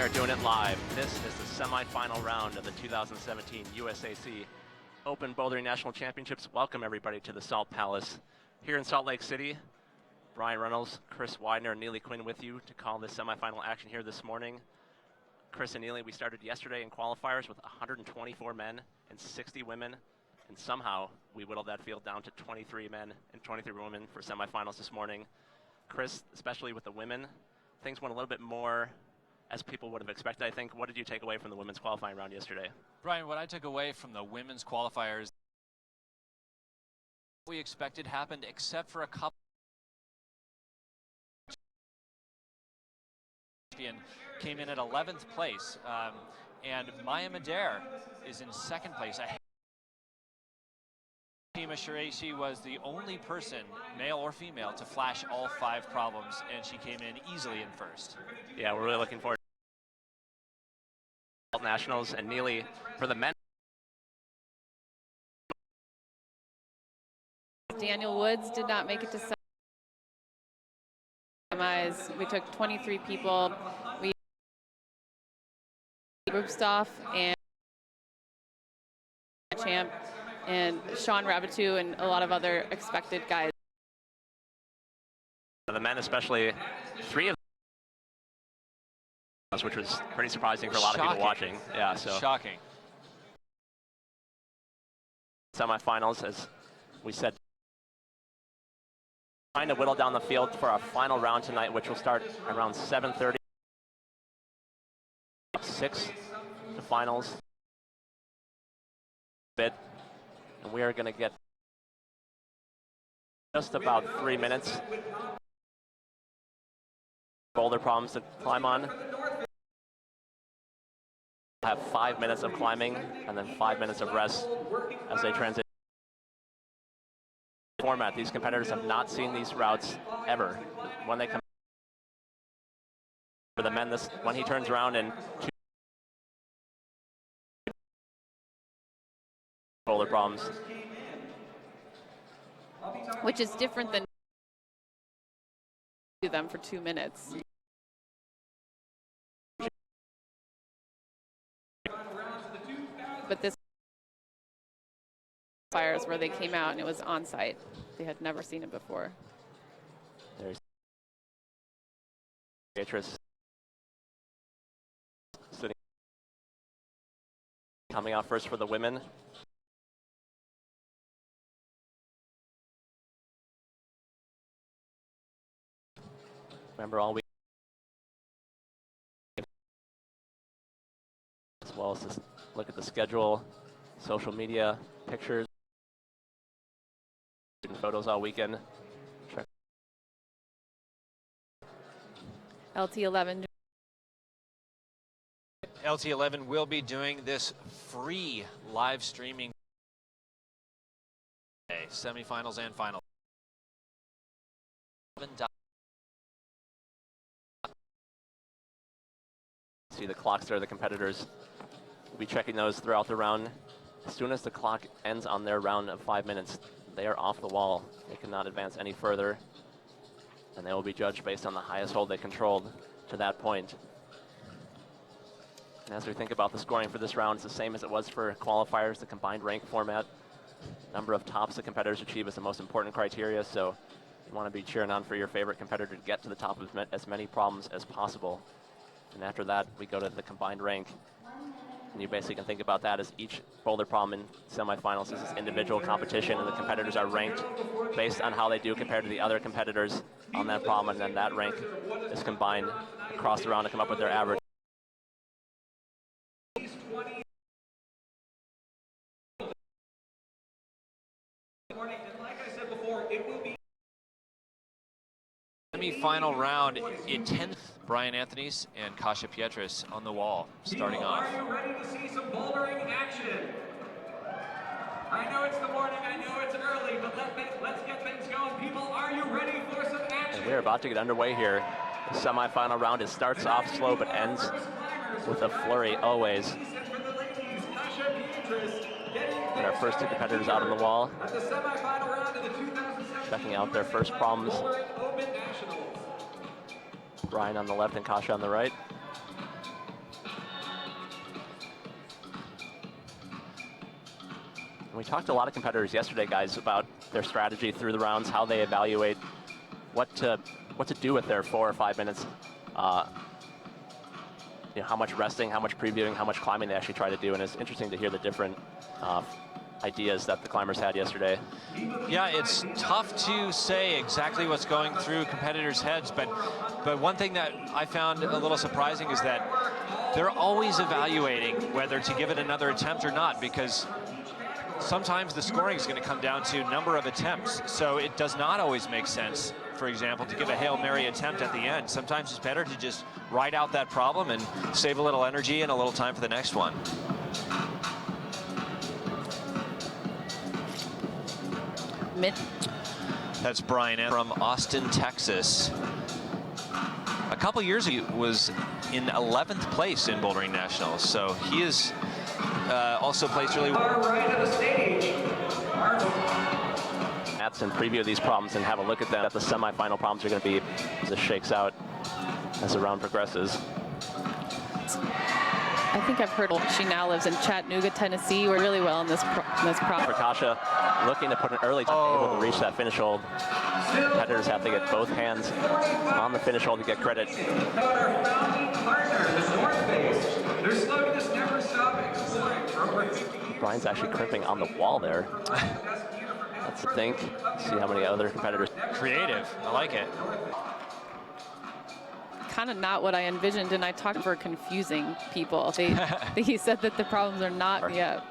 are doing it live. This is the semifinal round of the 2017 USAC Open Bouldering National Championships. Welcome everybody to the Salt Palace here in Salt Lake City. Brian Reynolds, Chris Widener, and Neely Quinn with you to call this semifinal action here this morning. Chris and Neely, we started yesterday in qualifiers with 124 men and 60 women, and somehow we whittled that field down to 23 men and 23 women for semifinals this morning. Chris, especially with the women, things went a little bit more as people would have expected, I think. What did you take away from the women's qualifying round yesterday? Brian, what I took away from the women's qualifiers, we expected happened, except for a couple. Came in at 11th place, and Maya Madare is in second place. Tima Shiraishi was the only person, male or female, to flash all 5 problems, and she came in easily in first. Yeah, we're really looking forward to nationals. And Neely, for the men, Daniel Woods did not make it to semis. We took 23 people. We Rubstoff and champ and Sean Rabitou and a lot of other expected guys. the men especially, 3 of them, which was pretty surprising for a lot of people watching. Yeah, so shocking. Semifinals, as we said, trying to whittle down the field for our final round tonight, which will start around 7:30. 6 to finals. And we are going to get just about 3 minutes. Boulder problems to climb on. Have 5 minutes of climbing and then 5 minutes of rest as they transition. Format. These competitors have not seen these routes ever. When they come for the men, this when he turns around and boulder problems, which is different than do them for 2 minutes. But this fires where they came out and it was on site. They had never seen it before. there's Beatrice sitting, coming out first for the women. Remember, all week, as well as just look at the schedule, social media, pictures, and photos all weekend. Check. LT11. LT11 will be doing this free live streaming semifinals and finals. See the clocks there, the competitors will be checking those throughout the round. As soon as the clock ends on their round of 5 minutes, they are off the wall. They cannot advance any further, and they will be judged based on the highest hold they controlled to that point. And as we think about the scoring for this round, it's the same as it was for qualifiers, the combined rank format. Number of tops the competitors achieve is the most important criteria, so you want to be cheering on for your favorite competitor to get to the top of as many problems as possible. And after that, we go to the combined rank. And you basically can think about that as each boulder problem in semifinals is this individual competition, and the competitors are ranked based on how they do compared to the other competitors on that problem, and then that rank is combined across the round to come up with their average. Semi-final round, intense. Brian Anthony's and Kasia Pietris on the wall, starting off. Are you ready to see some bouldering action? I know it's the morning, I know it's early, but let's get things going. People, are you ready for some action? And we're about to get underway here. The semi-final round, it starts off slow but ends with a flurry always. And our first 2 competitors out on the wall, checking out their first problems. Brian on the left and Kasia on the right. We talked to a lot of competitors yesterday, guys, about their strategy through the rounds, how they evaluate what to do with their 4 or 5 minutes. You know, how much resting, how much previewing, how much climbing they actually try to do, and it's interesting to hear the different ideas that the climbers had yesterday. Yeah, it's tough to say exactly what's going through competitors' heads, but one thing that I found a little surprising is that they're always evaluating whether to give it another attempt or not, because sometimes the scoring is going to come down to number of attempts, so it does not always make sense, for example, to give a Hail Mary attempt at the end. Sometimes it's better to just ride out that problem and save a little energy and a little time for the next one. That's Brian from Austin, Texas. A couple years ago, he was in 11th place in Bouldering Nationals, so he is also placed really well. Right to the stage. And preview these problems and have a look at them. That the semifinal problems are going to be as it shakes out as the round progresses. I think I've heard she now lives in Chattanooga, Tennessee. We're really well in this problem. For Kasha, looking to put an early time, able to reach that finish hold. Competitors have to get both hands on the finish hold to get credit. Our founding partner, the North Face. Their slogan is never stop exploring for over 50 years. Brian's actually crimping on the wall there. Let's think. See how many other competitors. Creative. I like it. Kind of not what I envisioned, and I talked for confusing people. He said that the problems are not yet.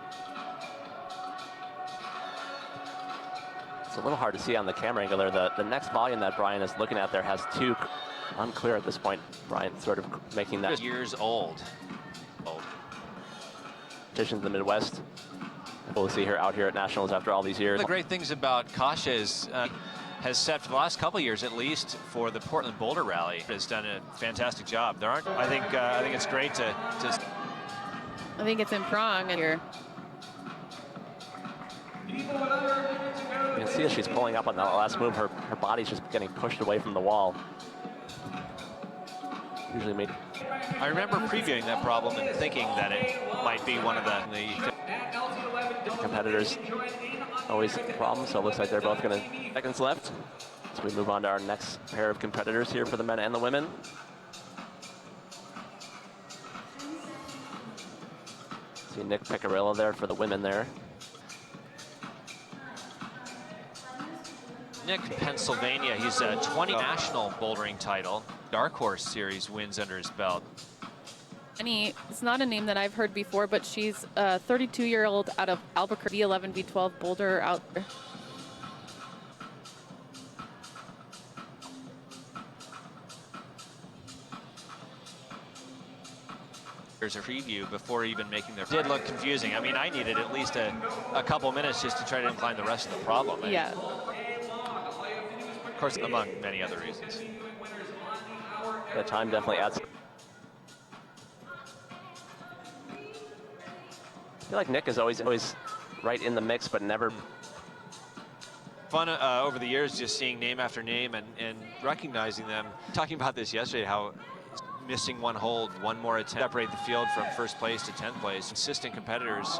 It's a little hard to see on the camera angle there. The next volume that Brian is looking at there has 2. Unclear at this point. Brian sort of making that. Years old. Competitions in the Midwest. We'll see her out here at Nationals after all these years. One of the great things about Kasha is has set for the last couple of years, at least for the Portland Boulder Rally, has done a fantastic job. There aren't. I think it's great to. I think it's in Prong and here. You can see as she's pulling up on that last move, her body's just getting pushed away from the wall. Usually made. I remember previewing that problem and thinking that it might be one of the competitors always problems, so it looks like they're both going to seconds left. So we move on to our next pair of competitors here for the men and the women. See Nick Picarella there for the women there. Nick, Pennsylvania. He's a 20 national bouldering title. Dark Horse Series wins under his belt. It's not a name that I've heard before, but she's a 32-year-old out of Albuquerque, V11, V12 boulder out there. There's a preview before even making their. Did look confusing. I mean, I needed at least a couple minutes just to try to incline the rest of the problem. Yeah. Of course, among many other reasons. The time definitely adds. I feel like Nick is always right in the mix, but never. Fun over the years, just seeing name after name and recognizing them. Talking about this yesterday, how missing one hold, one more attempt, separate the field from first place to 10th place. Consistent competitors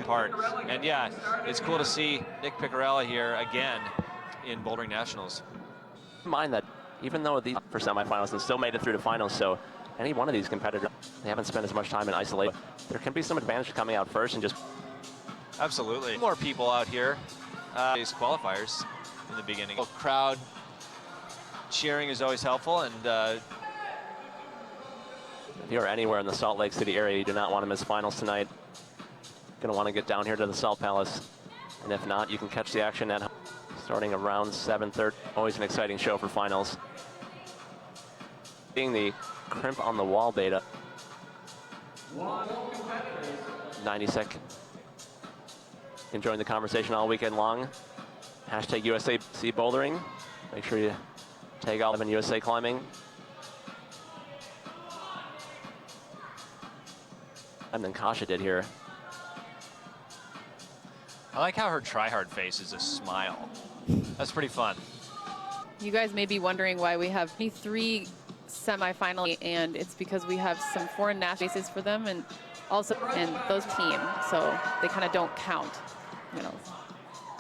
part. And yeah, it's cool to see Nick Picarella here again in Bouldering Nationals. Mind that even though these for semifinals and still made it through to finals, so any one of these competitors, they haven't spent as much time in isolation. There can be some advantage coming out first and just. Absolutely. More people out here. These qualifiers in the beginning. Crowd cheering is always helpful, and if you're anywhere in the Salt Lake City area, you do not want to miss finals tonight. Going to want to get down here to the Salt Palace, and if not, you can catch the action at starting around 7:30. Always an exciting show for finals. Being the crimp on the wall beta. 90-second. You can join the conversation all weekend long. Hashtag USAC Bouldering. Make sure you tag all of in USA Climbing. And then Kasha did here. I like how her try-hard face is a smile. That's pretty fun. You guys may be wondering why we have 3 semifinals, and it's because we have some foreign national bases for them, and also in those teams, so they kind of don't count. medals.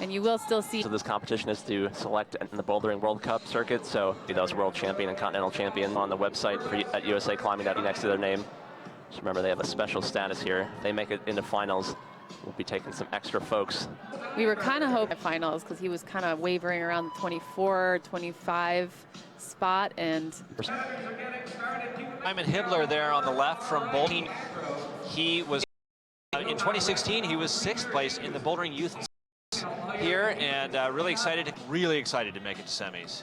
And you will still see. So this competition is to select in the Bouldering World Cup circuit. So those world champion and continental champion on the website at USA Climbing that next to their name. Just remember they have a special status here. If they make it into finals, we'll be taking some extra folks. We were kind of hoping finals because he was kind of wavering around the 24, 25 spot, and Simon Hibbler there on the left from Bouldering. He was in 2016. He was 6th place in the Bouldering Youth here, and really excited to make it to semis.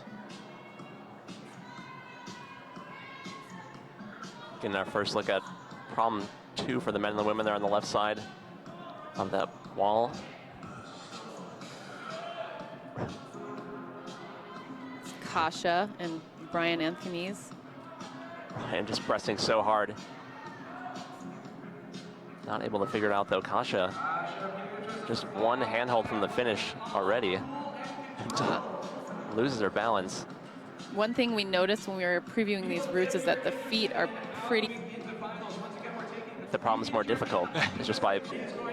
Getting our first look at problem 2 for the men and the women there on the left side of that wall. it's Kasha and Brian Anthony's. And just pressing so hard. Not able to figure it out though. Kasha, just one handhold from the finish already. Loses her balance. One thing we noticed when we were previewing these routes is that the feet are pretty. The problem's more difficult. It's just by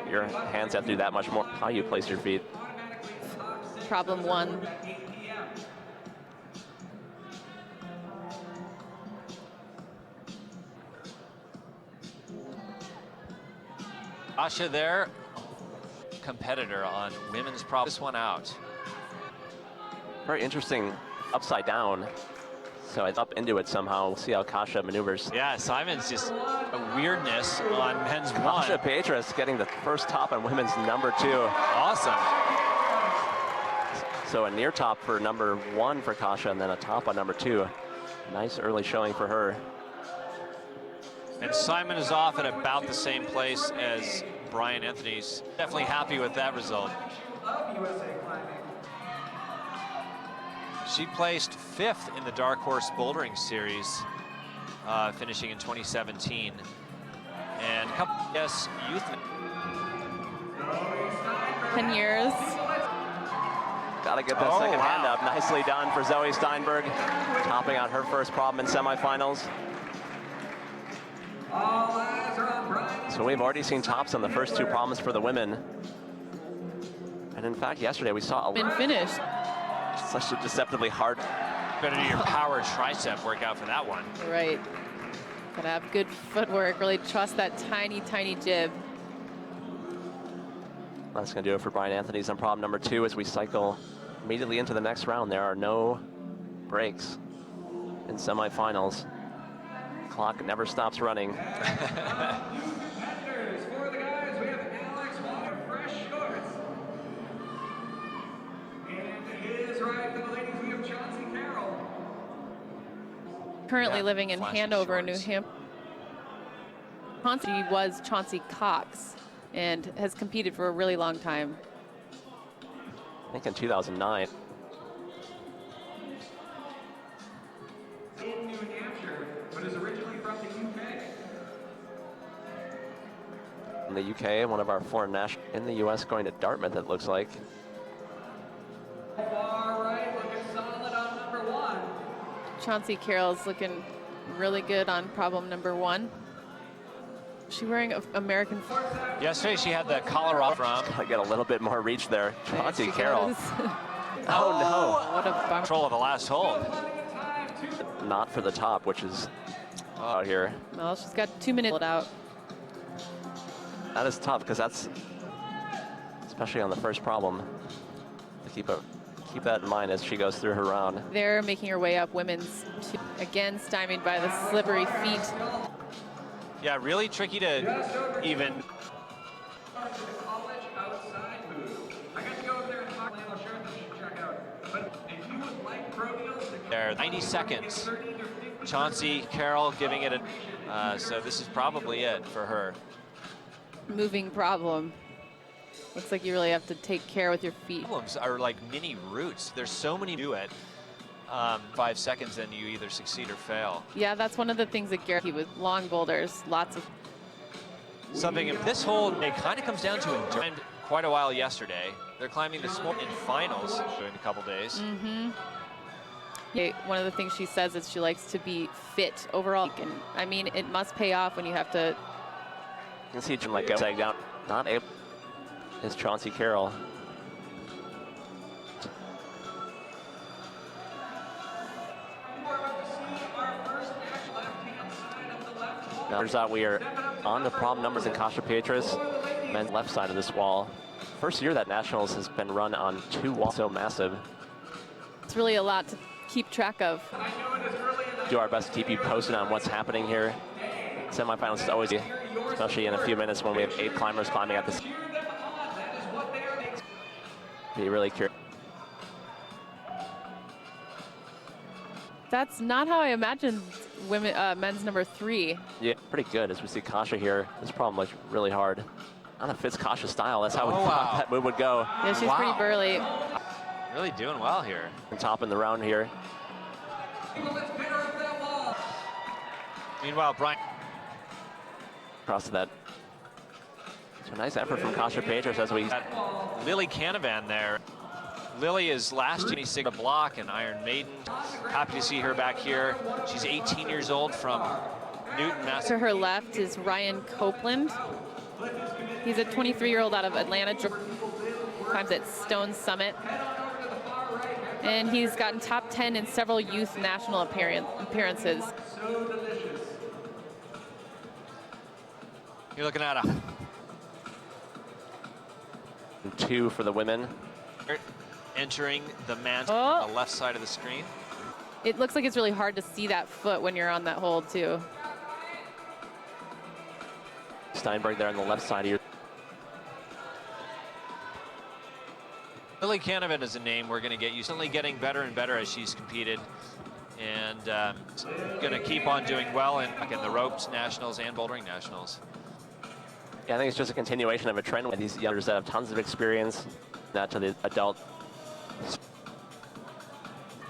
your hands have to do that much more. How you place your feet. Problem 1. Asha there, competitor on women's prop. This one out. Very interesting upside down. So it's up into it somehow. We'll see how Kasha maneuvers. Yeah, Simon's just a weirdness on men's Kasha 1. Petras getting the first top on women's number 2. Awesome. So a near top for number 1 for Kasha, and then a top on number 2. Nice early showing for her. And Simon is off at about the same place as Brian Anthony's. Definitely happy with that result. She placed 5th in the Dark Horse Bouldering Series, finishing in 2017. And a couple, yes, youth. 10 years. Gotta get that second hand up. Nicely done for Zoe Steinberg, topping out her first problem in semifinals. So we've already seen tops on the first 2 problems for the women. And in fact, yesterday we saw a Been finished. such a deceptively hard. Better do your power tricep workout for that one. Right. Gotta have good footwork, really trust that tiny, tiny jib. That's gonna do it for Brian Anthony's on problem number 2 as we cycle immediately into the next round. There are no breaks in semifinals. Clock never stops running. Currently living in flashing Hanover, New shorts. Hampshire. Chauncey was Chauncey Cox and has competed for a really long time. I think in 2009. In New Hampshire, but is originally from the UK. In the UK, one of our foreign nationals in the US going to Dartmouth, it looks like. Far right, looking solid on number 1. Chauncey Carroll's looking really good on problem number 1. Is she wearing American? Yesterday she had the Colorado from. I get a little bit more reach there. Chauncey She Carroll. does. Oh What a bummer. Control of the last hold. no. Not for the top, which is out here. Well, she's got 2 minutes out. That is tough because that's, especially on the first problem, to keep that in mind as she goes through her round. They're making her way up women's 2. Again, stymied by the slippery feet. Yeah, really tricky to even. There, 90 seconds. Chauncey Carroll giving it a, so this is probably it for her. Moving problem. Looks like you really have to take care with your feet. Problems are like mini routes. There's so many to it. 5 seconds, then you either succeed or fail. Yeah, that's one of the things that Garrett, with long boulders, lots of. Something in this hole, it kind of comes down to endurance. Quite a while yesterday. They're climbing the small in finals in a couple days. Mm-hmm. Yeah, one of the things she says is she likes to be fit overall. And I mean, it must pay off when you have to. You can see Jim like go down, not able. is Chauncey Carroll. Now, turns out we are on to problem numbers in Kasha Pietras, men's left side of this wall. First year that Nationals has been run on 2 walls, so massive. It's really a lot to keep track of. Do our best to keep you posted on what's happening here. Semifinals is always, especially in a few minutes when we have 8 climbers climbing at this. Be really curious. That's not how I imagined men's number 3. Yeah, pretty good as we see Kasha here. This problem looks really hard. Kind of fits Kasha's style. That's how we thought that move would go. Yeah, she's pretty burly. Really doing well here. And top in the round here. Meanwhile, Brian. Across to that. So nice effort from Kasha Pietras as we got Lily Canavan there. Lily is last in the block and Iron Maiden. Happy to see her back here. She's 18 years old from Newton, Massachusetts. To her left is Ryan Copeland. He's a 23-year-old out of Atlanta, climbs at Stone Summit. And he's gotten top 10 in several youth national appearances. You're looking at a 2 for the women. Entering the man on the left side of the screen. It looks like it's really hard to see that foot when you're on that hold too. Steinberg there on the left side of your. Lily Canavan is a name we're going to get used to. Certainly getting better and better as she's competed, and going to keep on doing well in the ropes nationals and bouldering nationals. Yeah, I think it's just a continuation of a trend with these youngers that have tons of experience. Not to the adult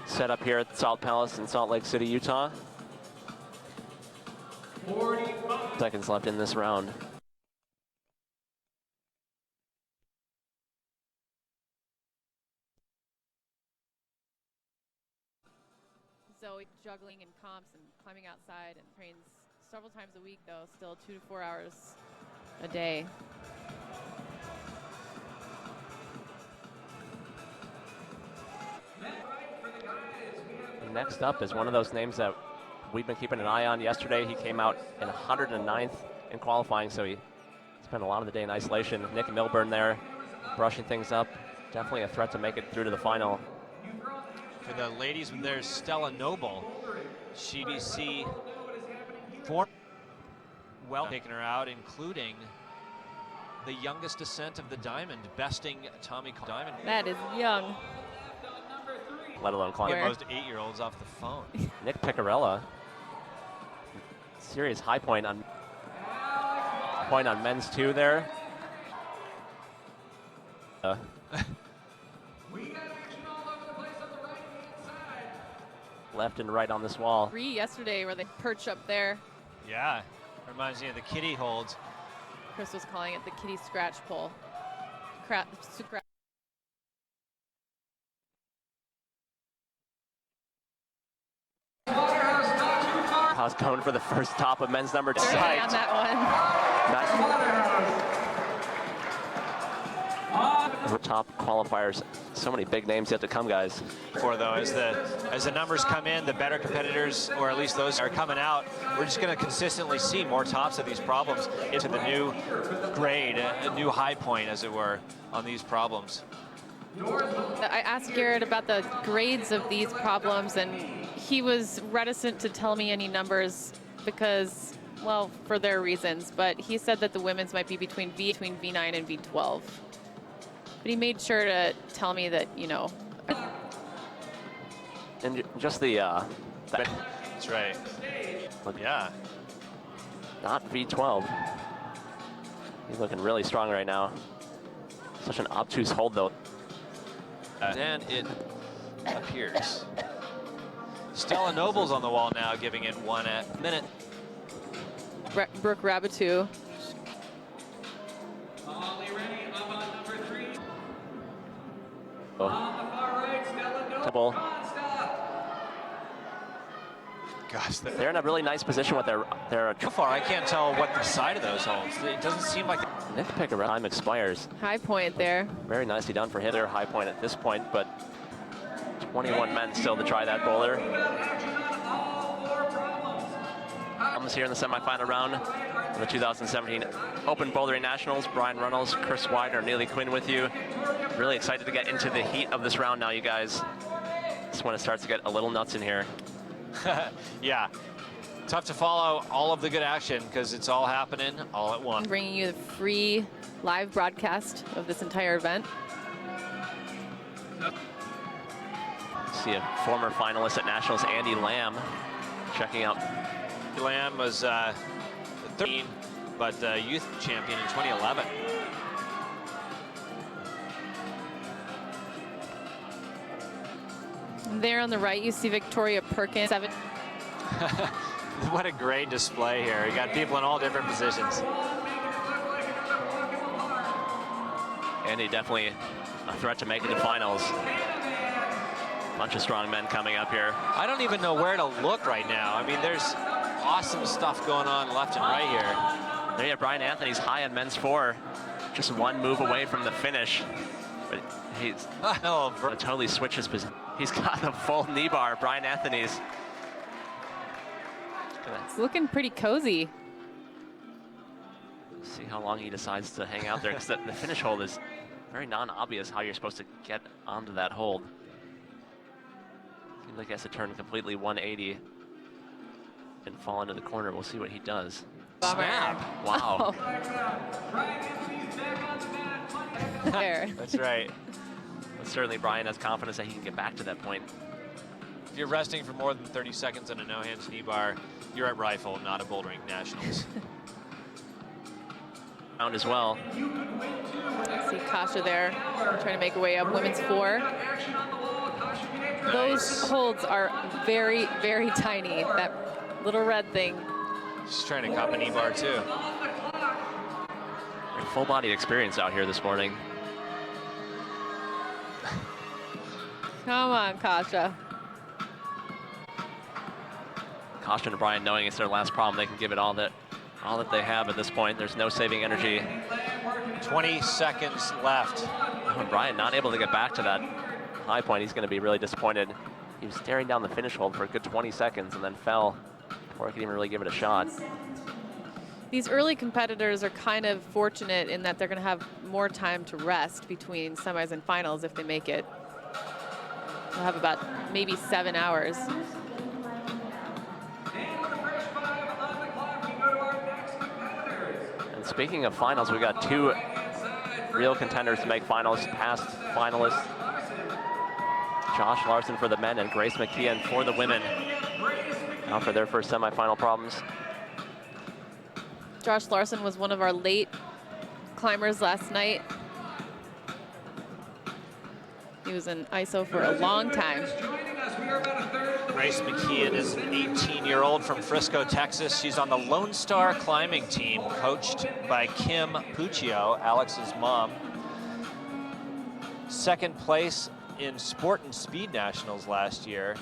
set up here at Salt Palace in Salt Lake City, Utah. 45 seconds left in this round. Zoe juggling in comps and climbing outside and trains several times a week though, still 2 to 4 hours a day. Next up is one of those names that we've been keeping an eye on. Yesterday he came out in 109th in qualifying, so he spent a lot of the day in isolation. Nick Milburn there, brushing things up. Definitely a threat to make it through to the final. For the ladies, there's Stella Noble, CBC form, well taking her out, including the youngest descent of the diamond, besting Tommy Diamond. That is young. Let alone climbing. Get most 8-year-olds off the phone. Nick Picarella. Serious high point on men's 2 there. Left and right on this wall. 3 yesterday where they perch up there. Yeah, reminds me of the kitty holds. Chris was calling it the kitty scratch pull. House going for the first top of men's number 2. On that one. Top qualifiers. So many big names yet to come, guys. For though, as the numbers come in, the better competitors, or at least those are coming out, we're just going to consistently see more tops of these problems into the new grade, a new high point, as it were, on these problems. I asked Garrett about the grades of these problems, and he was reticent to tell me any numbers because, well, for their reasons. But he said that the women's might be between V9 and V12. But he made sure to tell me that, you know. And just the. That's right. Yeah. Not V12. He's looking really strong right now. Such an obtuse hold, though. And it appears. Stella Noble's on the wall now, giving it 1 minute. Brooke Rabatou. Double. Gosh, they're in a really nice position with their so far, I can't tell what the side of those holds. It doesn't seem like Nitpick around time expires. High point there. Very nicely done for him. Their high point at this point, but 21 men still to try that boulder. Comes here in the semifinal round of the 2017 Open Bouldering Nationals. Brian Runnels, Chris Widener, Neely Quinn with you. Really excited to get into the heat of this round now, you guys. This is when it starts to get a little nuts in here. Yeah. Tough to follow all of the good action because it's all happening all at once. Bringing you the free live broadcast of this entire event. See a former finalist at Nationals, Andy Lamb, checking out. Lamb was 13, but youth champion in 2011. There on the right, you see Victoria Perkins. What a great display here. You got people in all different positions. Andy definitely a threat to make it to finals. Bunch of strong men coming up here. I don't even know where to look right now. I mean, there's awesome stuff going on left and right here. There you have Brian Anthony's high on men's 4. Just one move away from the finish. But he's totally switched his position. He's got a full knee bar, Brian Anthony's. It's looking pretty cozy. See how long he decides to hang out there, because the finish hold is very non-obvious how you're supposed to get onto that hold. Seems like he has to turn completely 180 and fall into the corner. We'll see what he does. Snap. Wow. There. That's right. But certainly Brian has confidence that he can get back to that point. If you're resting for more than 30 seconds on a no-hands knee bar, you're at Rifle, not at Bouldering Nationals. Round as well. See Kasha there, trying to make her way up women's 4. Those holds are very, very tiny. That little red thing. She's trying to cup a knee bar too. Full body experience out here this morning. Come on, Kasha. Kasha and Brian, knowing it's their last problem, they can give it all that they have at this point. There's no saving energy. 20 seconds left. Oh, Brian not able to get back to that high point. He's going to be really disappointed. He was staring down the finish hold for a good 20 seconds and then fell before he could even really give it a shot. These early competitors are kind of fortunate in that they're going to have more time to rest between semis and finals if they make it. They'll have about maybe 7 hours. And speaking of finals, we got 2 real contenders to make finals, past finalists. Josh Larson for the men and Grace McKeon for the women. Now for their first semifinal problems. Josh Larson was one of our late climbers last night. He was in ISO for a long time. Grace McKeon is an 18-year-old from Frisco, Texas. She's on the Lone Star climbing team, coached by Kim Puccio, Alex's mom. Second place in Sport and Speed Nationals last year.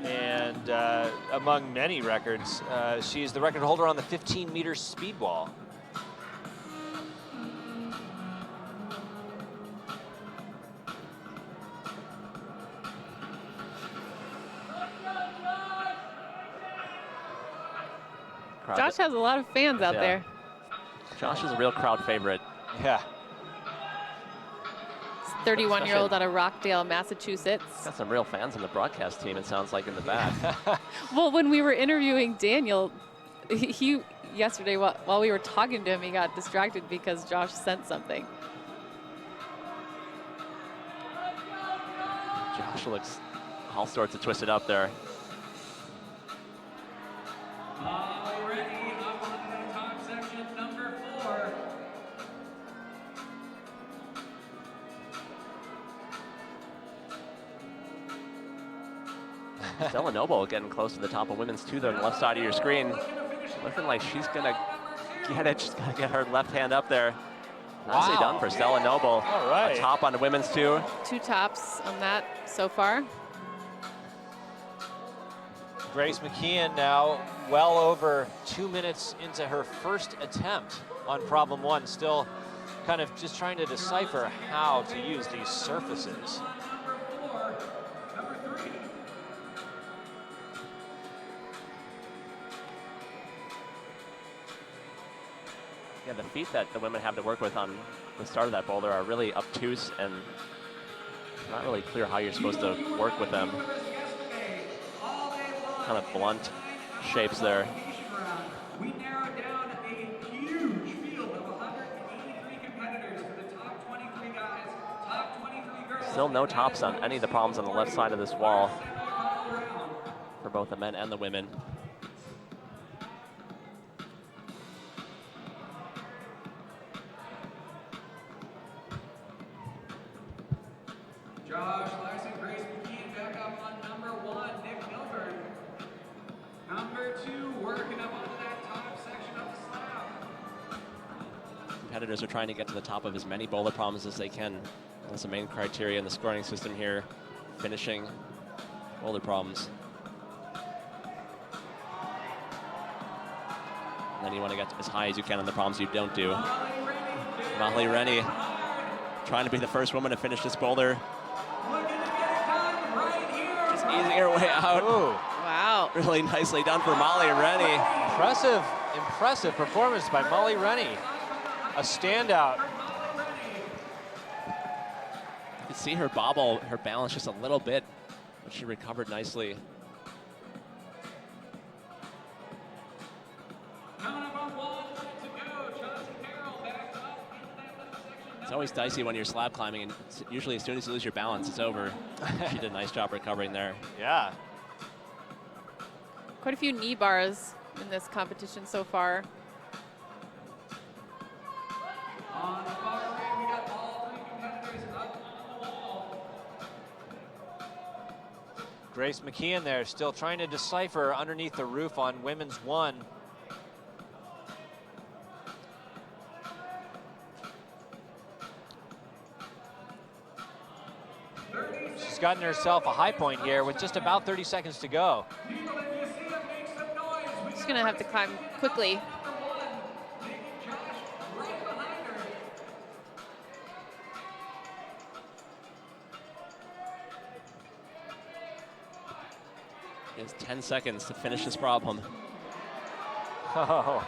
And among many records, she's the record holder on the 15-meter speed wall. Josh has a lot of fans out there. Josh is a real crowd favorite. Yeah. 31-year-old out of Rockdale, Massachusetts. Got some real fans on the broadcast team, it sounds like, in the back. Well, when we were interviewing Daniel, he yesterday, while we were talking to him, he got distracted because Josh sent something. Josh looks all sorts of twisted up there. Already up on the top section, number 4. Stella Noble getting close to the top of women's 2 there on the left side of your screen. Looking like she's gonna get it. She's gonna get her left hand up there. Nicely done for Stella Noble. All right. A top on the women's 2. 2 tops on that so far. Grace McKeon now well over 2 minutes into her first attempt on problem one, still kind of just trying to decipher how to use these surfaces. Yeah, the feet that the women have to work with on the start of that boulder are really obtuse and not really clear how you're supposed to work with them. Kind of blunt shapes there. We narrowed down a huge field of 183 competitors to the top 23 guys, top 23 girls. Still no tops on any of the problems on the left side of this wall for both the men and the women. Josh Larson, Grace McKeon back up on number one, Nick Milford. Number two, working up onto that top section of the slab. Competitors are trying to get to the top of as many boulder problems as they can. That's the main criteria in the scoring system here, finishing boulder problems. And then you want to get as high as you can on the problems you don't do. Molly Rennie trying to be the first woman to finish this boulder. Just easing her way out. Ooh. Wow. Really nicely done for Molly Rennie. Impressive performance by Molly Rennie. A standout. You can see her bobble, her balance just a little bit, but she recovered nicely. It's always dicey when you're slab climbing, and usually as soon as you lose your balance, it's over. She did a nice job recovering there. Yeah. Quite a few knee bars in this competition so far. On the far right, we got all three competitors up on the wall. Grace McKeon there, still trying to decipher underneath the roof on women's one. She's gotten herself a high point here with just about 30 seconds to go. She's gonna have to climb quickly. It's 10 seconds to finish this problem. Oh,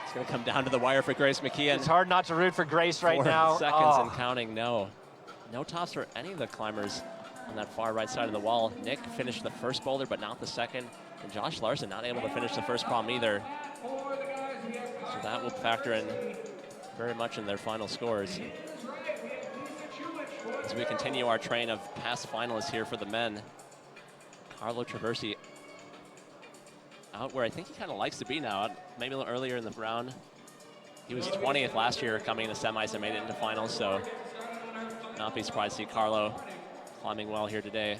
It's going to come down to the wire for Grace McKeon. it's hard not to root for Grace right 4 now. seconds Oh. and counting. No tops for any of the climbers on that far right side of the wall. Nick finished the first boulder, but not the second. And Josh Larson not able to finish the first problem either. So that will factor in very much in their final scores. As we continue our train of past finalists here for the men, Carlo Traversi out where I think he kind of likes to be now, maybe a little earlier in the round. He was 20th last year coming into semis and made it into finals, so not be surprised to see Carlo climbing well here today.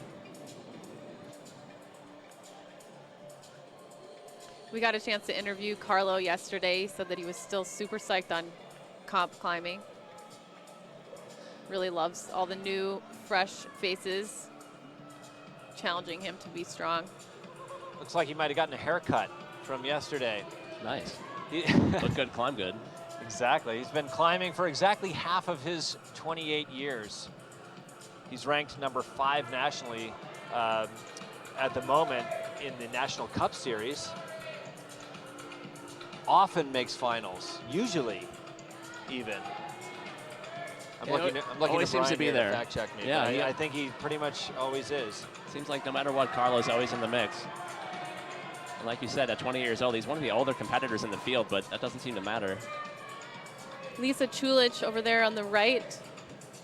We got a chance to interview Carlo yesterday. He said that he was still super psyched on comp climbing. Really loves all the new, fresh faces challenging him to be strong. Looks like he might have gotten a haircut from yesterday. Nice. He Look good, climb good. Exactly. He's been climbing for exactly half of his 28 years. He's ranked number 5 nationally at the moment in the National Cup Series. Often makes finals, usually even. I'm looking always to seems to Brian be here there. Fact check me. Yeah, I think he pretty much always is. Seems like no matter what, Carlo's always in the mix. And like you said, at 20 years old, he's one of the older competitors in the field, but that doesn't seem to matter. Lisa Chulich over there on the right,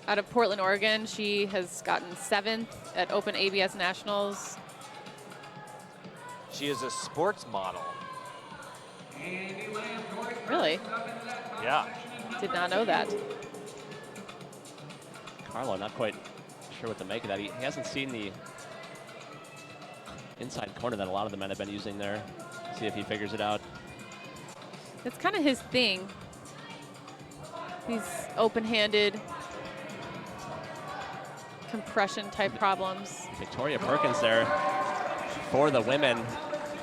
out of Portland, Oregon. She has gotten 7th at Open ABS Nationals. She is a sports model. Really? Yeah. Did not know that. Carlo, not quite sure what to make of that. He hasn't seen the inside corner that a lot of the men have been using there. See if he figures it out. That's kind of his thing. These open-handed compression type problems. Victoria Perkins there for the women.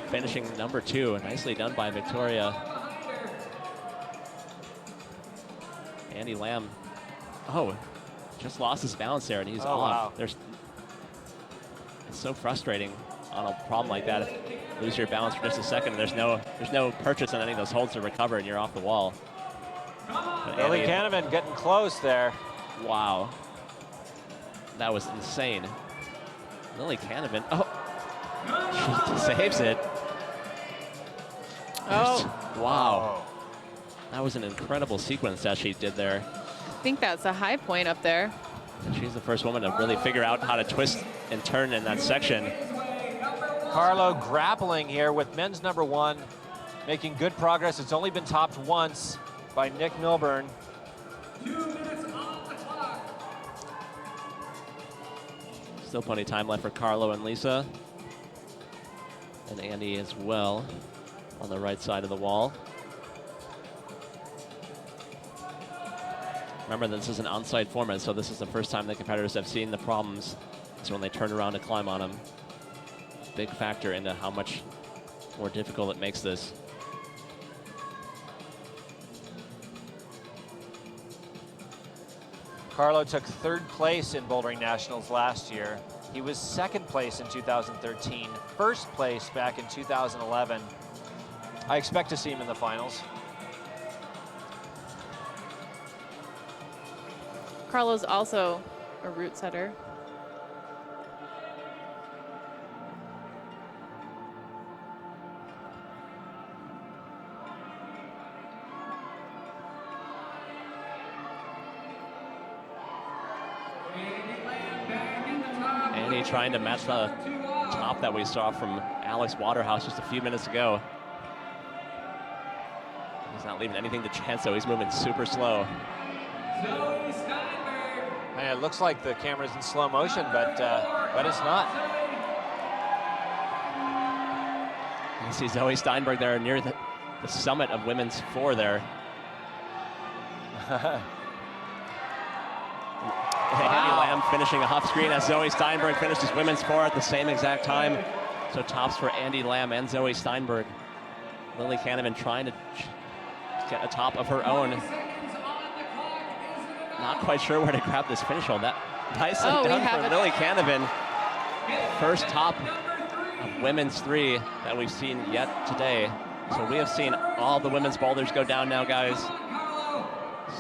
finishing number 2. Nicely done by Victoria. Andy Lamb, just lost his balance there, and he's off. Wow. It's so frustrating on a problem like that. If you lose your balance for just a second, there's no purchase on any of those holds to recover, and you're off the wall. Lily Canavan getting close there. Wow. That was insane. Lily Canavan, she saves it. Wow. That was an incredible sequence that she did there. I think that's a high point up there. And she's the first woman to really figure out how to twist and turn in that section. Carlo grappling here with men's number 1, making good progress. It's only been topped once by Nick Milburn. 2 minutes on the clock. Still plenty of time left for Carlo and Lisa. And Andy as well on the right side of the wall. Remember, this is an on-site format, so this is the first time the competitors have seen the problems. So when they turn around to climb on them, big factor into how much more difficult it makes this. Carlo took 3rd place in Bouldering Nationals last year. He was 2nd place in 2013, 1st place back in 2011. I expect to see him in the finals. Carlo's also a route setter. Andy trying to match the top that we saw from Alex Waterhouse just a few minutes ago. He's not leaving anything to chance, though. He's moving super slow. And it looks like the camera's in slow motion, but it's not. You see Zoe Steinberg there near the summit of women's 4 there. Andy Lamb finishing a Huff screen as Zoe Steinberg finishes women's 4 at the same exact time. So tops for Andy Lamb and Zoe Steinberg. Lily Canavan trying to get a top of her own. Not quite sure where to grab this finish hold. That nicely done for Lily Canavan. First top of women's 3 that we've seen yet today. So we have seen all the women's boulders go down now, guys.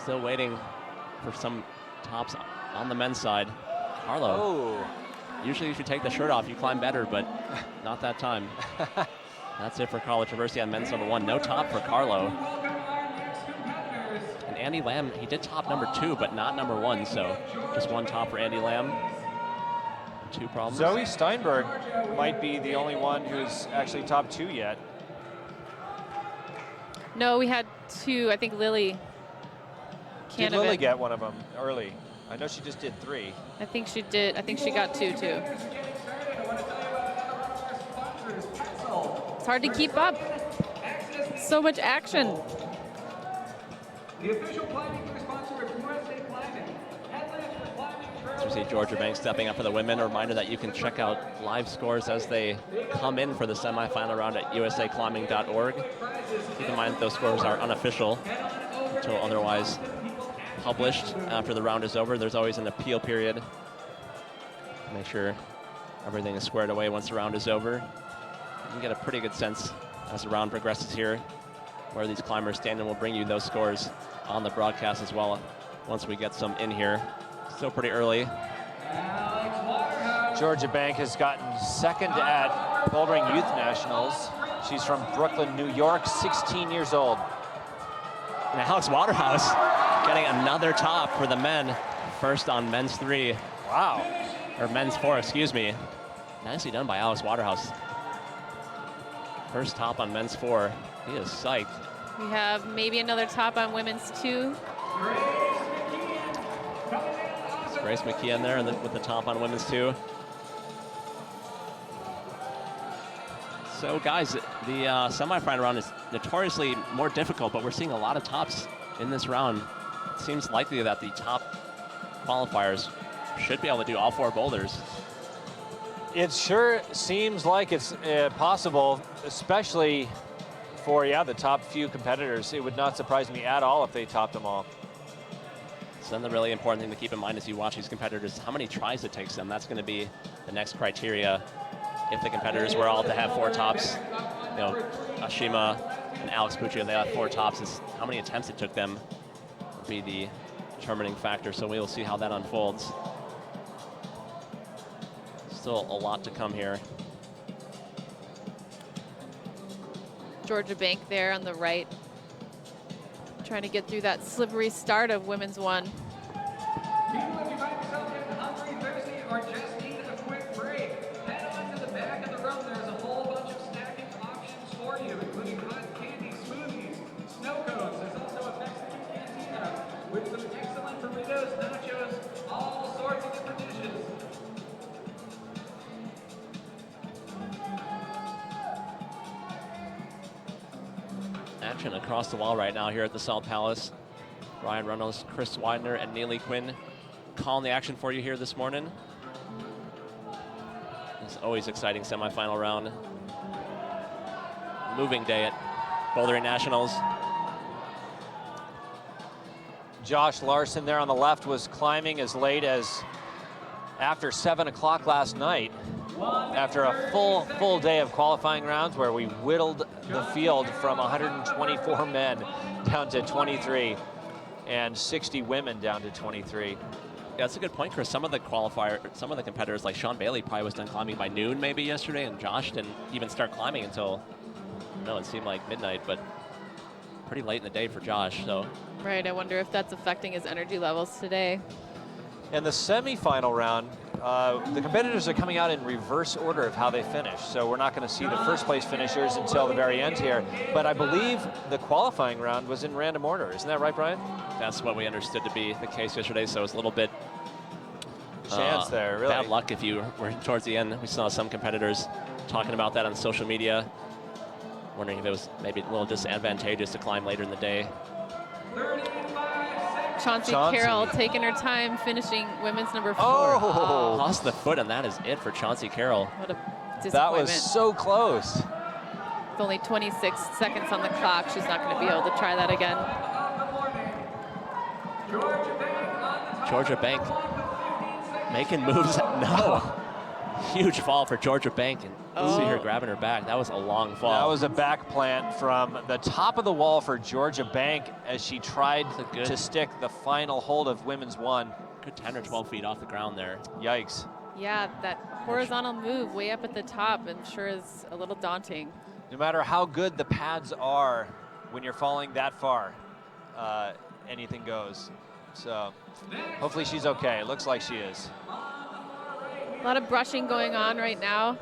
Still waiting for some tops on the men's side. Carlo. Usually if you take the shirt off, you climb better, but not that time. That's it for Carlo Traversi on men's number 1. No top for Carlo. And Andy Lamb, he did top number 2, but not number 1, so just 1 top for Andy Lamb. 2 problems. Zoe Steinberg might be the only one who's actually top 2 yet. No, we had 2. I think Lily Canavan. Did Lily get one of them early? I know she just did 3. I think she did. I think she got 2 too. It's hard to keep up. So much action. The official climbing sponsor of USA Climbing. So we see Georgia Banks stepping up for the women. A reminder that you can check out live scores as they come in for the semifinal round at usaclimbing.org. Keep in mind that those scores are unofficial until otherwise published after the round is over. There's always an appeal period. Make sure everything is squared away once the round is over. You can get a pretty good sense as the round progresses here where these climbers stand, and we'll bring you those scores on the broadcast as well once we get some in here. Still pretty early. Georgia Bank has gotten 2nd at Bouldering Youth Nationals. She's from Brooklyn, New York, 16 years old. And Alex Waterhouse getting another top for the men. First on men's 3. Wow. Or men's 4, excuse me. Nicely done by Alex Waterhouse. First top on men's 4. He is psyched. We have maybe another top on women's 2. It's Grace McKee in there and with the top on women's 2. So guys, the semifinal round is notoriously more difficult, but we're seeing a lot of tops in this round. It seems likely that the top qualifiers should be able to do all 4 boulders. It sure seems like it's possible, especially for, the top few competitors. It would not surprise me at all if they topped them all. So then the really important thing to keep in mind as you watch these competitors, how many tries it takes them. That's going to be the next criteria. If the competitors were all to have 4 tops, Ashima and Alex Puccio, they have 4 tops. Is how many attempts it took them will be the determining factor. So we will see how that unfolds. Still a lot to come here. Georgia Bank there on the right, trying to get through that slippery start of women's 1. People, if you find yourself getting hungry, thirsty, or just need a quick break, head on to the back of the room. There's a whole bunch of snacking options for you, including cotton candy, smoothies, snow cones. There's also a Mexican cantina with some excellent burritos, nachos, all sorts of different dishes. Action across the wall right now here at the Salt Palace. Ryan Reynolds, Chris Widener, and Neely Quinn calling the action for you here this morning. It's always exciting semifinal round. Moving day at Bouldering Nationals. Josh Larson there on the left was climbing as late as after 7 o'clock last night. After a full day of qualifying rounds where we whittled the field from 124 men down to 23 and 60 women down to 23. Yeah, that's a good point, Chris. Some of the competitors like Sean Bailey probably was done climbing by noon maybe yesterday, and Josh didn't even start climbing until, it seemed like midnight, but pretty late in the day for Josh, so. Right, I wonder if that's affecting his energy levels today. And the semifinal round, the competitors are coming out in reverse order of how they finish. So we're not going to see the first place finishers until the very end here. But I believe the qualifying round was in random order. Isn't that right, Brian? That's what we understood to be the case yesterday. So it's a little bit chance there, really. Bad luck if you were towards the end. We saw some competitors talking about that on social media, wondering if it was maybe a little disadvantageous to climb later in the day. Chauncey Carroll taking her time, finishing women's number 4. Oh! Lost the foot, and that is it for Chauncey Carroll. What a disappointment. That was so close. With only 26 seconds on the clock, she's not going to be able to try that again. Georgia Bank making moves. No. Huge fall for Georgia Bank, and see her grabbing her back. That was a long fall. That was a back plant from the top of the wall for Georgia Bank as she tried to stick the final hold of women's 1. Good 10 or 12 feet off the ground there. Yikes. Yeah, that horizontal move way up at the top, I'm sure is a little daunting. No matter how good the pads are, when you're falling that far, anything goes. So hopefully she's okay. It looks like she is. A lot of brushing going on right now.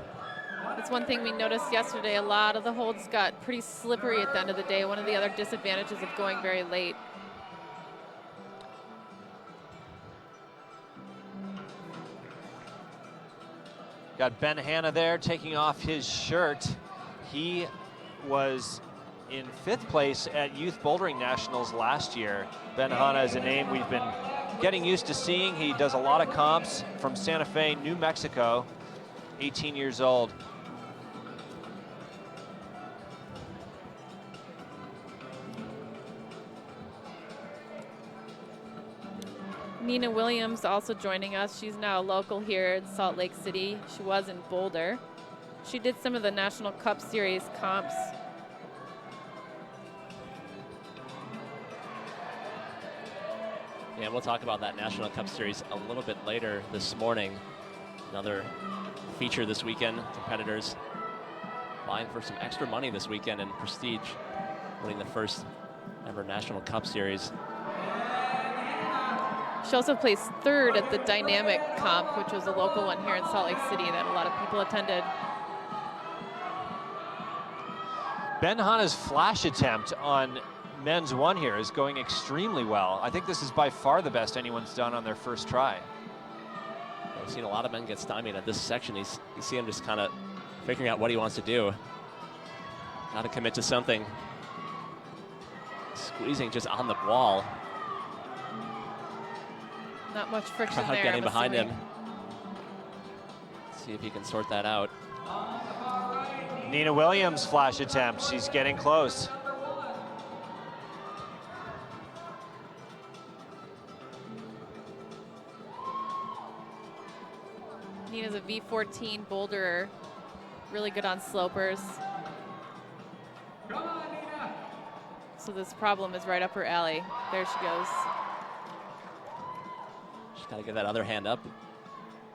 That's one thing we noticed yesterday. A lot of the holds got pretty slippery at the end of the day. One of the other disadvantages of going very late. Got Ben Hanna there taking off his shirt. He was in 5th place at Youth Bouldering Nationals last year. Ben Hanna is a name we've been getting used to seeing. He does a lot of comps from Santa Fe, New Mexico, 18 years old. Nina Williams also joining us. She's now a local here in Salt Lake City. She was in Boulder. She did some of the National Cup Series comps. Yeah, we'll talk about that National Cup Series a little bit later this morning. Another feature this weekend. Competitors vying for some extra money this weekend and prestige, winning the first ever National Cup Series. She also placed 3rd at the Dynamic Comp, which was a local one here in Salt Lake City that a lot of people attended. Ben Hanna's flash attempt on men's 1 here is going extremely well. I think this is by far the best anyone's done on their first try. I've seen a lot of men get stymied at this section. You see him just kind of figuring out what he wants to do. Got to commit to something. Squeezing just on the wall. Not much friction Crowd there. getting behind him. See if he can sort that out. Nina Williams flash attempt. She's getting close. Nina's a V14 boulderer, really good on slopers. So this problem is right up her alley. There she goes. She's got to get that other hand up.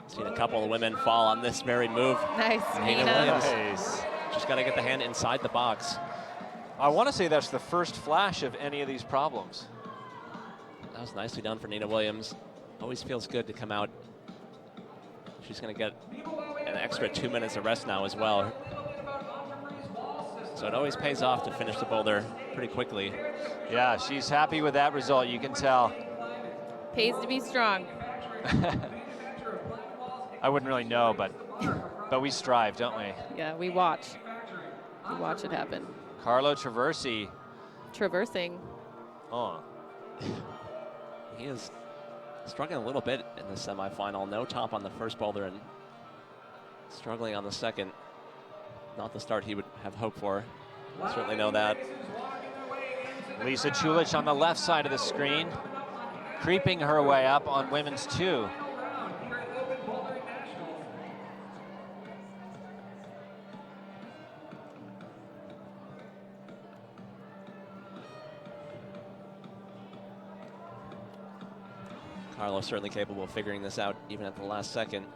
Seen a couple of women fall on this very move. Nice, Nina Nina. Williams. Nice. Just got to get the hand inside the box. I want to say that's the first flash of any of these problems. That was nicely done for Nina Williams. Always feels good to come out. She's going to get an extra 2 minutes of rest now as well. So it always pays off to finish the boulder pretty quickly. Yeah, she's happy with that result, you can tell. Pays to be strong. I wouldn't really know, but we strive, don't we? Yeah, we watch. We watch it happen. Carlo Traversi. Traversing. Oh. He is struggling a little bit in the semifinal. No top on the first boulder and struggling on the second. Not the start he would have hoped for. Certainly know that. Lisa Chulich on the left side of the screen, creeping her way up on women's 2. Carlo certainly capable of figuring this out even at the last second.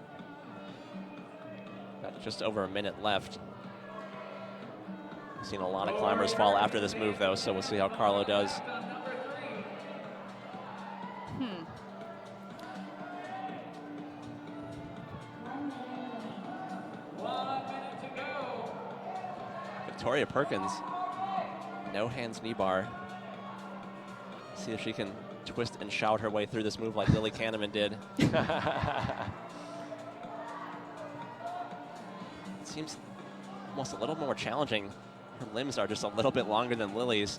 Got just over a minute left. We've seen a lot of climbers fall after this move though, so we'll see how Carlo does. Victoria Perkins, no hands knee bar. See if she can twist and shout her way through this move like Lily Kahneman did. It seems almost a little more challenging. Her limbs are just a little bit longer than Lily's.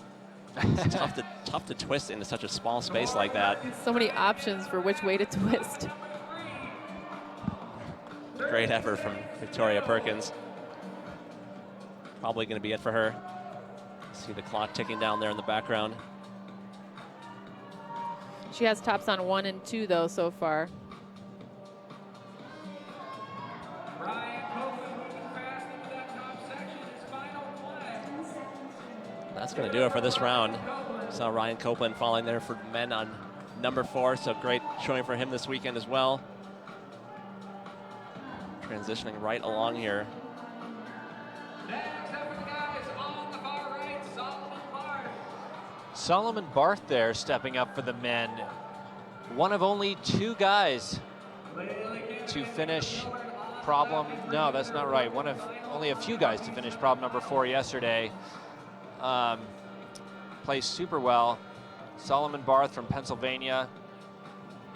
It's tough to twist into such a small space like that. So many options for which way to twist. Great effort from Victoria Perkins. Probably going to be it for her. See the clock ticking down there in the background. She has tops on 1 and 2 though so far. That's going to do it for this round. Saw Ryan Copeland falling there for men on number 4, so great showing for him this weekend as well. Transitioning right along here. Solomon Barth there stepping up for the men. One of only 2 guys to finish problem. No, that's not right. One of only a few guys to finish problem number 4 yesterday. Plays super well. Solomon Barth from Pennsylvania,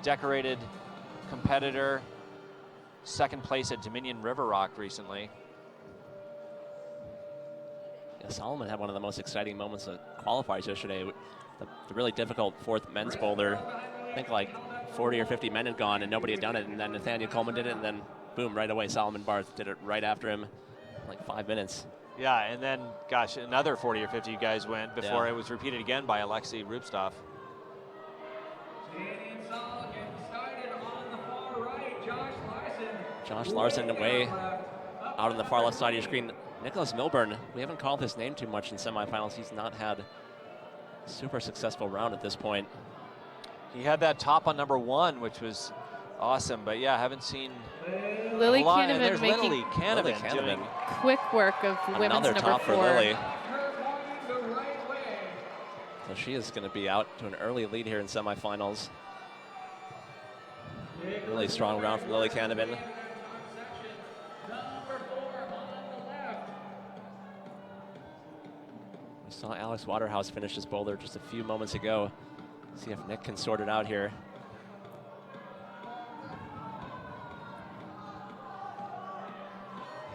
decorated competitor, 2nd place at Dominion River Rock recently. Yeah, Solomon had one of the most exciting moments of qualifiers yesterday. The really difficult 4th men's boulder. I think like 40 or 50 men had gone and nobody had done it, and then Nathaniel Coleman did it, and then boom, right away Solomon Barth did it right after him, like 5 minutes. Yeah, and then, gosh, another 40 or 50 guys went before Yeah. it was repeated again by Alexei Rubstov. Josh Larson away out on the far left side of your screen. Nicholas Milburn, we haven't called his name too much in semifinals. He's not had a super successful round at this point. He had that top on number 1, which was awesome, but yeah, haven't seen Lily a lot. And Kahneman there's making Lily Kahneman doing quick work of women's Another number top 4. for Lily. So she is going to be out to an early lead here in semifinals. Really strong round from Lily Kahneman. We saw Alex Waterhouse finish his boulder just a few moments ago. See if Nick can sort it out here.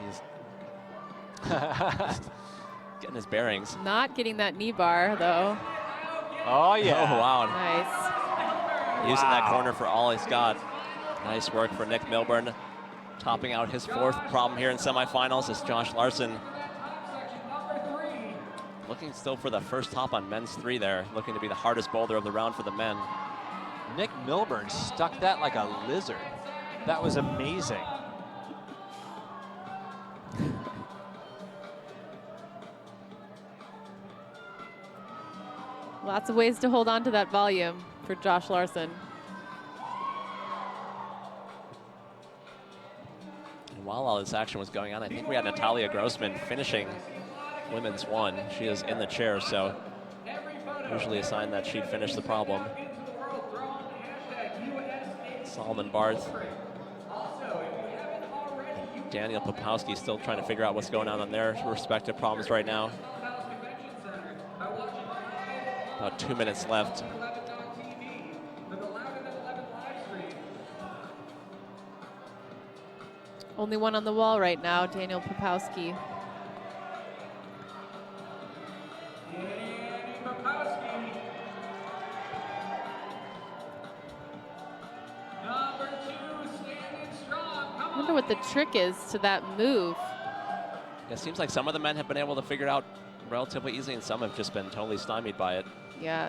He's getting his bearings. Not getting that knee bar though. Oh yeah. Oh wow. Nice. Using that corner for all he's got. Nice work for Nick Milburn. Topping out his 4th problem here in semifinals is Josh Larson. Looking still for the first top on men's 3 there. Looking to be the hardest boulder of the round for the men. Nick Milburn stuck that like a lizard. That was amazing. Lots of ways to hold on to that volume for Josh Larson. And while all this action was going on, I think we had Natalia Grossman finishing women's 1. She is in the chair, so usually a sign that she'd finish the problem. Solomon Barth. Daniel Popowski still trying to figure out what's going on their respective problems right now. About 2 minutes left. Only one on the wall right now, Daniel Popowski. I wonder what the trick is to that move. It seems like some of the men have been able to figure it out relatively easily, and some have just been totally stymied by it. Yeah.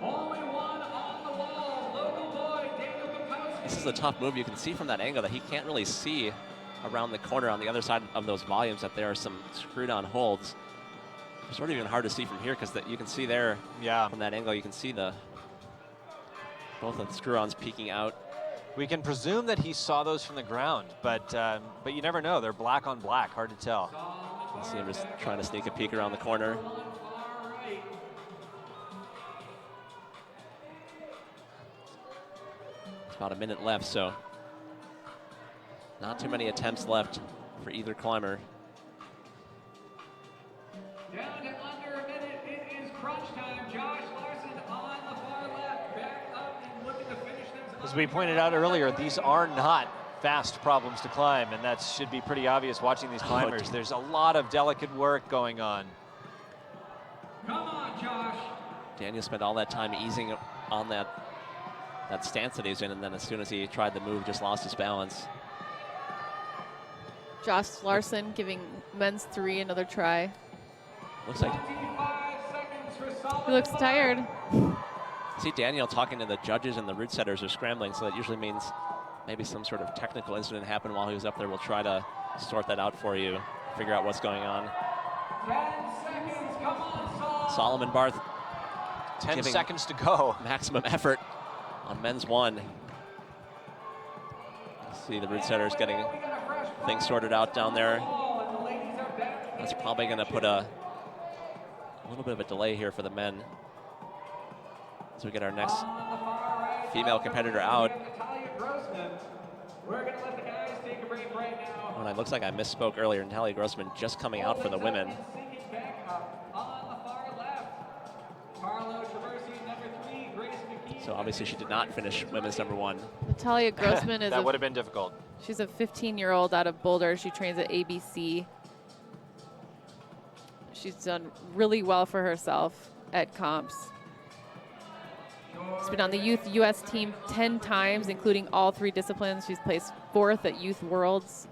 Only one on the wall, local boy, Daniel Popowski. This is a tough move. You can see from that angle that he can't really see around the corner on the other side of those volumes that there are some screwed on holds. It's sort of even hard to see from here because you can see there, from that angle, you can see both of the screw-ons peeking out. We can presume that he saw those from the ground, but you never know. They're black on black, hard to tell. You see him just trying to sneak a peek around the corner. It's about a minute left, so not too many attempts left for either climber. Down to under a minute, it is crunch time. Josh Larson on the far left, back up and looking to finish things. As we pointed out earlier, these are not fast problems to climb, and that should be pretty obvious watching these climbers. There's a lot of delicate work going on. Come on, Josh. Daniel spent all that time easing on that stance that he's in, and then as soon as he tried the move, just lost his balance. Josh Larson giving men's 3 another try. Looks like 25 seconds for Solomon. He looks tired. See Daniel talking to the judges, and the route setters are scrambling, so that usually means maybe some sort of technical incident happened while he was up there. We'll try to sort that out for you, figure out what's going on. 10 seconds, come on, Solomon Barth 10 seconds to go. Maximum effort on men's 1. See the route setters getting things sorted out down there. That's probably going to put a little bit of a delay here for the men as we get our next female competitor out. We're going to let the guys take a break right now. And it looks like I misspoke earlier. Natalia Grossman just coming out for the women. So obviously she did not finish women's number 1. Natalia Grossman is that would have been difficult. She's a 15-year-old out of Boulder. She trains at ABC. She's done really well for herself at comps. She's been on the youth US team 10 times, including all 3 disciplines. She's placed 4th at Youth Worlds.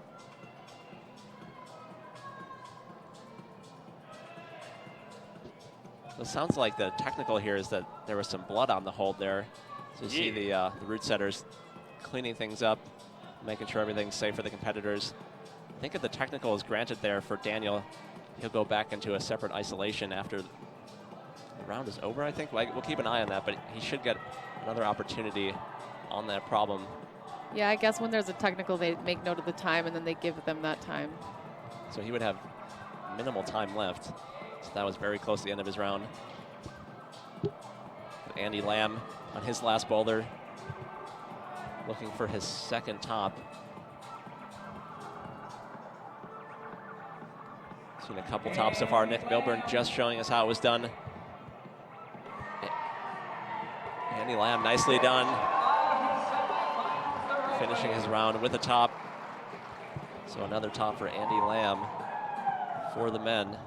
It sounds like the technical here is that there was some blood on the hold there. So you see the route setters cleaning things up, making sure everything's safe for the competitors. I think if the technical is granted there for Daniel, he'll go back into a separate isolation after the round is over, I think. We'll keep an eye on that, but he should get another opportunity on that problem. Yeah, I guess when there's a technical, they make note of the time, and then they give them that time. So he would have minimal time left. So that was very close to the end of his round. Andy Lamb on his last boulder, looking for his 2nd top. Seen a couple tops so far. Nick Milburn just showing us how it was done. Andy Lamb, nicely done. Finishing his round with a top. So another top for Andy Lamb for the men.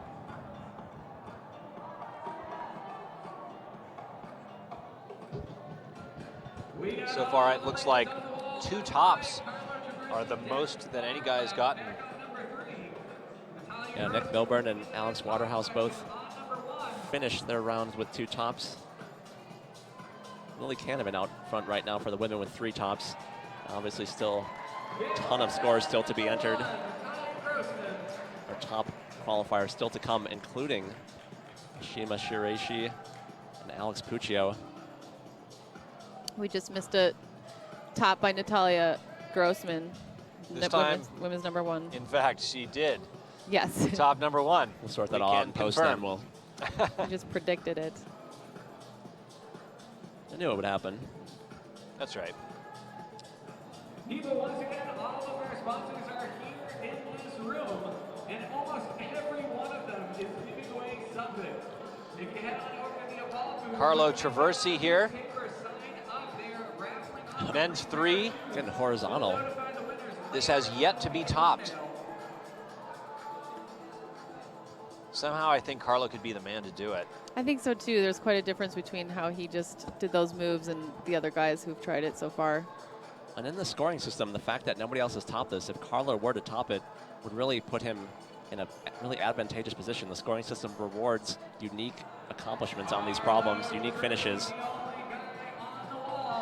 So far, it looks like 2 tops are the most that any guy has gotten. Yeah, Nick Milburn and Alex Waterhouse both finished their rounds with 2 tops. Lily Canavan out front right now for the women with 3 tops. Obviously still a ton of scores still to be entered. Our top qualifiers still to come, including Shima Shiraishi and Alex Puccio. We just missed a top by Natalia Grossman. This time, women's #1. In fact, she did. Yes. Top #1. We'll sort that all out and post them. We'll We just predicted it. I knew it would happen. That's right. People, once again, all of our sponsors are here in this room, and almost every one of them is giving away something. If you head on over to the Apollo booth, Carlo Traversi here. paper sign up there, raffling off Men's 3. Getting horizontal. This has yet to be topped. Somehow I think Carlo could be the man to do it. I think so too. There's quite a difference between how he just did those moves and the other guys who've tried it so far. And in the scoring system, the fact that nobody else has topped this, if Carlo were to top it, would really put him in a really advantageous position. The scoring system rewards unique accomplishments on these problems, unique finishes.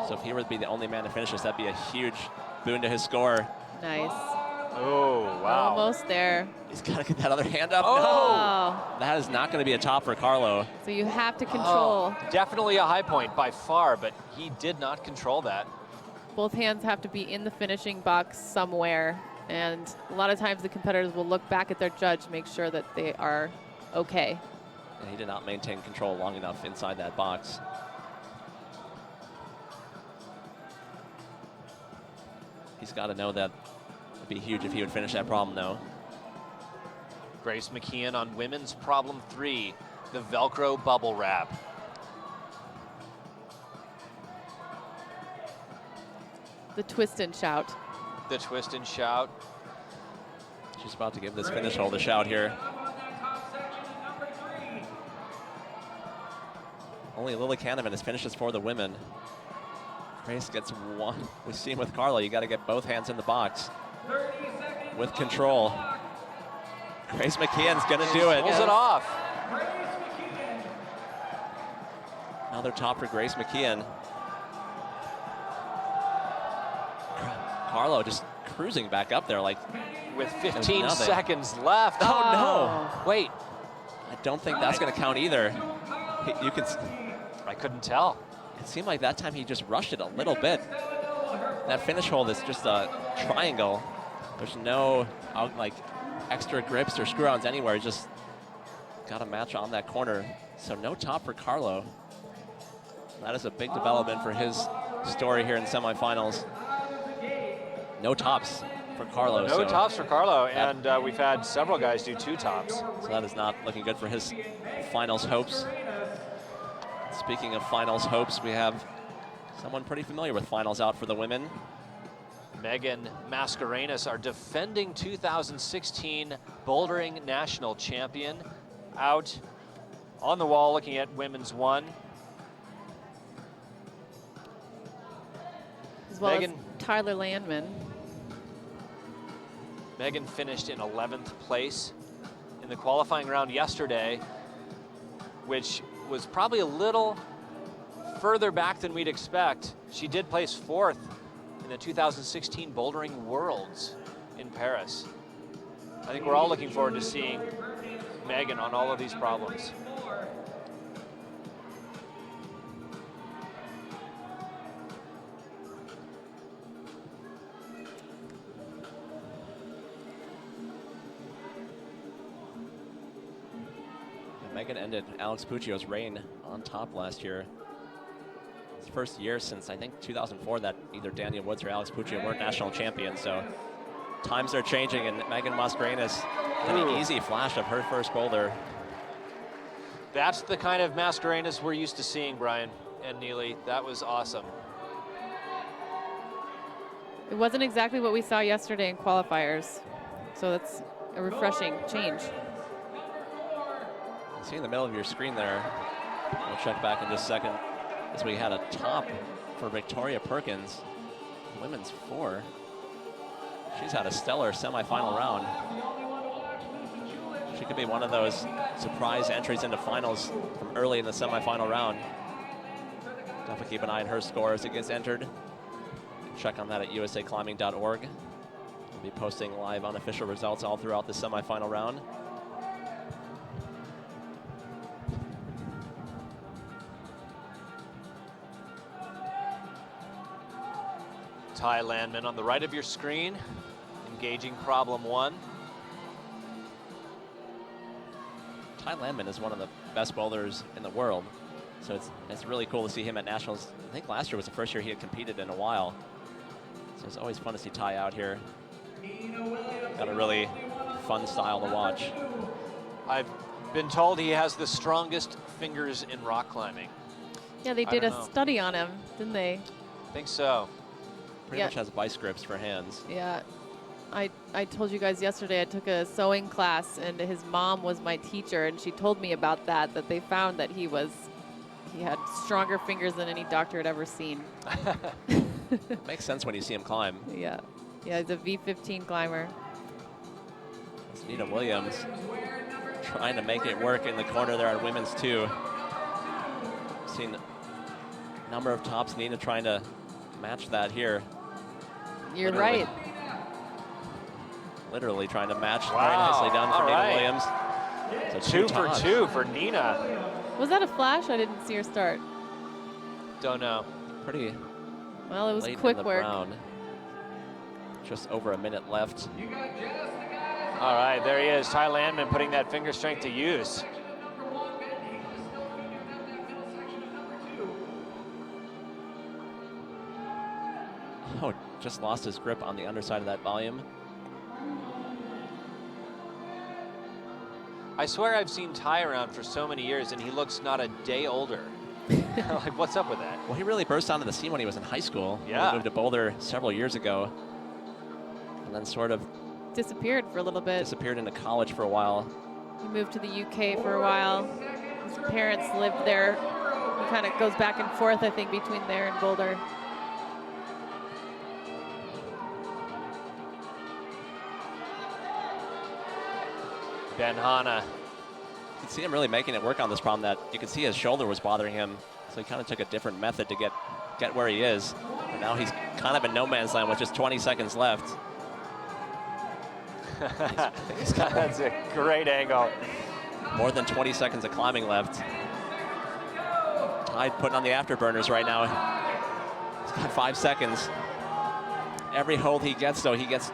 So if he were to be the only man to finish this, that'd be a huge boon to his score. Nice. Oh, wow. Almost there. He's got to get that other hand up. Oh! Oh. No! That is not going to be a top for Carlo. So you have to control. Definitely a high point by far, but he did not control that. Both hands have to be in the finishing box somewhere. And a lot of times the competitors will look back at their judge, make sure that they are okay. And he did not maintain control long enough inside that box. He's got to know that it'd be huge if he would finish that problem, though. Grace McKeon on women's problem 3, the Velcro bubble wrap. The twist and shout. The twist and shout. She's about to give this finish hold a shout here. Only Lily Canavan has finished this for the women. Grace gets one. We've seen with Carlo, you got to get both hands in the box with control. Grace McKeon's gonna do it. Pulls it off. Another top for Grace McKeon. Carlo just cruising back up there like With 15 nothing. seconds left. Oh, no. Wait, I don't think that's gonna count either. You can, I couldn't tell. it seemed like that time he just rushed it a little bit. That finish hold is just a triangle. There's no like extra grips or screw-ons anywhere. Just got a match on that corner. So no top for Carlo. That is a big development for his story here in semifinals. No tops for Carlo. No tops for Carlo, and we've had several guys do 2 tops. So that is not looking good for his finals hopes. Speaking of finals hopes, we have someone pretty familiar with finals out for the women. Megan Mascarenas, our defending 2016 bouldering national champion, out on the wall looking at women's 1. As well Megan- as Tyler Landman. Megan finished in 11th place in the qualifying round yesterday, which was probably a little further back than we'd expect. She did place 4th in the 2016 Bouldering Worlds in Paris. I think we're all looking forward to seeing Megan on all of these problems. Megan ended Alex Puccio's reign on top last year. It's the first year since, I think, 2004 that either Daniel Woods or Alex Puccio weren't national champions. So times are changing, and Megan Mascarenas had an easy flash of her first boulder. That's the kind of Mascarenas we're used to seeing, Brian and Neely. That was awesome. It wasn't exactly what we saw yesterday in qualifiers. So that's a refreshing change. See in the middle of your screen there, we'll check back in just a second, as we had a top for Victoria Perkins, women's 4. She's had a stellar semifinal round. She could be one of those surprise entries into finals from early in the semifinal round. Definitely keep an eye on her score as it gets entered. Check on that at usaclimbing.org. We'll be posting live unofficial results all throughout the semifinal round. Ty Landman on the right of your screen, engaging problem 1. Ty Landman is one of the best boulders in the world, so it's really cool to see him at nationals. I think last year was the first year he had competed in a while, so it's always fun to see Ty out here. Got a really fun style to watch. I've been told he has the strongest fingers in rock climbing. Yeah, they did a study on him, didn't they? I think so. Pretty much has vice grips for hands. Yeah. I told you guys yesterday I took a sewing class and his mom was my teacher and she told me about that they found that he had stronger fingers than any doctor had ever seen. Makes sense when you see him climb. Yeah. Yeah, he's a V15 climber. It's Nina Williams trying to make it work in the corner there on women's 2. Seen a number of tops. Nina trying to match that here. You're right. Literally trying to match. Very nicely done for Nina Williams. So 2 for 2 for Nina. Was that a flash? I didn't see her start. Don't know. Pretty well, it was late quick in the work. round. Just over a minute left. All right, there he is. Ty Landman putting that finger strength to use. Oh, just lost his grip on the underside of that volume. I swear I've seen Ty around for so many years and he looks not a day older. Like, what's up with that? Well, he really burst onto the scene when he was in high school. Yeah. He moved to Boulder several years ago. And then sort of disappeared for a little bit. Disappeared into college for a while. He moved to the UK for a while. His parents lived there. He kind of goes back and forth, I think, between there and Boulder. Ben Hanna. You can see him really making it work on this problem. That you can see his shoulder was bothering him, so he kind of took a different method to get where he is. But now he's kind of in no man's land with just 20 seconds left. That's a great angle. More than 20 seconds of climbing left. Tide putting on the afterburners right now. He's got 5 seconds. Every hold he gets, though, he gets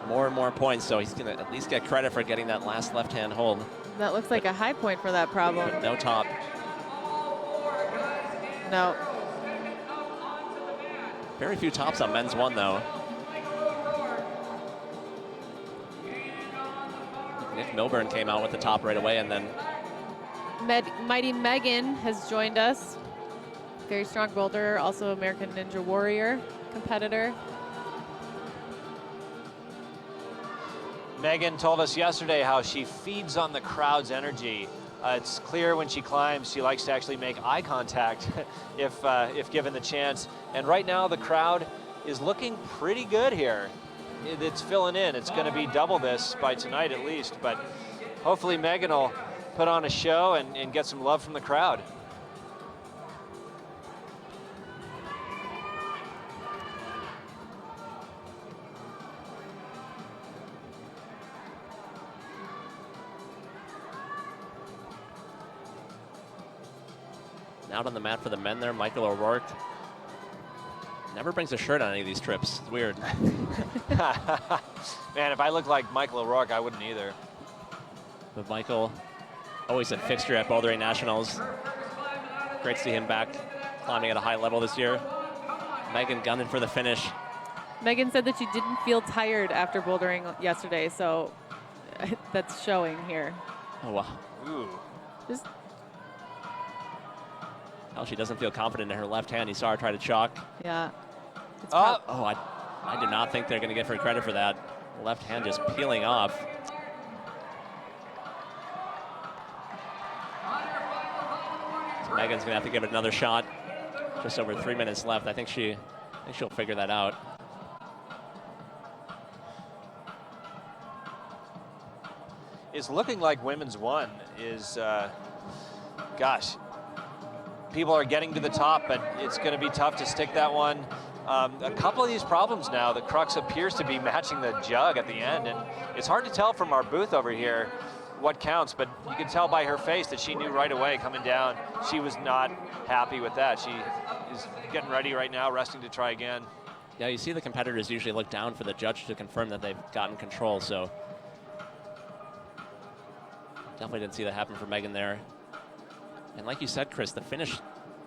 more and more points, so he's going to at least get credit for getting that last left-hand hold. That looks like a high point for that problem. No top. No. Very few tops on men's 1, though. Nick Milburn came out with the top right away, and then Mighty Megan has joined us. Very strong boulder, also American Ninja Warrior competitor. Megan told us yesterday how she feeds on the crowd's energy. It's clear when she climbs, she likes to actually make eye contact if given the chance. And right now the crowd is looking pretty good here. It's filling in. It's going to be double this by tonight at least, but hopefully Megan will put on a show and get some love from the crowd. Out on the mat for the men there, Michael O'Rourke. Never brings a shirt on any of these trips. It's weird. Man, if I looked like Michael O'Rourke, I wouldn't either. But Michael, always a fixture at Bouldering Nationals. Great to see him back climbing at a high level this year. Megan gunning for the finish. Megan said that she didn't feel tired after bouldering yesterday, so that's showing here. Oh, wow. Ooh. Just Oh, she doesn't feel confident in her left hand. You saw her try to chalk. yeah. Oh, I did not think they're going to give her credit for that. Left hand just peeling off. So Megan's going to have to give it another shot. Just over 3 minutes left. I think she'll figure that out. is looking like women's one is, gosh, people are getting to the top, but it's going to be tough to stick that one. A couple of these problems now, the crux appears to be matching the jug at the end, and it's hard to tell from our booth over here what counts, but you can tell by her face that she knew right away coming down she was not happy with that. She is getting ready right now, resting to try again. Yeah, you see the competitors usually look down for the judge to confirm that they've gotten control, so definitely didn't see that happen for Megan there. And like you said, Chris, the finish,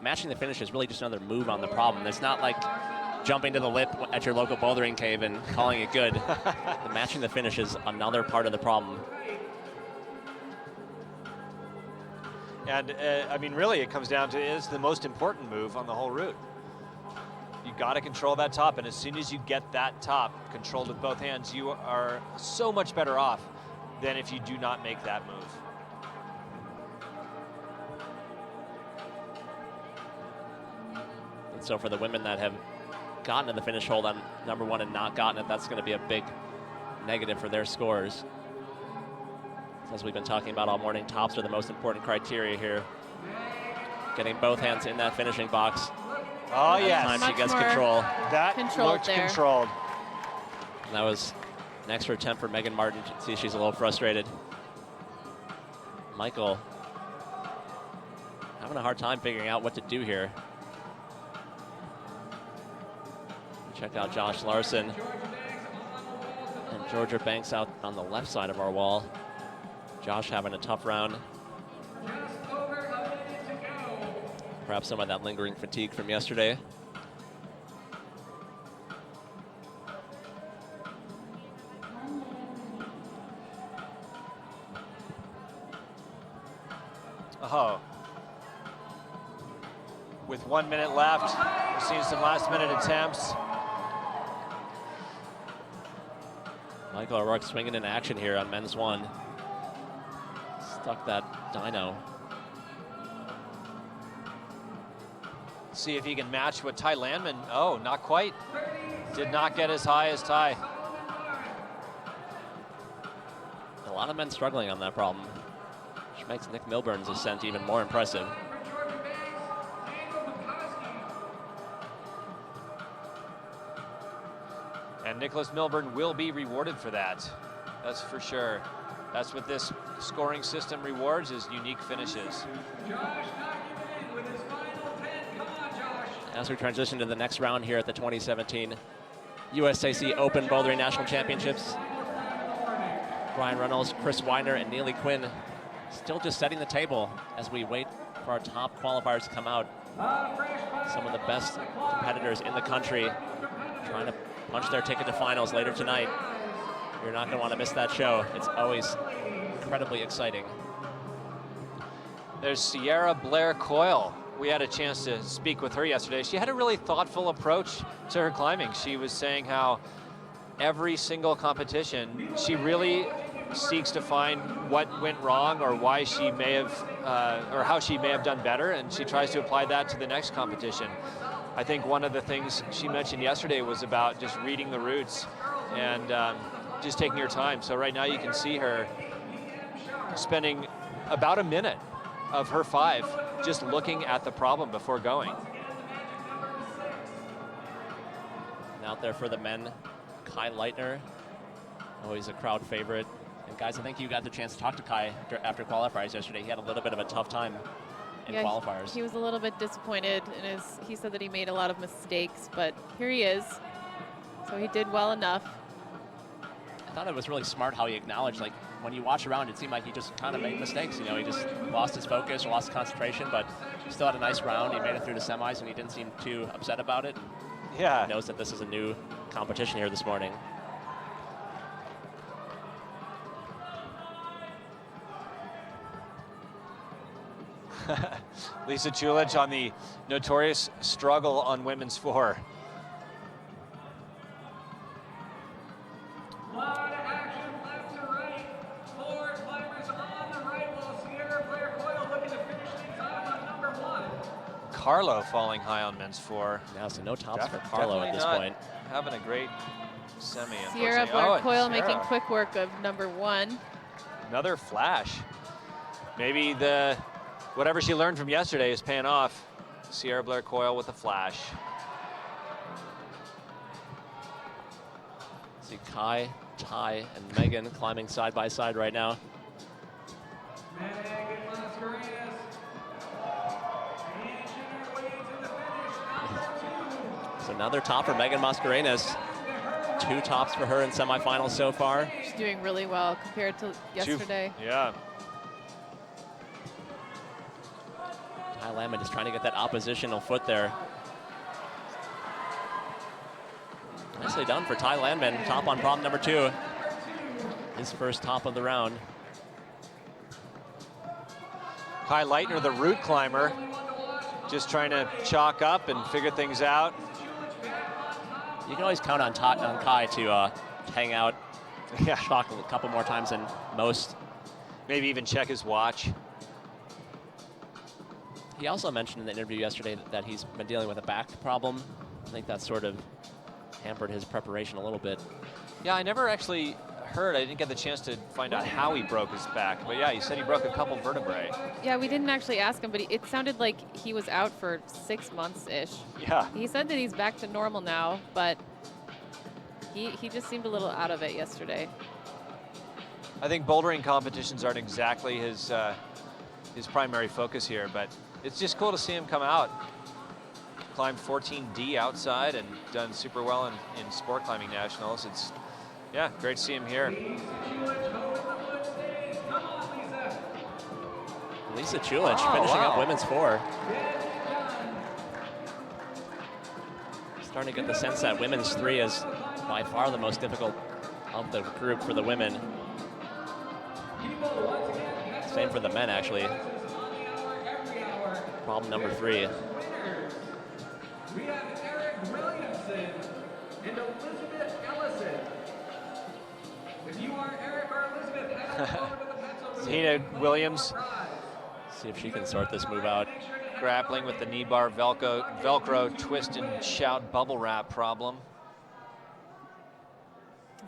matching the finish is really just another move on the problem. It's not like jumping to the lip at your local bouldering cave and calling it good. The matching the finish is another part of the problem. And I mean, really, it comes down to, is the most important move on the whole route. You got to control that top, and as soon as you get that top controlled with both hands, you are so much better off than if you do not make that move. And so for the women that have gotten to the finish hold on number one and not gotten it, that's going to be a big negative for their scores. As we've been talking about all morning, tops are the most important criteria here. Getting both hands in that finishing box. Oh, yes. Time she Much gets more control. That looked there. controlled. And that was an extra attempt for Megan Martin. See, she's a little frustrated. Michael having a hard time figuring out what to do here. Check out Josh Larson and Georgia Banks out on the left side of our wall. Josh having a tough round. Perhaps some of that lingering fatigue from yesterday. Oh. With 1 minute left, we've seen some last minute attempts. Michael O'Rourke swinging in action here on men's one. Stuck that dyno. See if he can match what Ty Landman, oh, not quite. Did not get as high as Ty. A lot of men struggling on that problem, which makes Nick Milburn's ascent even more impressive. And Nicholas Milburn will be rewarded for that. That's for sure. That's what this scoring system rewards, is unique finishes. As we transition to the next round here at the 2017 USAC Open Bouldering National Championships, Brian Reynolds, Chris Weiner, and Neely Quinn still just setting the table as we wait for our top qualifiers to come out. Some of the best competitors in the country trying to punch their ticket to finals later tonight. You're not going to want to miss that show. It's always incredibly exciting. There's Sierra Blair Coyle. We had a chance to speak with her yesterday. She had a really thoughtful approach to her climbing. She was saying how every single competition, she really seeks to find what went wrong or why she may have, or how she may have done better, and she tries to apply that to the next competition. I think one of the things she mentioned yesterday was about just reading the routes and just taking your time. So right now you can see her spending about a minute of her 5 just looking at the problem before going. And out there for the men, Kai Leitner, always a crowd favorite. And guys, I think you got the chance to talk to Kai after qualifiers yesterday. He had a little bit of a tough time in qualifiers. He was a little bit disappointed in he said that he made a lot of mistakes, but here he is. So he did well enough. I thought it was really smart how he acknowledged, like, when you watch around, it seemed like he just kind of made mistakes. You know, he just lost his focus or lost concentration, but he still had a nice round. He made it through the semis, and he didn't seem too upset about it. Yeah. He knows that this is a new competition here this morning. Lisa Chulich on the notorious struggle on women's 4. A lot of action left to right. 4 climbers on the right, while Sierra Blair Coyle looking to finish things off on number 1. Carlo falling high on men's 4. Now, so no tops for Carlo at this point. Having a great semi. Sierra Blair Coyle Sierra. making quick work of number 1. Another flash. Maybe whatever she learned from yesterday is paying off. Sierra Blair Coyle with a flash. See Kai, Ty, and Megan climbing side by side right now. So another top for Megan Mascarenas. 2 tops for her in semifinals so far. She's doing really well compared to yesterday. Yeah. Ty Landman just trying to get that oppositional foot there. Nicely done for Ty Landman, top on problem number 2. His first top of the round. Kai Leitner, the route climber, just trying to chalk up and figure things out. You can always count on Kai to hang out, Yeah. chalk a couple more times than most. Maybe even check his watch. He also mentioned in the interview yesterday that he's been dealing with a back problem. I think that sort of hampered his preparation a little bit. Yeah, I never actually heard. I didn't get the chance to find out how he broke his back. But yeah, he said he broke a couple vertebrae. Yeah, we didn't actually ask him, but it sounded like he was out for 6 months-ish. Yeah. He said that he's back to normal now, but he just seemed a little out of it yesterday. I think bouldering competitions aren't exactly his primary focus here, but it's just cool to see him come out. Climbed 14D outside and done super well in sport climbing nationals. It's, yeah, great to see him here. Lisa Chulich finishing up women's 4. Starting to get the sense that women's 3 is by far the most difficult of the group for the women. Same for the men, actually. Problem number 3. We have Eric Williamson and Elizabeth Ellison. If you are Eric or Elizabeth, head on over to the pencil. Tina Williams See if she can sort this move out. grappling with the knee bar Velcro twist and shout bubble wrap problem.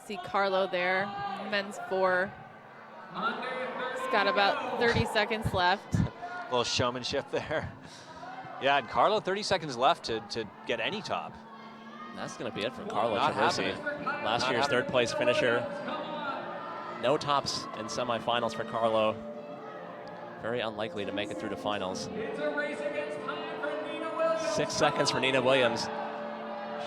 See Carlo there, men's 4. He's got about 30 seconds left. A little showmanship there. Yeah, and Carlo, 30 seconds left to get any top. That's going to be it for Carlo Not Traversi. happening. Last Not year's happening. 3rd place finisher. No tops in semifinals for Carlo. Very unlikely to make it through to finals. It's a race against time for Nina Williams. 6 seconds for Nina Williams.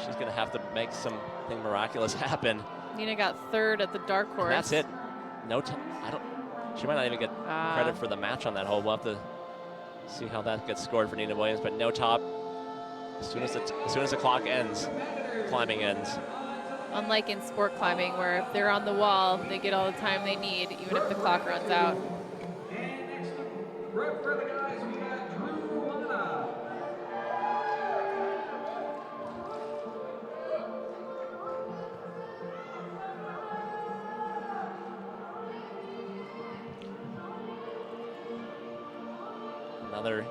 She's going to have to make something miraculous happen. Nina got 3rd at the dark horse. And that's it. No top. She might not even get credit for the match on that hole. We'll have to see how that gets scored for Nina Williams. But no top. As soon as the clock ends, climbing ends. Unlike in sport climbing, where if they're on the wall, they get all the time they need, even if the clock runs out. And next up, for the guys, we got Drew Lana. Another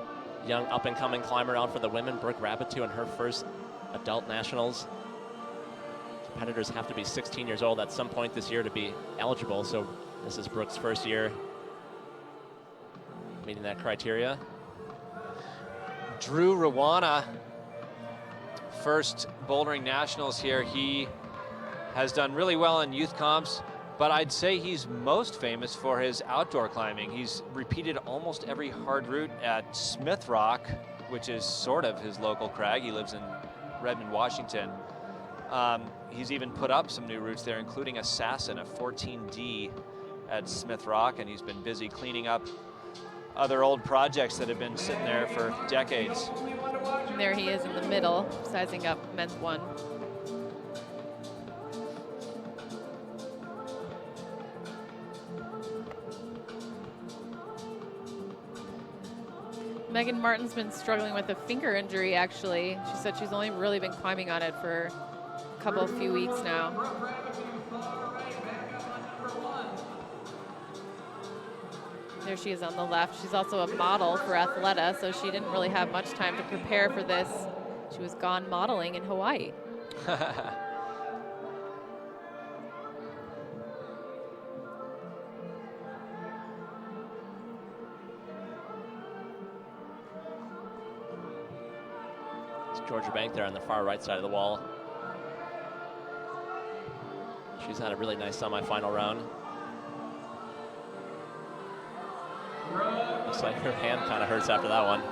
young up-and-coming climber out for the women. Brooke Rabbitoux in her first adult nationals. Competitors have to be 16 years old at some point this year to be eligible, so this is Brooke's first year meeting that criteria. Drew Rawana, first bouldering nationals here. He has done really well in youth comps, but I'd say he's most famous for his outdoor climbing. He's repeated almost every hard route at Smith Rock, which is sort of his local crag. He lives in Redmond, Washington. He's even put up some new routes there, including Assassin, a 14D at Smith Rock, and he's been busy cleaning up other old projects that have been sitting there for decades. And there he is in the middle, sizing up men's 1. Megan Martin's been struggling with a finger injury, actually. She said she's only really been climbing on it for a few weeks now. There she is on the left. She's also a model for Athleta, so she didn't really have much time to prepare for this. She was gone modeling in Hawaii. Georgia Bank there on the far right side of the wall. She's had a really nice semifinal round. Looks like her hand kind of hurts after that one.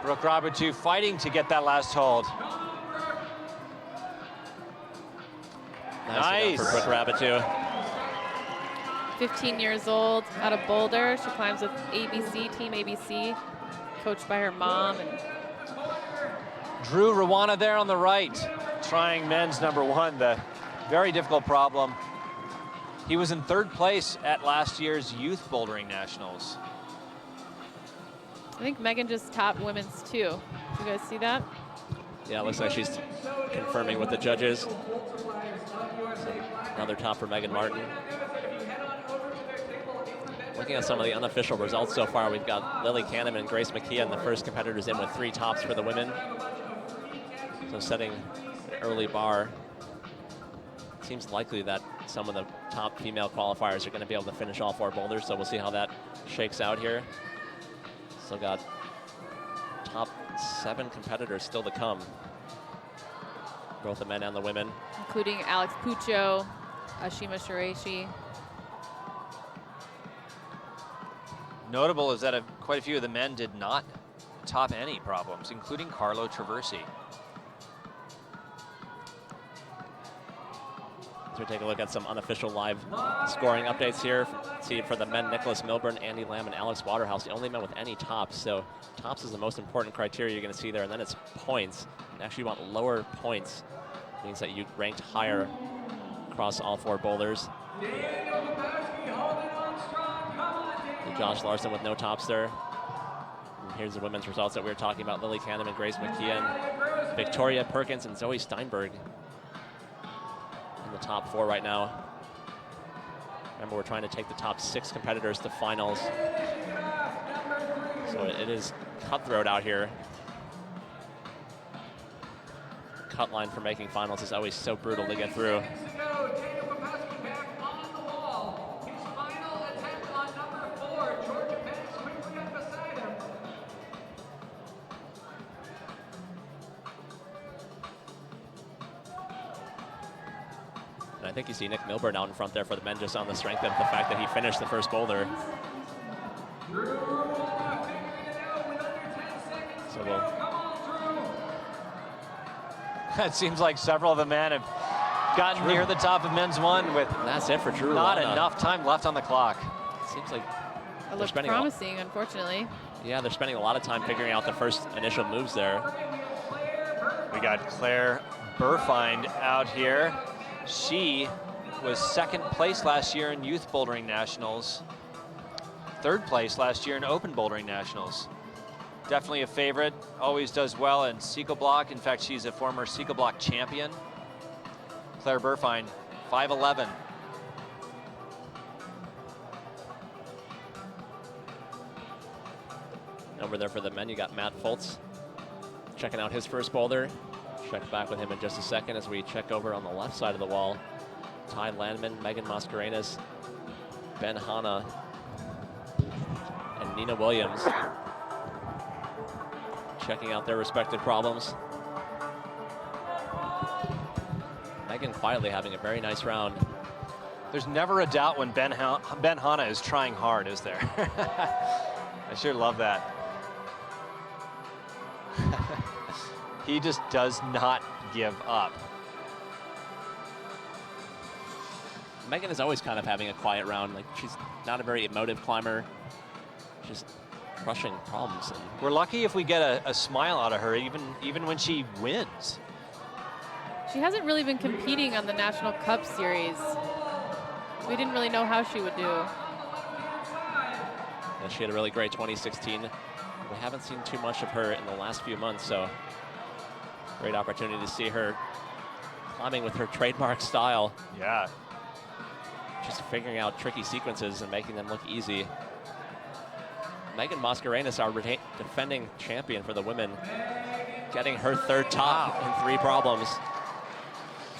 Brooke Rabitu fighting to get that last hold. Nice. For Brooke Rabitu. 15 years old, out of Boulder. She climbs with ABC, Team ABC, coached by her mom. And Drew Rawana there on the right, trying men's number 1, the very difficult problem. He was in 3rd place at last year's Youth Bouldering Nationals. I think Megan just topped women's too. Did you guys see that? Yeah, it looks like she's confirming with the judges. So another top for Megan Martin. Looking at some of the unofficial results so far, we've got Lily Canham and Grace McKeon, the first competitors in with 3 tops for the women. So setting an early bar. Seems likely that some of the top female qualifiers are going to be able to finish all 4 boulders, so we'll see how that shakes out here. Still got top 7 competitors still to come, both the men and the women. Including Alex Puccio, Ashima Shiraishi. Notable is that quite a few of the men did not top any problems, including Carlo Traversi. So we take a look at some unofficial live scoring updates here. See for the men, Nicholas Milburn, Andy Lamb, and Alex Waterhouse, the only men with any tops. So tops is the most important criteria you're going to see there, and then it's points. And actually, you want lower points. It means that you ranked higher across all 4 boulders. Josh Larson with no tops there. And here's the women's results that we were talking about. Lily Canham and Grace McKeon, Victoria Perkins and Zoe Steinberg in the top 4 right now. Remember, we're trying to take the top 6 competitors to finals. So it is cutthroat out here. Cut line for making finals is always so brutal to get through. I think you see Nick Milburn out in front there for the men just on the strength of the fact that he finished the first boulder. So It seems like several of the men have gotten near the top of men's 1 with that's it for Drew. Not enough time left on the clock. Seems like it looks promising, unfortunately. Yeah, they're spending a lot of time figuring out the first initial moves there. We got Claire Burfind out here. She was 2nd place last year in Youth Bouldering Nationals, 3rd place last year in Open Bouldering Nationals. Definitely a favorite, always does well in Seco Block. In fact, she's a former Seco Block champion. Claire Burfind, 5'11". Over there for the men, you got Matt Foltz checking out his first boulder. Check back with him in just a second as we check over on the left side of the wall. Ty Landman, Megan Mascarenas, Ben Hanna, and Nina Williams checking out their respective problems. Megan quietly having a very nice round. There's never a doubt when Ben Hanna is trying hard, is there? I sure love that. He just does not give up. Megan is always kind of having a quiet round. Like, she's not a very emotive climber, just crushing problems. And we're lucky if we get a smile out of her, even when she wins. She hasn't really been competing on the National Cup Series. We didn't really know how she would do. And she had a really great 2016. We haven't seen too much of her in the last few months, so great opportunity to see her climbing with her trademark style. Yeah. Just figuring out tricky sequences and making them look easy. Megan Mascarenas, our defending champion for the women, getting her 3rd top in 3 problems.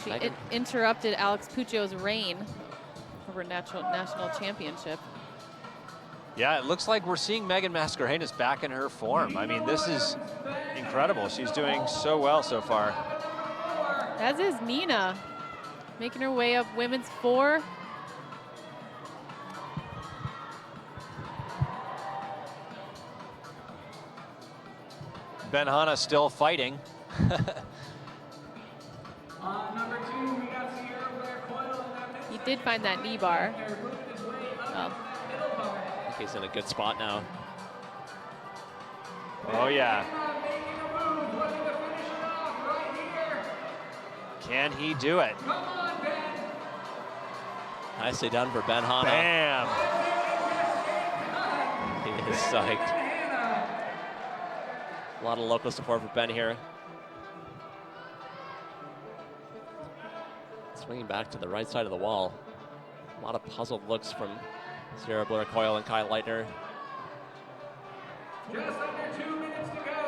She interrupted Alex Puccio's reign over national championship. Yeah, it looks like we're seeing Megan Mascarenhas back in her form. I mean, this is incredible. She's doing so well so far. As is Nina, making her way up women's 4. Benhana still fighting. He did find that knee bar. Well, I think he's in a good spot now. Oh, yeah. Can he do it? Nicely done for Benhana. Bam! He is psyched. A lot of local support for Ben here. Swinging back to the right side of the wall. A lot of puzzled looks from Sierra Blair-Coyle and Kai Leitner. Just under 2 minutes to go.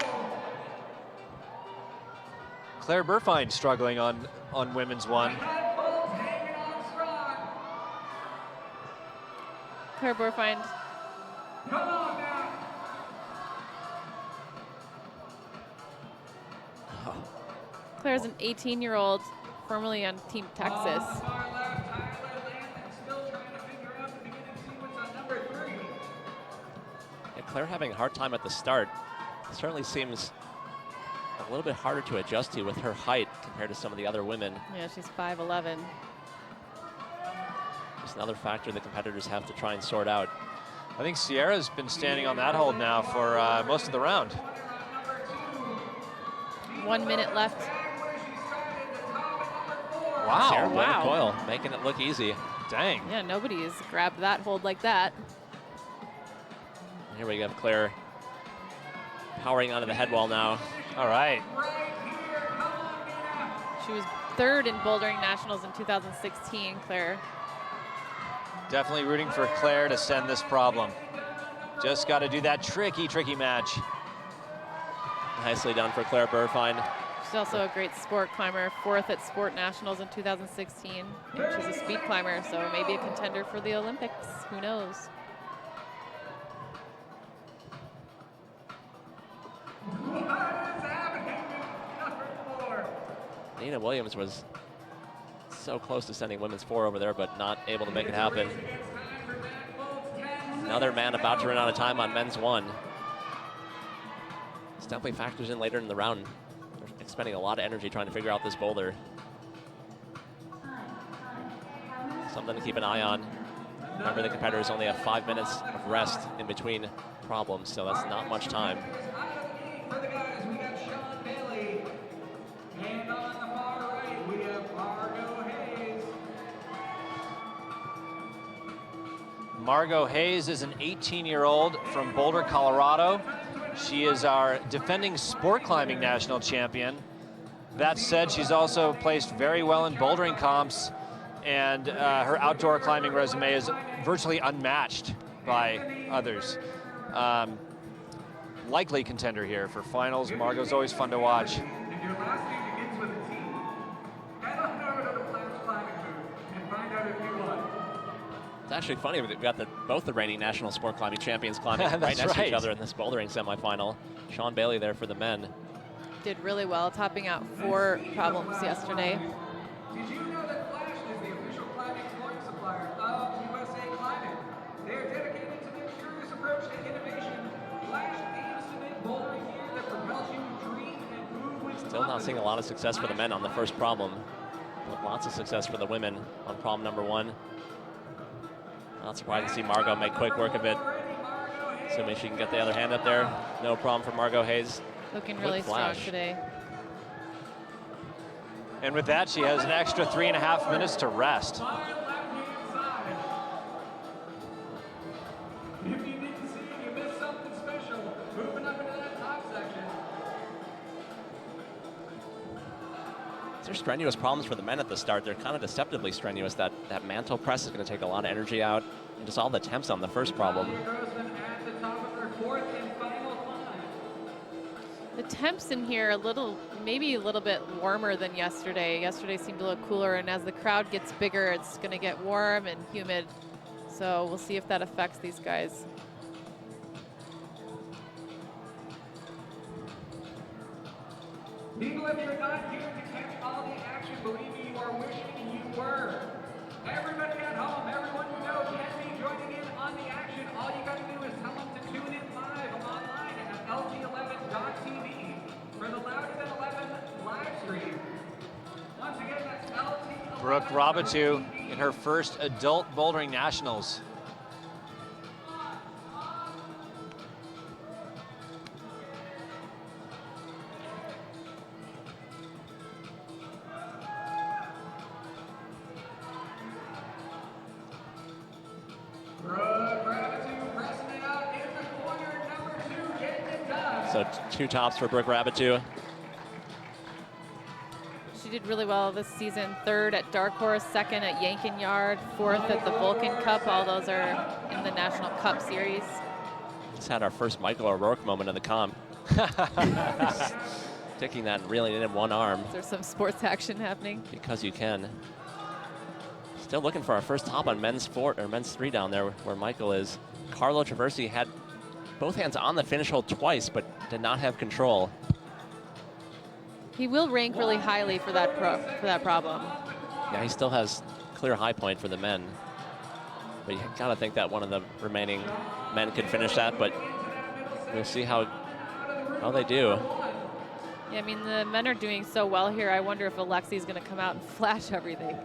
Claire Burfine struggling on women's 1. Hanging on strong. Claire Burfine. Come on now. Claire's an 18-year-old, formerly on Team Texas. On the far left, Tyler Landon still trying to figure out the beginning sequence on number 3. Yeah, Claire having a hard time at the start. It certainly seems a little bit harder to adjust to with her height compared to some of the other women. Yeah, she's 5'11". Just another factor the competitors have to try and sort out. I think Sierra's been standing on that hold now for most of the round. 1 minute left. Wow. Sierra wow. Blair-Coyle making it look easy. Dang. Yeah, nobody has grabbed that hold like that. Here we have Claire powering onto the head wall now. All right. She was 3rd in Bouldering Nationals in 2016, Claire. Definitely rooting for Claire to send this problem. Just got to do that tricky match. Nicely done for Claire Burfine. She's also a great sport climber, 4th at Sport Nationals in 2016. And she's a speed climber, so maybe a contender for the Olympics. Who knows? Nina Williams was so close to sending women's 4 over there, but not able to make it happen. Another man about to run out of time on men's 1. This definitely factors in later in the round. They're expending a lot of energy trying to figure out this boulder. Something to keep an eye on. Remember, the competitors only have 5 minutes of rest in between problems, so that's not much time. For the guys, we got Sean Bailey. And on the far right, we have Margot Hayes. Margot Hayes is an 18-year-old from Boulder, Colorado. She is our defending sport climbing national champion. That said, she's also placed very well in bouldering comps, and her outdoor climbing resume is virtually unmatched by others. Likely contender here for finals. Margot's always fun to watch. If your last name begins with a T, head on over to the Flash Climbing booth and find out if you won. It's actually funny, we've got both the reigning national sport climbing champions climbing right next to each other in this bouldering semifinal. Sean Bailey there for the men. Did really well, topping out 4 problems yesterday. Did you know that Flash is the official climbing flooring supplier of USA Climbing? They are dedicated to their curious approach to innovation. Flash aims to make bouldering gear that propels you to dream and move with Still not seeing a lot of success for the men on the first problem. But lots of success for the women on problem number 1. Not surprised to see Margot make quick work of it. Assuming she can get the other hand up there. No problem for Margot Hayes. Looking really strong today. And with that, she has an extra 3.5 minutes to rest. If you didn't see it, you missed something special. Moving up into that top section. These are strenuous problems for the men at the start. They're kind of deceptively strenuous. That mantle press is going to take a lot of energy out. And just all the attempts on the first problem. Grossman at the top of her 4th and final climb. The temps in here maybe a little bit warmer than yesterday. Yesterday seemed a little cooler, and as the crowd gets bigger, it's going to get warm and humid. So we'll see if that affects these guys. People, if you're not here to catch all the action, believe me, you are wishing you were. Everybody at home, everyone you know can be joining in on the action. All you got to do is tell them to tune in live online at LT11.tv for the Louder Than 11 live stream. Once again, that's LT11. Brooke Rabatu in her first adult bouldering nationals. So 2 tops for Brooke Rabatu. She did really well this season. 3rd at Dark Horse, 2nd at Yankin Yard, 4th at the Vulcan Cup. All those are in the National Cup Series. Just had our first Michael O'Rourke moment of the comp. Sticking that and reeling it in one arm. There's some sports action happening. Because you can. Still looking for our first top on men's 3 down there where Michael is. Carlo Traversi had both hands on the finish hole twice, but did not have control. He will rank really highly for that problem. Yeah, he still has clear high point for the men. But you gotta think that one of the remaining men could finish that, but we'll see how they do. Yeah, I mean, the men are doing so well here. I wonder if Alexi's gonna come out and flash everything.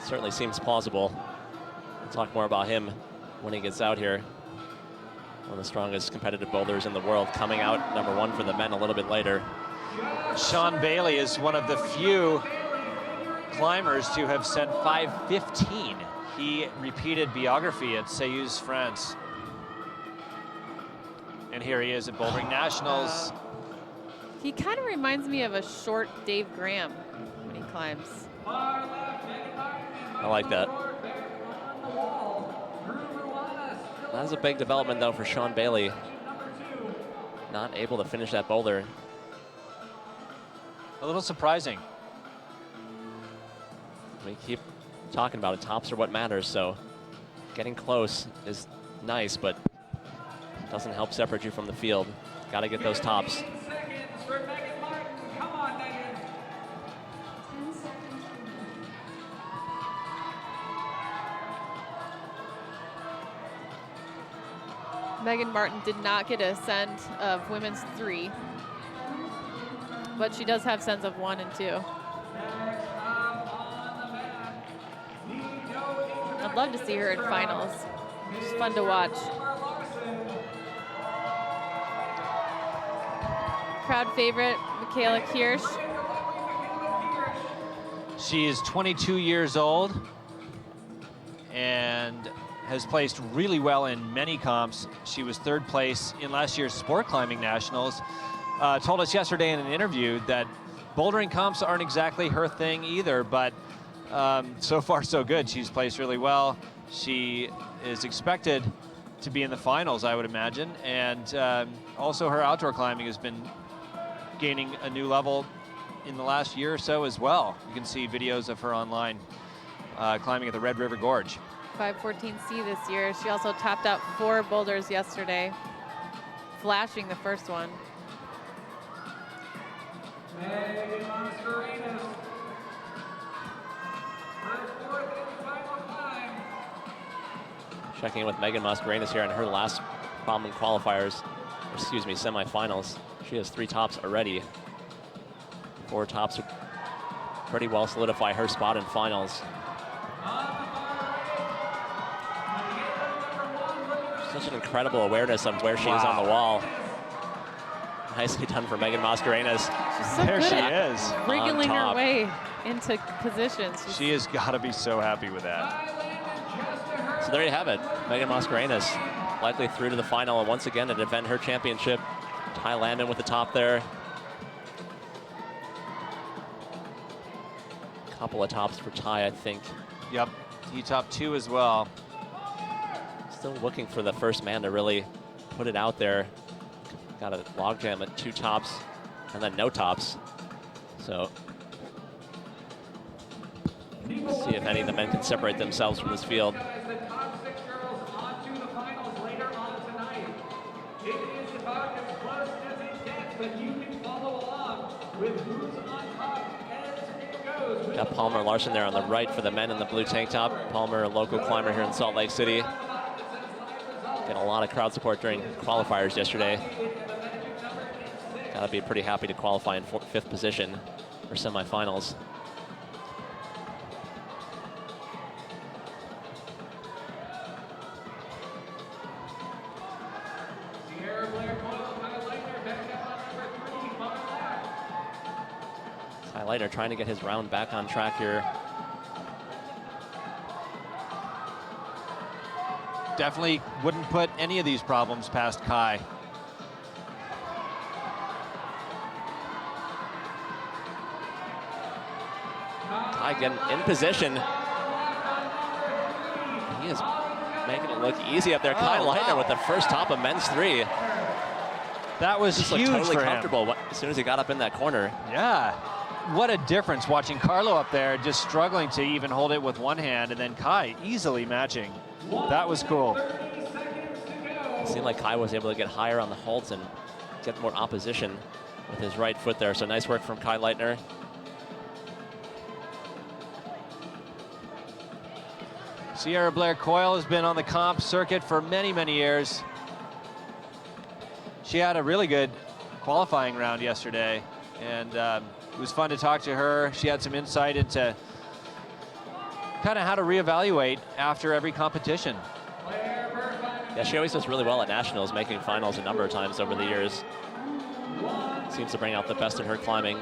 Certainly seems plausible. We'll talk more about him when he gets out here. One of the strongest competitive boulders in the world, coming out #1 for the men a little bit later. Sean Bailey is one of the few climbers to have said 5:15. He repeated biography at Seyouz, France. And here he is at Bouldering Nationals. He kind of reminds me of a short Dave Graham when he climbs. I like that. That's a big development, though, for Sean Bailey. Not able to finish that boulder. A little surprising. We keep talking about it. Tops are what matters, so getting close is nice, but doesn't help separate you from the field. Got to get those tops. Megan Martin did not get a send of women's 3, but she does have sends of 1 and 2. I'd love to see her in finals. It's fun to watch. Crowd favorite, Michaela Kirsch. She is 22 years old and has placed really well in many comps. She was 3rd place in last year's sport climbing nationals. Told us yesterday in an interview that bouldering comps aren't exactly her thing either, but so far so good. She's placed really well. She is expected to be in the finals, I would imagine, and also her outdoor climbing has been gaining a new level in the last year or so as well. You can see videos of her online climbing at the Red River Gorge. 514C this year. She also topped out 4 boulders yesterday, flashing the first one. Checking in with Megan Mascarenas here on her last problem in qualifiers, excuse me, semifinals. She has 3 tops already. 4 tops would pretty well solidify her spot in finals. Such an incredible awareness of where she is on the wall. Nicely done for Megan Mascarenas. She's so There good she at is. wriggling On her top. way into positions. She has got to be so happy with that. So there you have it. Megan Mascarenas likely through to the final and once again to defend her championship. Ty Landon with the top there. Couple of tops for Ty, I think. Yep, he topped 2 as well. Still looking for the first man to really put it out there. Got a logjam at 2 tops and then no tops. So let's see if any of the men can separate themselves from this field. but you can follow along with who's on top as it goes. Got Palmer Larson there on the right for the men in the blue tank top. Palmer, a local climber here in Salt Lake City. Getting a lot of crowd support during qualifiers yesterday. Gotta be pretty happy to qualify in 5th position for semifinals. Leitner trying to get his round back on track here. Definitely wouldn't put any of these problems past Kai. Kai getting in position. He is making it look easy up there. Kai Leitner with the first top of men's 3. That was Just huge looked totally for comfortable him. as soon as he got up in that corner. Yeah. What a difference watching Carlo up there just struggling to even hold it with one hand, and then Kai easily matching. That was cool. It seemed like Kai was able to get higher on the holds and get more opposition with his right foot there. So nice work from Kai Leitner. Sierra Blair Coyle has been on the comp circuit for many, many years. She had a really good qualifying round yesterday, and it was fun to talk to her. She had some insight into kind of how to reevaluate after every competition. Yeah, she always does really well at nationals, making finals a number of times over the years. Seems to bring out the best in her climbing.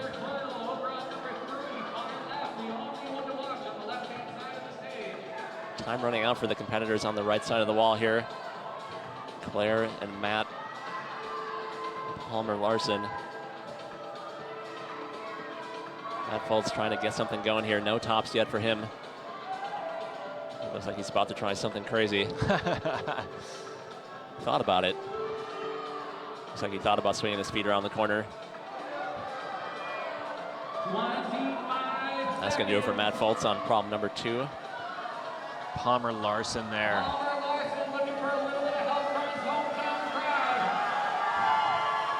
Time running out for the competitors on the right side of the wall here. Claire and Matt. Palmer Larson. Matt Foltz trying to get something going here. No tops yet for him. It looks like he's about to try something crazy. Thought about it. Looks like he thought about swinging his feet around the corner. That's going to do it for Matt Foltz on problem number 2. Palmer Larson there.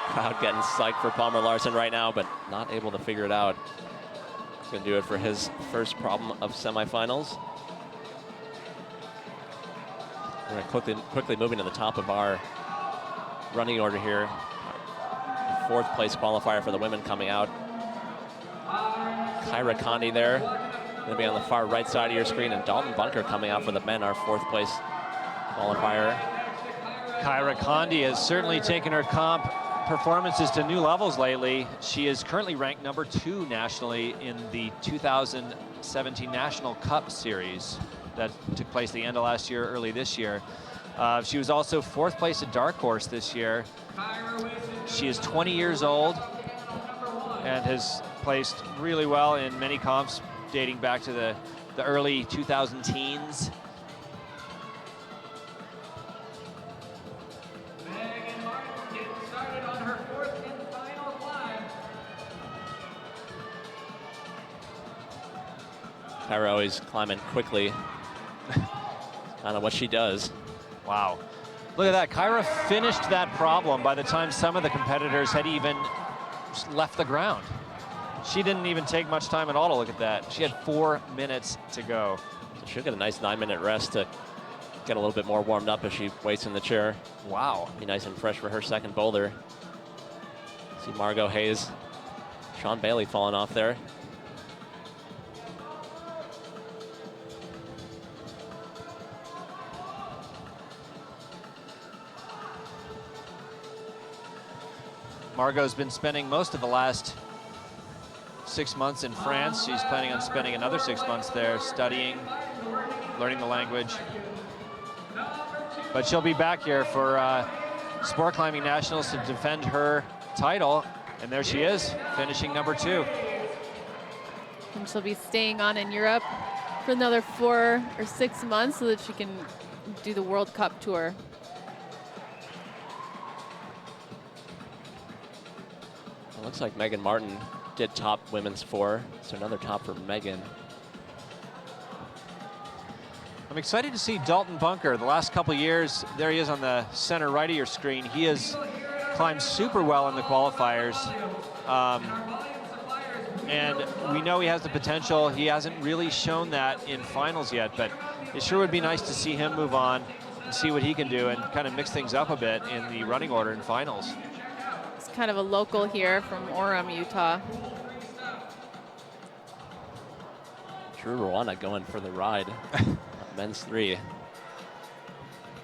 Crowd getting psyched for Palmer Larson right now, but not able to figure it out. He's going to do it for his first problem of semifinals. We're quickly moving to the top of our running order here. 4th place qualifier for the women coming out. Kyra Condi there. Going to be on the far right side of your screen, and Dalton Bunker coming out for the men, our 4th place qualifier. Kyra Condi has certainly taken her comp performances to new levels lately. She is currently ranked number 2 nationally in the 2017 National Cup Series that took place the end of last year, early this year. She was also 4th place at Dark Horse this year. She is 20 years old and has placed really well in many comps dating back to the early 2010s. Megan Martin getting started on her 4th and final climb. Kyra always climbing quickly. Kind of what she does. Wow. Look at that. Kyra finished that problem by the time some of the competitors had even left the ground. She didn't even take much time at all to look at that. She had 4 minutes to go. So she'll get a nice 9-minute rest to get a little bit more warmed up as she waits in the chair. Wow. Be nice and fresh for her second boulder. See Margot Hayes, Sean Bailey falling off there. Margot's been spending most of the last 6 months in France. She's planning on spending another 6 months there studying, learning the language. But she'll be back here for Sport Climbing Nationals to defend her title. And there she is, finishing number 2. And she'll be staying on in Europe for another 4 or 6 months so that she can do the World Cup tour. It looks like Megan Martin did top women's 4, so another top for Megan. I'm excited to see Dalton Bunker. The last couple years, there he is on the center right of your screen. He has climbed super well in the qualifiers. And we know he has the potential. He hasn't really shown that in finals yet, but it sure would be nice to see him move on and see what he can do and kind of mix things up a bit in the running order in finals. It's kind of a local here from Orem, Utah. Drew Rwanda going for the ride. Men's 3.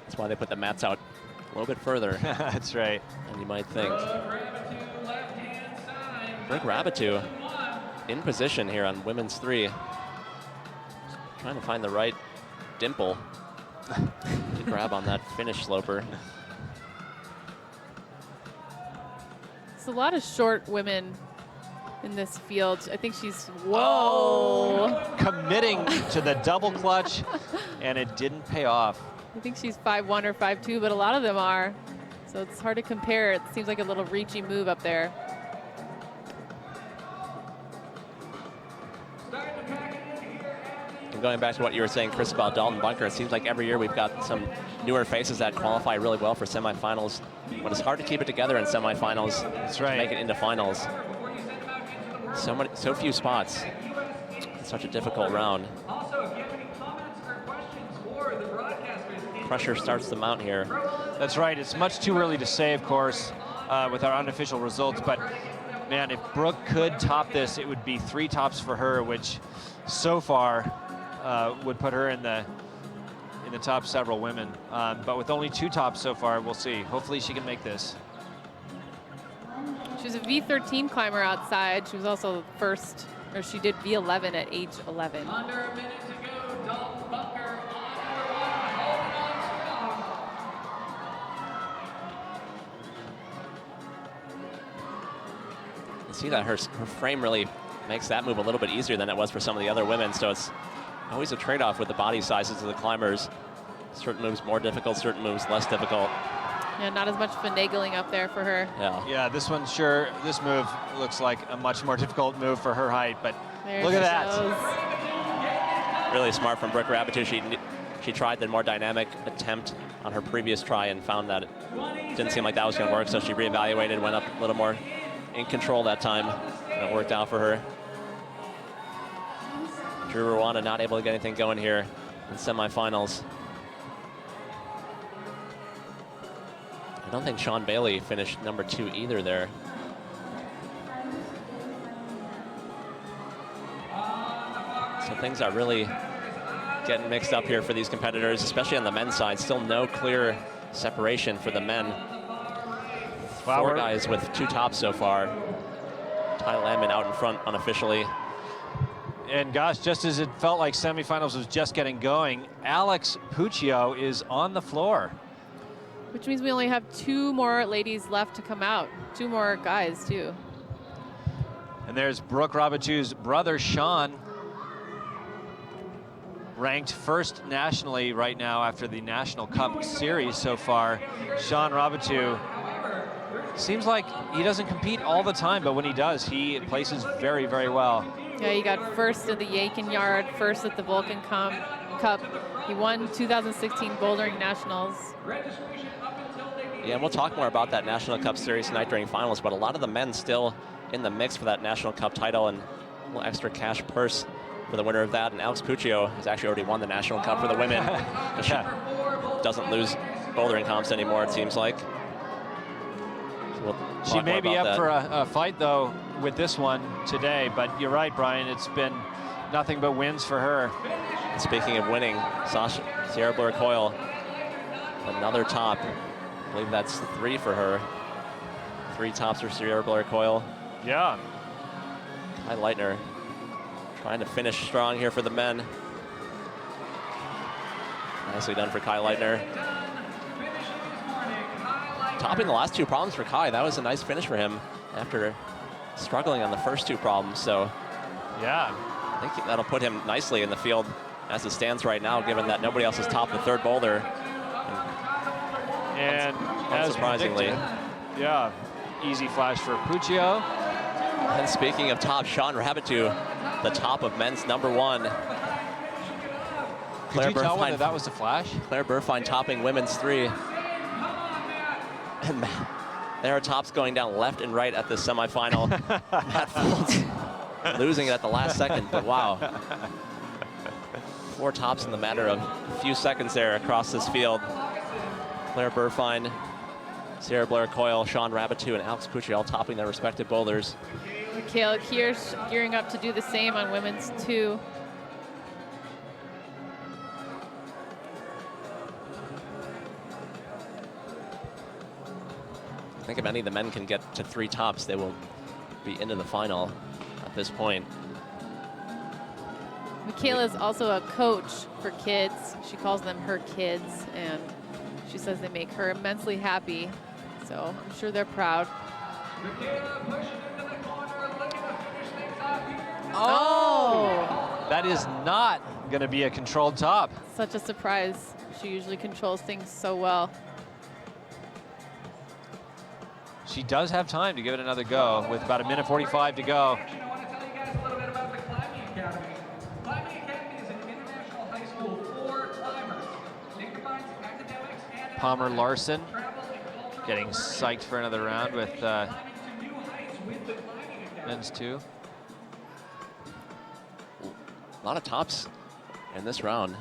That's why they put the mats out a little bit further. That's right. And you might think. Brooke Rabitou in position here on women's 3. Trying to find the right dimple to grab on that finish sloper. It's a lot of short women in this field. I think she's, whoa. Committing to the double clutch, and it didn't pay off. I think she's 5'1" or 5'2", but a lot of them are. So it's hard to compare. It seems like a little reachy move up there. And going back to what you were saying, Chris, about Dalton Bunker, it seems like every year we've got some newer faces that qualify really well for semifinals. But it's hard to keep it together in semifinals. That's right. To make it into finals. So few spots. It's such a difficult round. Also, if you have any comments or questions for the broadcasters, Pressure starts to mount here. That's right. It's much too early to say, of course, with our unofficial results. But, man, if Brooke could top this, it would be 3 tops for her, which so far would put her in the top several women. But with only 2 tops so far, we'll see. Hopefully she can make this. She was a V13 climber outside. She was also first, or she did V11 at age 11. under a minute to go. Dalton Bunker on number 1, holding on strong. You see that her frame really makes that move a little bit easier than it was for some of the other women. So it's always a trade-off with the body sizes of the climbers. Certain moves more difficult, certain moves less difficult. Yeah, not as much finagling up there for her. Yeah, this one sure, this move looks like a much more difficult move for her height, but There look she at that. goes. Really smart from Brooke Rabitou. She tried the more dynamic attempt on her previous try and found that it didn't seem like that was going to work, so she reevaluated, went up a little more in control that time, and it worked out for her. Drew Rwanda not able to get anything going here in semifinals. I don't think Sean Bailey finished number 2 either there. So things are really getting mixed up here for these competitors, especially on the men's side. Still no clear separation for the men. Wow, 4 guys with 2 tops so far. Ty Landman out in front unofficially. And gosh, just as it felt like semifinals was just getting going, Alex Puccio is on the floor. Which means we only have 2 more ladies left to come out. 2 more guys, too. And there's Brooke Rabitou's brother, Sean, ranked first nationally right now after the National Cup Series so far. Sean Rabitou seems like he doesn't compete all the time, but when he does, he places very, very well. Yeah, he got first at the Yakin Yard, first at the Vulcan Cup. He won 2016 Bouldering Nationals. Yeah, and we'll talk more about that National Cup Series tonight during finals, but a lot of the men still in the mix for that National Cup title and a little extra cash purse for the winner of that. And Alex Puccio has actually already won the National Cup for the women. She doesn't lose bouldering comps anymore, it seems like. So we'll She may be up for a fight, though, with this one today, but you're right, Brian, it's been nothing but wins for her. And speaking of winning, Sierra Blair Coyle, another top. I believe that's 3 for her. 3 tops for Sierra Blair Coyle. Yeah. Kai Leitner trying to finish strong here for the men. Nicely done for Kai Leitner. Topping the last 2 problems for Kai. That was a nice finish for him after struggling on the first 2 problems. So yeah, I think that'll put him nicely in the field as it stands right now, given that nobody else has topped the 3rd boulder. And as unsurprisingly, yeah, easy flash for Puccio. And speaking of top, Sean Rabitou, the top of men's number 1. Could you tell whether that was a flash? Claire Burfine topping women's 3. And There are tops going down left and right at the semifinal. Matt Foltz losing it at the last second, but wow. 4 tops in the matter of a few seconds there across this field. Claire Burfine, Sarah Blair Coyle, Sean Rabitou, and Alex Pucci all topping their respective boulders. Michaela Kirsch gearing up to do the same on women's 2. I think if any of the men can get to 3 tops, they will be into the final at this point. Michaela is also a coach for kids. She calls them her kids, and she says they make her immensely happy. So I'm sure they're proud. Oh! That is not going to be a controlled top. Such a surprise. She usually controls things so well. She does have time to give it another go with about 1:45 to go. I want to tell you guys a little bit about the Climbing Academy. Climbing Academy is an international high school for climbers. It combines academics and Palmer Larson travel and cultural getting psyched for another round with climbing to new heights with the Climbing Academy. men's 2. A lot of tops in this round.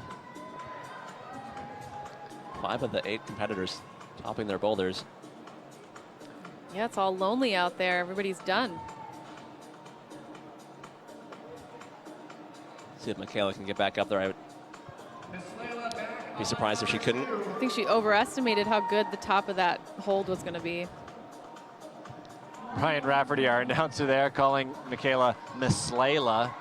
5 of the 8 competitors topping their boulders. Yeah, it's all lonely out there. Everybody's done. See if Michaela can get back up there. I would be surprised if she couldn't. I think she overestimated how good the top of that hold was going to be. Ryan Rafferty, our announcer there, calling Michaela Miss Layla.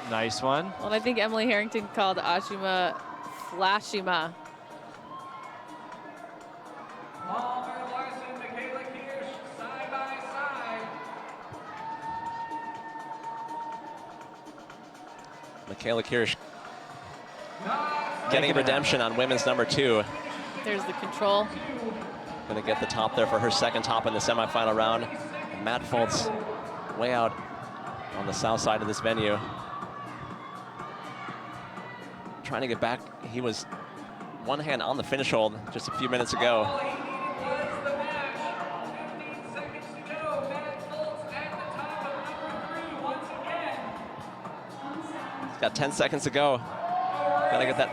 Nice one. Well, and I think Emily Harrington called Ashima Flashima. Palmer Larson, Michaela Kirsch, side by side. Michaela Kirsch getting redemption on women's number 2. There's the control. Going to get the top there for her second top in the semifinal round. And Matt Foltz way out on the south side of this venue. Trying to get back. He was one hand on the finish hold just a few minutes ago. All he needed was the match. 15 seconds to go. Matt Foltz at the top of number 3 once again. He's got 10 seconds to go. Gotta get that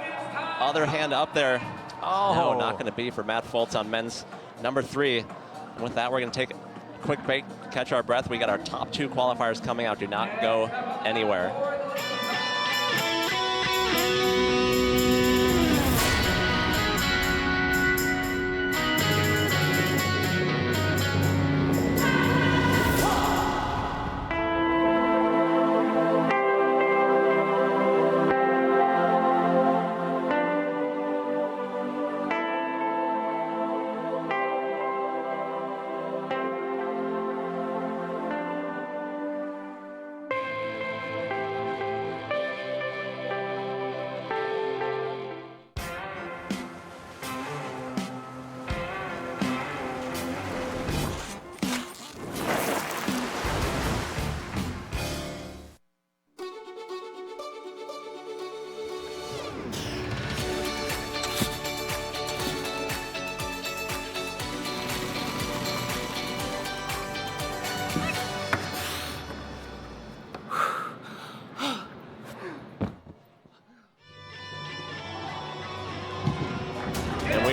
other hand up there. Oh, No, not going to be for Matt Foltz on men's number 3. And with that, we're going to take a quick break, catch our breath. We got our top 2 qualifiers coming out. Do not go anywhere.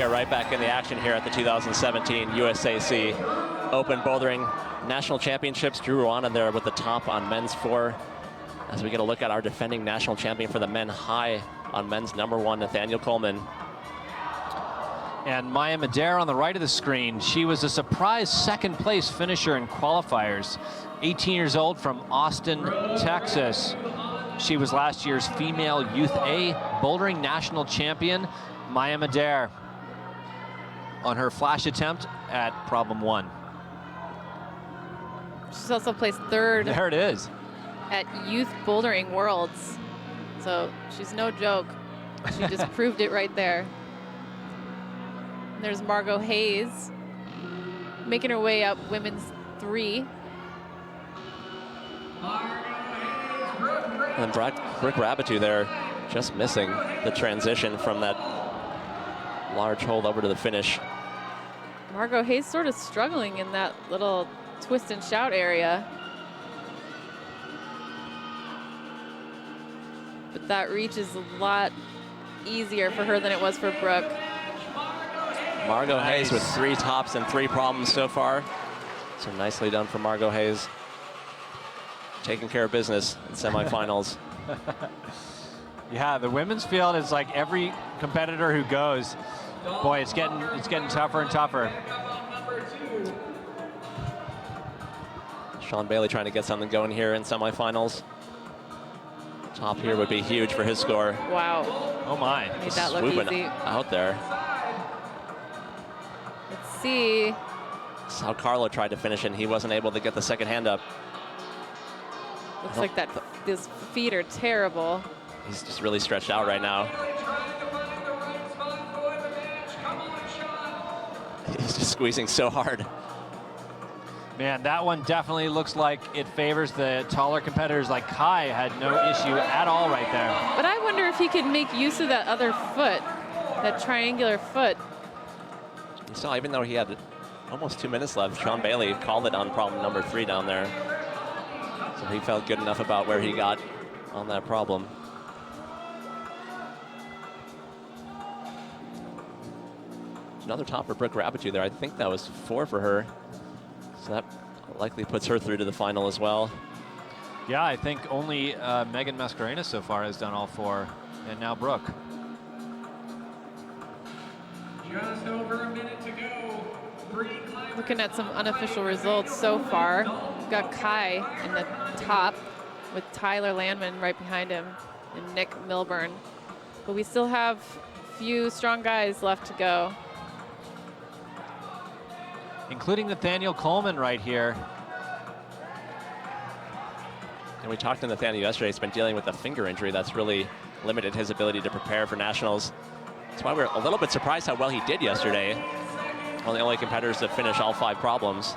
Right back in the action here at the 2017 USAC Open Bouldering National Championships. Drew Ruana there with the top on men's 4 as we get a look at our defending national champion for the men high on men's number 1, Nathaniel Coleman. And Maya Madare on the right of the screen. She was a surprise second place finisher in qualifiers. 18 years old from Austin, Texas. She was last year's female Youth A Bouldering National Champion. Maya Madare on her flash attempt at problem 1. She's also placed 3rd. There it is. At Youth Bouldering Worlds. So she's no joke. She just proved it right there. And there's Margot Hayes making her way up women's 3. And Brooke Rabitou there just missing the transition from that large hold over to the finish. Margot Hayes sort of struggling in that little twist and shout area. But that reach is a lot easier for her than it was for Brooke. Margot Hayes with 3 tops and 3 problems so far. So nicely done for Margot Hayes. Taking care of business in semifinals. Yeah, the women's field is like every competitor who goes, boy, it's getting tougher and tougher. Sean Bailey trying to get something going here in semifinals. Top here would be huge for his score. Wow. Oh my. Made that look Swooping easy. out there. Let's see. That's how Carlo tried to finish, and he wasn't able to get the second hand up. Looks like that. His feet are terrible. He's just really stretched out right now. He's just squeezing so hard. Man, that one definitely looks like it favors the taller competitors. Like Kai had no issue at all right there. But I wonder if he could make use of that other foot, that triangular foot. You saw, even though he had almost 2 minutes left, Sean Bailey called it on problem number 3 down there. So he felt good enough about where he got on that problem. Another top for Brooke Rabitu there. I think that was 4 for her. So that likely puts her through to the final as well. Yeah, I think only Megan Mascarenas so far has done all 4, and now Brooke. Just over a minute to go. Looking at some unofficial results so far. We've got Kai in the top with Tyler Landman right behind him and Nick Milburn. But we still have a few strong guys left to go. Including Nathaniel Coleman right here. And we talked to Nathaniel yesterday. He's been dealing with a finger injury that's really limited his ability to prepare for nationals. That's why we're a little bit surprised how well he did yesterday. One of the only competitors to finish all 5 problems.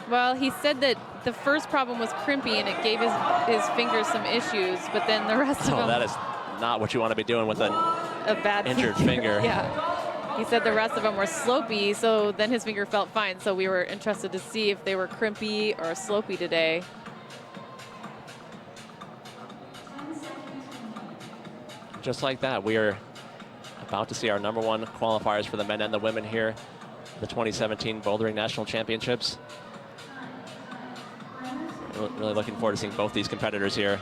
Well, he said that the first problem was crimpy and it gave his fingers some issues, but then the rest of them... that is not what you want to be doing with a bad injured finger. Yeah. He said the rest of them were slopey, so then his finger felt fine. So we were interested to see if they were crimpy or slopey today. Just like that, we are about to see our #1 qualifiers for the men and the women here, the 2017 Bouldering National Championships. Really looking forward to seeing both these competitors here.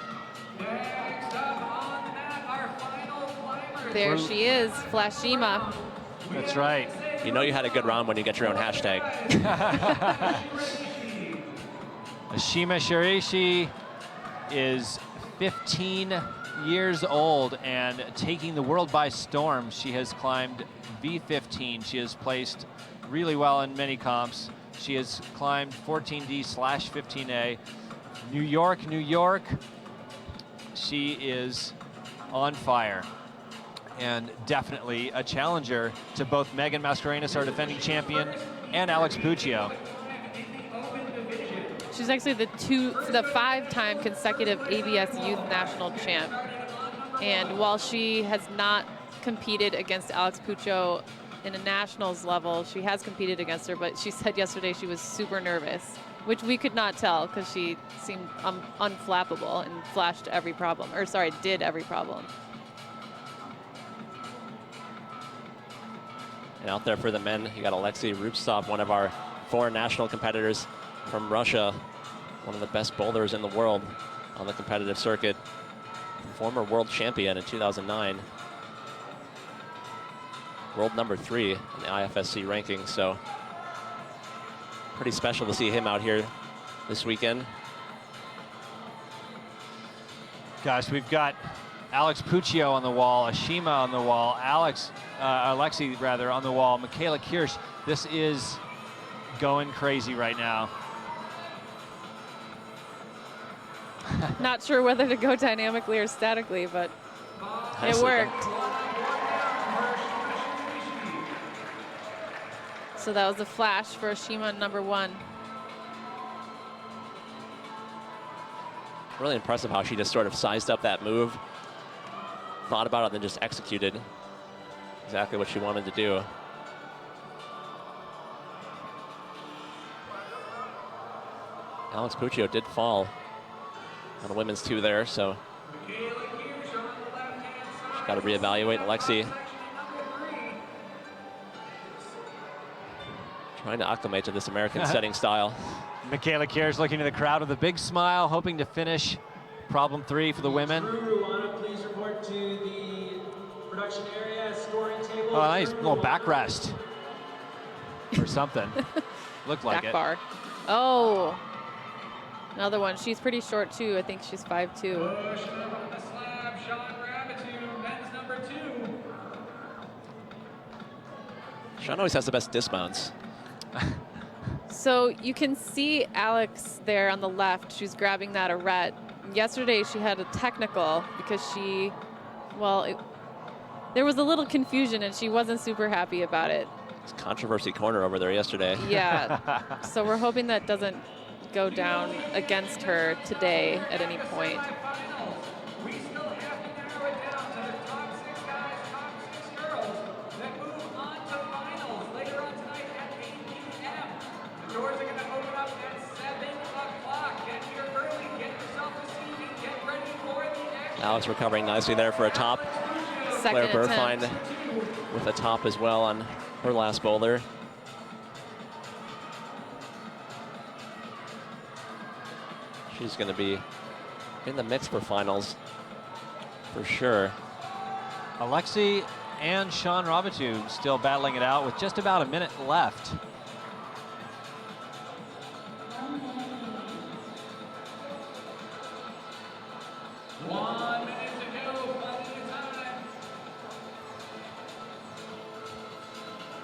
There she is, Flashima. That's right. You know you had a good round when you get your own hashtag. Ashima Shirishi is 15 years old and taking the world by storm. She has climbed V15. She has placed really well in many comps. She has climbed 14D/15A. New York, New York. She is on fire. And definitely a challenger to both Megan Mascarenas, our defending champion, and Alex Puccio. She's actually the 5-time consecutive ABS Youth National Champ. And while she has not competed against Alex Puccio in a nationals level, she has competed against her, but she said yesterday she was super nervous, which we could not tell because she seemed unflappable and flashed every problem, or sorry, did every problem. And out there for the men, you got Alexei Rubtsov, one of our 4 national competitors from Russia, one of the best boulders in the world on the competitive circuit, former world champion in 2009, world #3 in the IFSC ranking. So pretty special to see him out here this weekend. Gosh, we've got Alex Puccio on the wall, Ashima on the wall, Alexei rather on the wall, Michaela Kirsch. This is going crazy right now. Not sure whether to go dynamically or statically, but it worked. So that was a flash for Ashima #1. Really impressive how she just sort of sized up that move, thought about it, and then just executed exactly what she wanted to do. Alex Puccio did fall on the women's 2 there, so she's got to reevaluate. Alexi trying to acclimate to this American setting style. Michaela Kier's looking to the crowd with a big smile, hoping to finish problem 3 for the women. Please report to the production area, scoring table. Oh, nice little back rest or something. Looked like Back it. bar. Oh, another one. She's pretty short too. I think she's 5'2". Push up on the slab, Sean Rabitou, men's number 2. Sean always has the best dismounts. So you can see Alex there on the left. She's grabbing that arete. Yesterday she had a technical because there was a little confusion and she wasn't super happy about it. It's controversy corner over there yesterday. Yeah. So we're hoping that doesn't go down against her today at any point. We still have to narrow it down to the top 6 guys, top 6 girls that move on to finals later on tonight at 8 p.m. The doors are going to open up at 7 o'clock. Get here early, get yourself a seat, and get ready for the action. Alex recovering nicely there for a top. Claire Second Burfine attempt. with a top as well on her last boulder. She's going to be in the mix for finals for sure. Alexi and Sean Rabitou still battling it out with just about a minute left.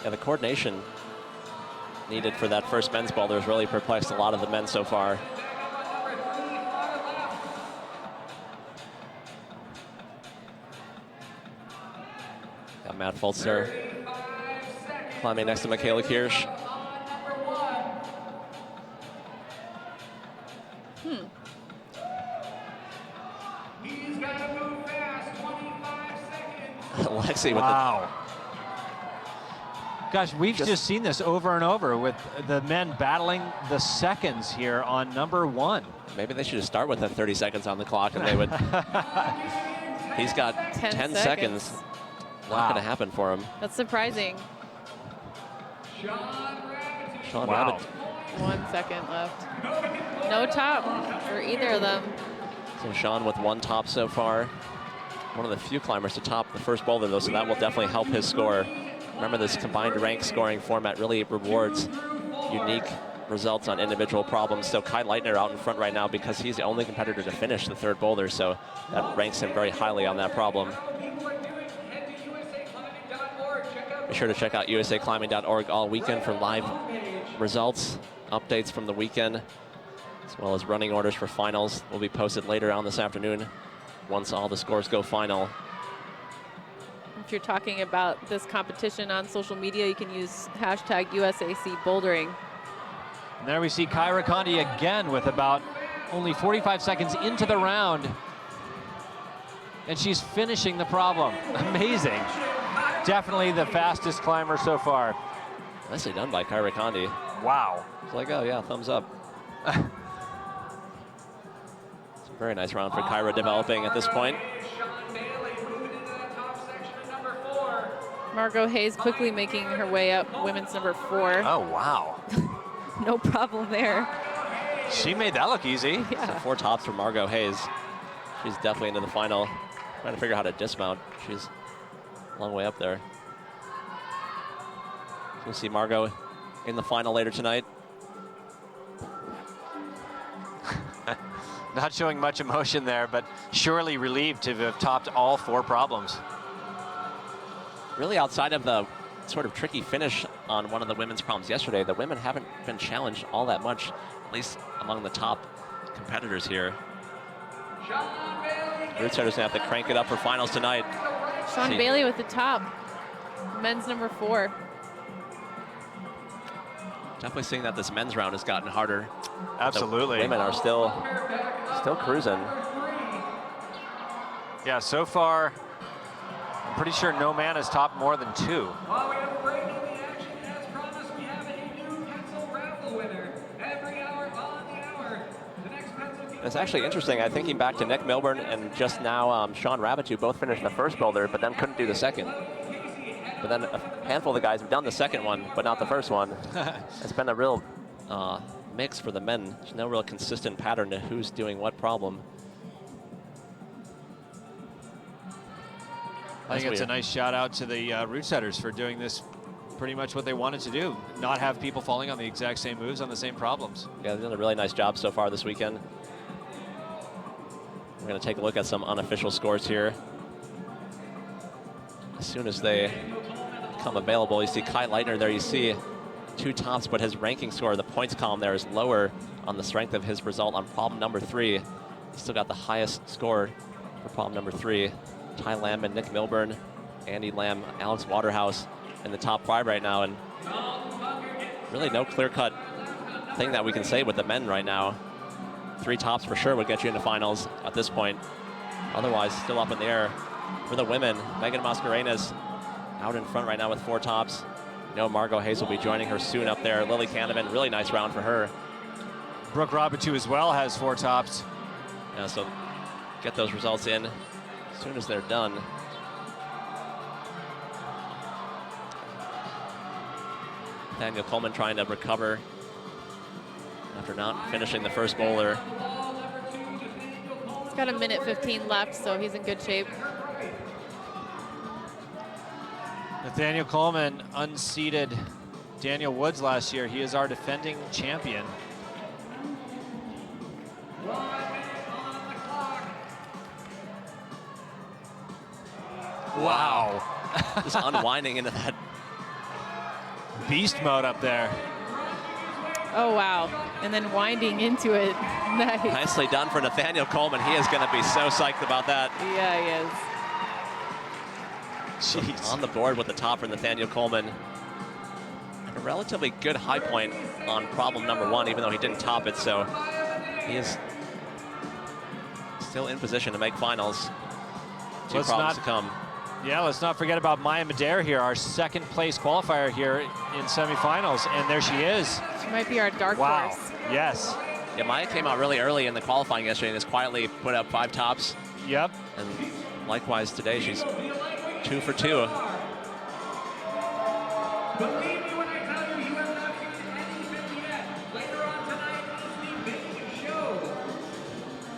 Yeah, the coordination needed for that first men's boulder has really perplexed a lot of the men so far. Got Matt Fultzer climbing next to Michaela Kirsch. He's got to move fast, 25 seconds. Alexi with Wow. Gosh, we've just seen this over and over with the men battling the seconds here on number 1. maybe they should just start with the 30 seconds on the clock and they would. He's got 10 seconds. Not going to happen for him. That's surprising. Sean Wow. Rabbit. 1 second left. No top for either of them. So Sean with 1 top so far. One of the few climbers to top the first boulder though, so that will definitely help his score. Remember, this combined rank scoring format really rewards unique results on individual problems. So Kai Leitner out in front right now because he's the only competitor to finish the 3rd boulder, so that ranks him very highly on that problem. Be sure to check out usaclimbing.org all weekend for live results, updates from the weekend, as well as running orders for finals will be posted later on this afternoon once all the scores go final. If you're talking about this competition on social media, you can use hashtag USAC Bouldering. And there we see Kyra Condi again with about only 45 seconds into the round. And she's finishing the problem. Amazing. Definitely the fastest climber so far. Nicely done by Kyra Condi. Wow. It's like, oh yeah, thumbs up. It's a very nice round for Kyra developing at this point. Margot Hayes quickly making her way up, women's number 4. Oh, wow. No problem there. She made that look easy. Yeah. So 4 tops for Margot Hayes. She's definitely into the final. Trying to figure out how to dismount. She's a long way up there. We'll see Margot in the final later tonight. Not showing much emotion there, but surely relieved to have topped all 4 problems. Really outside of the sort of tricky finish on one of the women's problems yesterday, the women haven't been challenged all that much, at least among the top competitors here. Root Setter's gonna have to crank it up for finals tonight. Sean Bailey with the top, men's number 4. Definitely seeing that this men's round has gotten harder. Absolutely. The women are still cruising. Yeah, so far, I'm pretty sure no man has topped more than 2. While we have a break in the action, as promised, we have a new pencil raffle winner. Every hour on the hour, It's actually interesting. I'm thinking back to Nick Milburn and just now Sean Rabbit, who both finished the first boulder, but then couldn't do the second. But then a handful of the guys have done the second one, but not the first one. It's been a real mix for the men. There's no real consistent pattern to who's doing what problem. I think it's a nice shout out to the route setters for doing this pretty much what they wanted to do. Not have people falling on the exact same moves on the same problems. Yeah, they've done a really nice job so far this weekend. We're going to take a look at some unofficial scores here. As soon as they become available, you see Kai Leitner there. You see 2 tops, but his ranking score, the points column there, is lower on the strength of his result on problem number 3. He's still got the highest score for problem number 3. Ty Lamb, Nick Milburn, Andy Lamb, Alex Waterhouse in the top 5 right now, and really no clear-cut thing that we can say with the men right now. 3 tops for sure would get you into finals at this point. Otherwise, still up in the air. For the women, Megan Mascarenas out in front right now with 4 tops. You know, Margot Hayes will be joining her soon up there. Lily Canavan, really nice round for her. Brooke Robitou as well has 4 tops. Yeah, so get those results in as soon as they're done. Daniel Coleman trying to recover after not finishing the first boulder. He's got 1:15 left, so he's in good shape. Nathaniel Coleman unseated Daniel Woods last year. He is our defending champion. Wow. Just unwinding into that beast mode up there. Oh, wow. And then winding into it. Nice. Nicely done for Nathaniel Coleman. He is going to be so psyched about that. Yeah, he is. Jeez. On the board with the top for Nathaniel Coleman. And a relatively good high point on problem number 1, even though he didn't top it. So he is still in position to make finals. 2 problems to come. Yeah, let's not forget about Maya Madare here, our 2nd place qualifier here in semifinals, and there she is. She might be our dark Wow. horse. Yes. Yeah, Maya came out really early in the qualifying yesterday and has quietly put up 5 tops. Yep. And likewise today, she's 2 for 2. Believe me when I tell you, you have not seen anything yet. Later on tonight is the big show.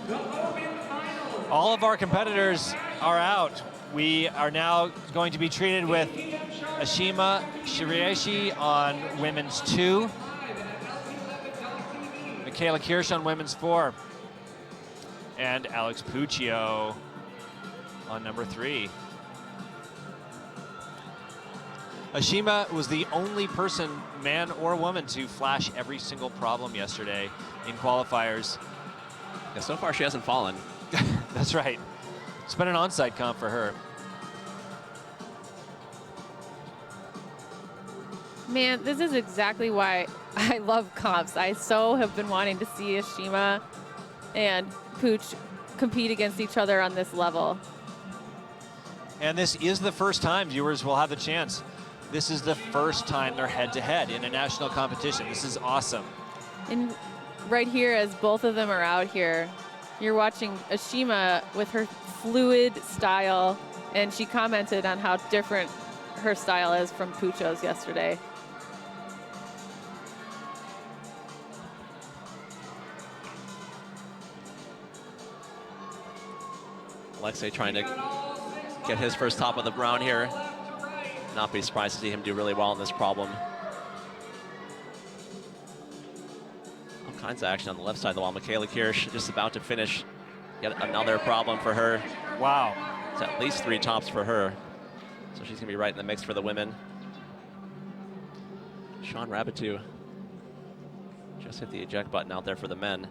The Open Finals. All of our competitors are out. We are now going to be treated with Ashima Shiraishi on women's 2, Michaela Kirsch on women's 4, and Alex Puccio on number 3. Ashima was the only person, man or woman, to flash every single problem yesterday in qualifiers. Yeah, so far she hasn't fallen. That's right. It's been an onside comp for her. Man, this is exactly why I love comps. I so have been wanting to see Ashima and Pooch compete against each other on this level. And this is the first time viewers will have the chance. This is the first time they're head-to-head in a national competition. This is awesome. And right here, as both of them are out here, you're watching Ashima with her fluid style, and she commented on how different her style is from Pucho's yesterday. Alexei trying to get his first top of the round here. Not be surprised to see him do really well in this problem. All kinds of action on the left side of the wall. Michaela Kirsch just about to finish yet another problem for her. Wow. It's at least 3 tops for her. So she's gonna be right in the mix for the women. Sean Rabitou just hit the eject button out there for the men.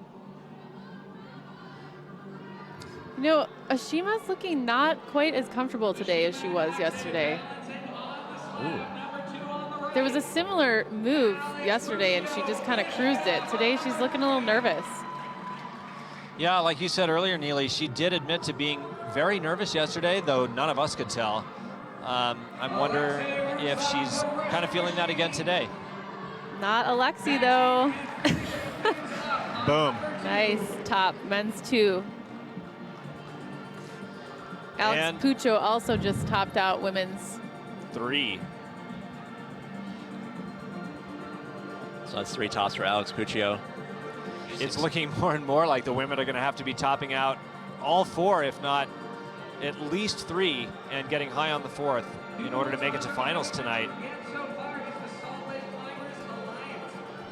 You know, Ashima's looking not quite as comfortable today as she was yesterday. Ooh. There was a similar move yesterday, and she just kind of cruised it. Today, she's looking a little nervous. Yeah, like you said earlier, Neely, she did admit to being very nervous yesterday, though none of us could tell. I wonder if she's kind of feeling that again today. Not Alexi, though. Boom. Nice top, men's 2. Alex And Puccio also just topped out women's 3. So that's 3 tops for Alex Puccio. It's looking more and more like the women are going to have to be topping out all 4, if not at least 3, and getting high on the 4th in order to make it to finals tonight.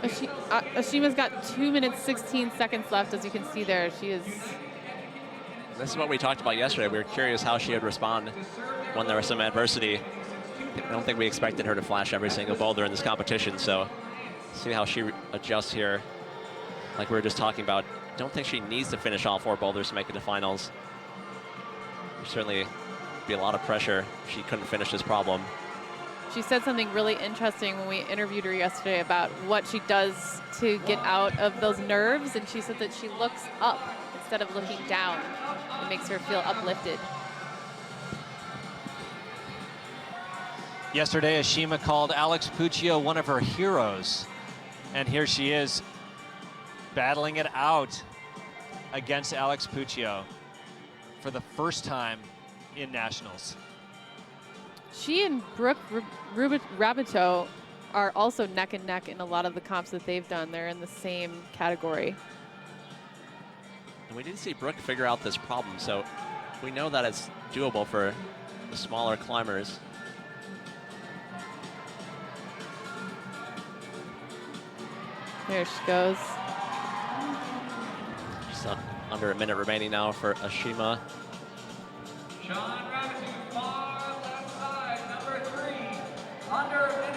Ashima's got 2 minutes 16 seconds left, as you can see there. She is. This is what we talked about yesterday. We were curious how she would respond when there was some adversity. I don't think we expected her to flash every single boulder in this competition, so see how she adjusts here. Like we were just talking about, don't think she needs to finish all 4 boulders to make it to finals. There'd certainly be a lot of pressure if she couldn't finish this problem. She said something really interesting when we interviewed her yesterday about what she does to get out of those nerves, and she said that she looks up instead of looking down. It makes her feel uplifted. Yesterday, Ashima called Alex Puccio one of her heroes, and here she is battling it out against Alex Puccio for the first time in nationals. She and Brooke Rabito are also neck and neck in a lot of the comps that they've done. They're in the same category. And we did see Brooke figure out this problem, so we know that it's doable for the smaller climbers. There she goes. Just under a minute remaining now for Ashima.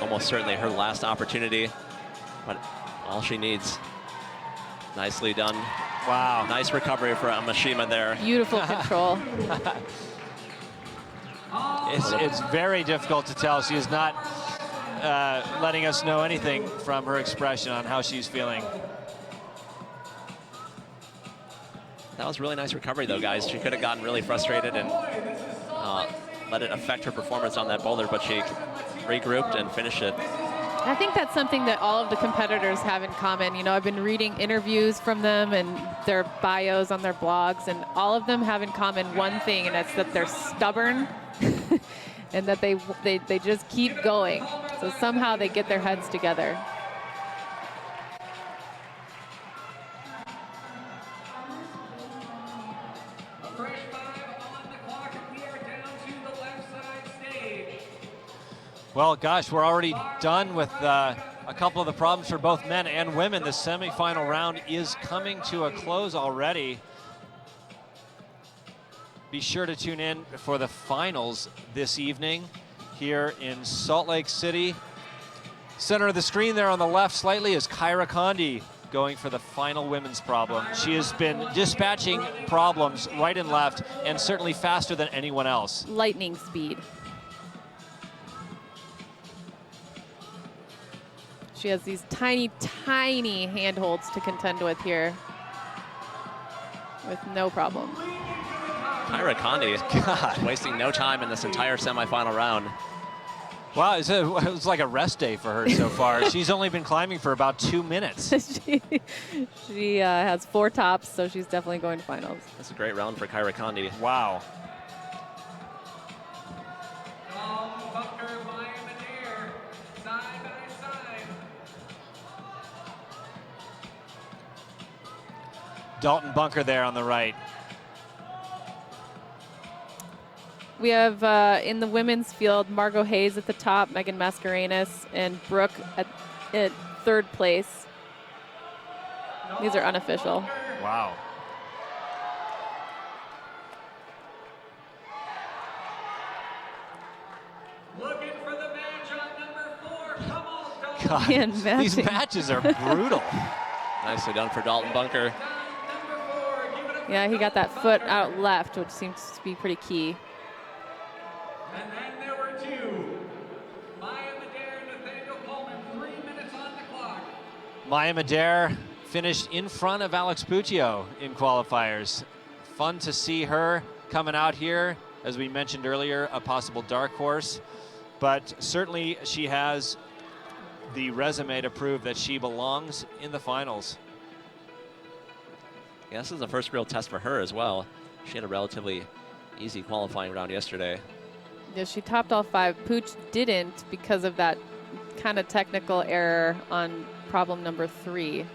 Almost certainly her last opportunity, but all she needs. Nicely done. Wow. Nice recovery for Ashima there. Beautiful control. It's very difficult to tell. She is not letting us know anything from her expression on how she's feeling. That was a really nice recovery though, guys. She could have gotten really frustrated and let it affect her performance on that boulder, but she regrouped and finished it. I think that's something that all of the competitors have in common. You know, I've been reading interviews from them and their bios on their blogs, and all of them have in common one thing, and that's that they're stubborn and that they just keep going. So somehow they get their heads together. Well, gosh, we're already done with a couple of the problems for both men and women. The semifinal round is coming to a close already. Be sure to tune in for the finals this evening here in Salt Lake City. Center of the screen there on the left slightly is Kyra Condi going for the final women's problem. She has been dispatching problems right and left, and certainly faster than anyone else. Lightning speed. She has these tiny, tiny handholds to contend with here with no problem. Kyra Condi, God, wasting no time in this entire semifinal round. Wow, it was like a rest day for her so far. She's only been climbing for about 2 minutes. she has 4 tops, so she's definitely going to finals. That's a great round for Kyra Condi. Wow. Dalton Bunker there on the right. We have in the women's field, Margot Hayes at the top, Megan Mascarenas, and Brooke at 3rd place. These are unofficial. Wow. Looking for the match on number 4. Come on, Dalton. God, Man, these matches are brutal. Nicely done for Dalton Bunker. Yeah, he got that foot out left, which seems to be pretty key. And then there were 2. Maya Madare and Nathaniel Coleman, 3 minutes on the clock. Maya Madare finished in front of Alex Puccio in qualifiers. Fun to see her coming out here. As we mentioned earlier, a possible dark horse. But certainly she has the resume to prove that she belongs in the finals. Yeah, this is the first real test for her as well. She had a relatively easy qualifying round yesterday. Yeah, she topped all 5. Pooch didn't because of that kind of technical error on problem number 3.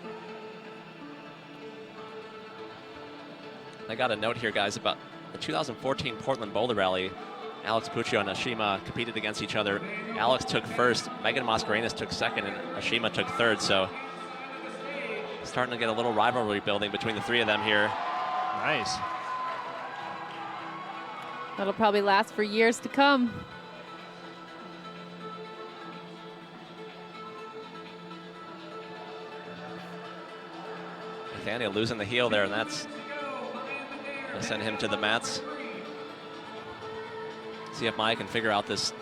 I got a note here, guys, about the 2014 Portland Boulder Rally. Alex Puccio and Ashima competed against each other. Alex took first, Megan Mascarenas took second, and Ashima took third. So starting to get a little rivalry building between the 3 of them here. Nice. That'll probably last for years to come. Nathaniel losing the heel there, and that's going to send him to the mats. See if Maya can figure out this,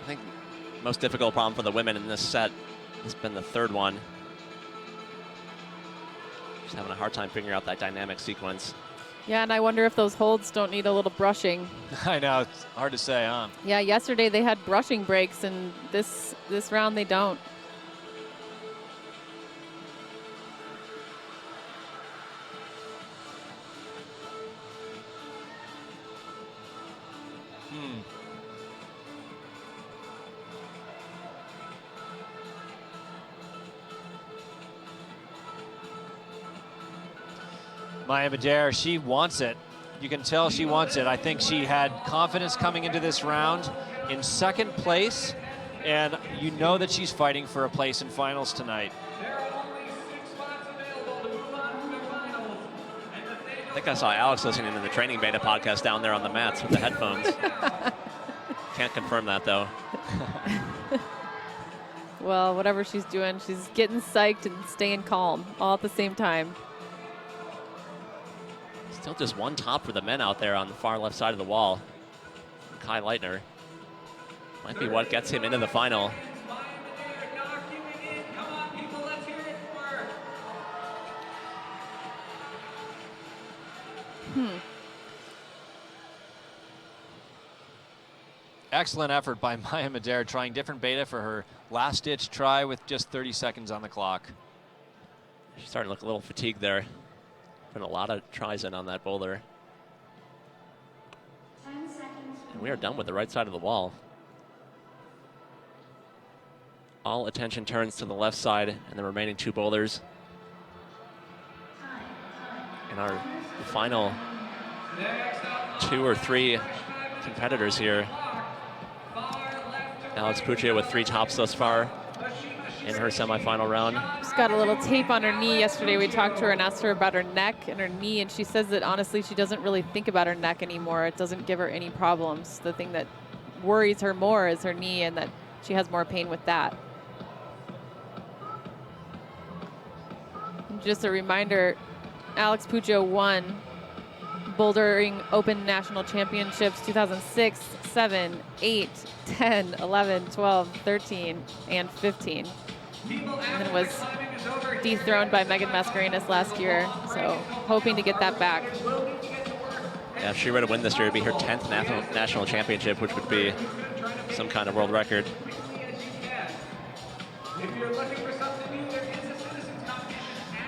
I think, most difficult problem for the women in this set. It's been the 3rd one. Just having a hard time figuring out that dynamic sequence. Yeah, and I wonder if those holds don't need a little brushing. I know, it's hard to say, huh? Yeah, yesterday they had brushing breaks, and this round they don't. Maya Madare, she wants it. You can tell she wants it. I think she had confidence coming into this round in 2nd place, and you know that she's fighting for a place in finals tonight. I think I saw Alex listening to the Training Beta podcast down there on the mats with the headphones. Can't confirm that, though. Well, whatever she's doing, she's getting psyched and staying calm all at the same time. Still just one top for the men out there on the far left side of the wall. Kai Leitner might be what gets him into the final. Excellent effort by Maya Madare, trying different beta for her last-ditch try with just 30 seconds on the clock. She's starting to look a little fatigued there. Putting a lot of tries in on that boulder. And we are done with the right side of the wall. All attention turns to the left side and the remaining 2 boulders. And our final 2 or 3 competitors here. Alex Puccio with 3 tops thus far in her semifinal round. She's got a little tape on her knee. Yesterday we talked to her and asked her about her neck and her knee, and she says that honestly she doesn't really think about her neck anymore. It doesn't give her any problems. The thing that worries her more is her knee, and that she has more pain with that. And just a reminder, Alex Puccio won Bouldering Open National Championships 2006, 7, 8, 10, 11, 12, 13, and 15. And then was dethroned by Megan Mascarenas last year, so hoping to get that back. Yeah, if she were to win this year, it'd be her 10th national championship, which would be some kind of world record.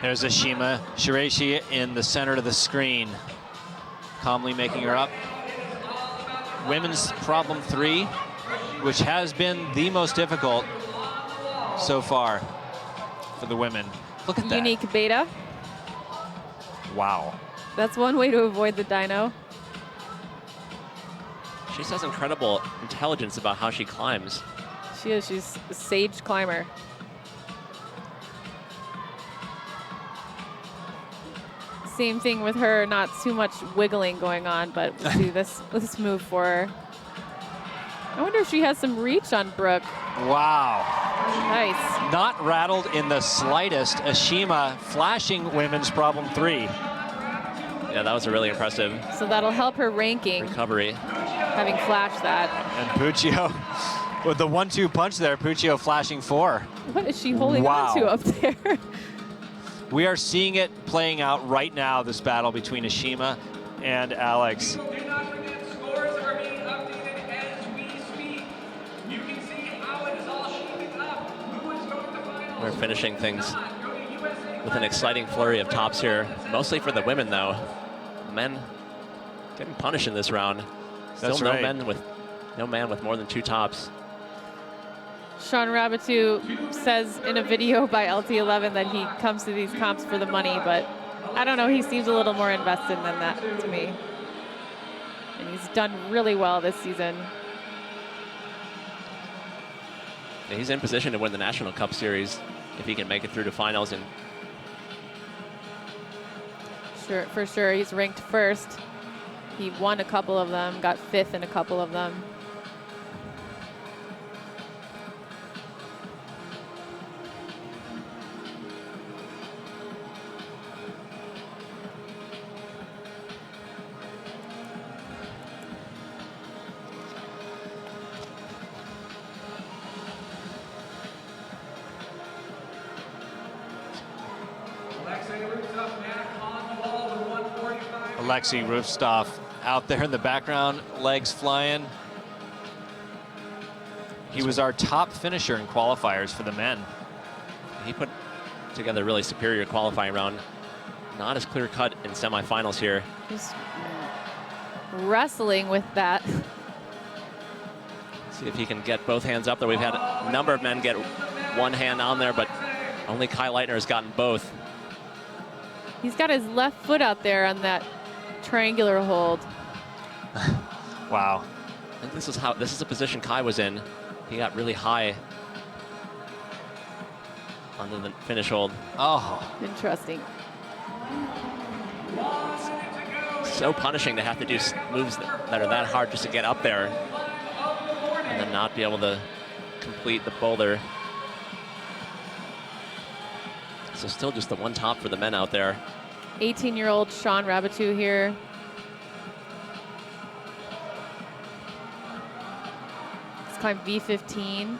There's Ashima Shiraishi in the center of the screen, calmly making her up. Women's problem 3, which has been the most difficult so far for the women. Look at that. Unique beta. Wow. That's one way to avoid the dyno. She has incredible intelligence about how she climbs. She is. She's a sage climber. Same thing with her, not too much wiggling going on, but we'll do this move for her. I wonder if she has some reach on Brooke. Wow. Nice. Not rattled in the slightest. Ashima flashing women's problem 3. Yeah, that was a really impressive So that'll help her ranking, recovery. having flashed that. And Puccio with the 1-2 punch there, Puccio flashing 4. What is she holding on to up there? We are seeing it playing out right now, this battle between Ashima and Alex. Scores are being updated as we speak. You can see how it is all shaping up. Who is going to finals? We're finishing things Go to USA with an exciting flurry of tops here, mostly for the women though. Men getting punished in this round. Still That's no right. no man with more than 2 tops. Sean Rabatou says in a video by LT11 that he comes to these comps for the money, but I don't know, he seems a little more invested than that to me. And he's done really well this season. He's in position to win the National Cup Series if he can make it through to finals. And Sure, for sure, he's ranked first. He won a couple of them, got 5th in a couple of them. Alexei Rufstov out there in the background, legs flying. He was our top finisher in qualifiers for the men. he put together a really superior qualifying round. Not as clear cut in semifinals here. Just wrestling with that. See if he can get both hands up there. We've had a number of men get one hand on there, but only Kai Leitner has gotten both. He's got his left foot out there on that triangular hold. Wow. I think this is the position Kai was in. He got really high on the finish hold. Oh. Interesting. So punishing to have to do moves that are that hard just to get up there and then not be able to complete the boulder. So still just the one top for the men out there. 18-year-old Sean Rabatou here. He's climbed V15.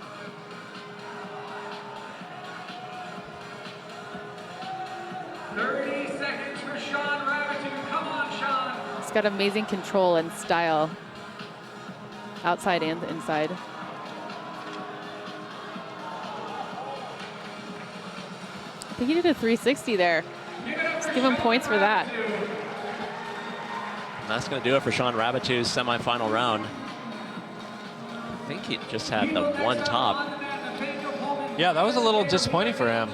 He's got amazing control and style, outside and inside. I think he did a 360 there. Let's give him points for that. And that's going to do it for Sean Rabatou's semifinal round. I think he just had the one top. Yeah, that was a little disappointing for him.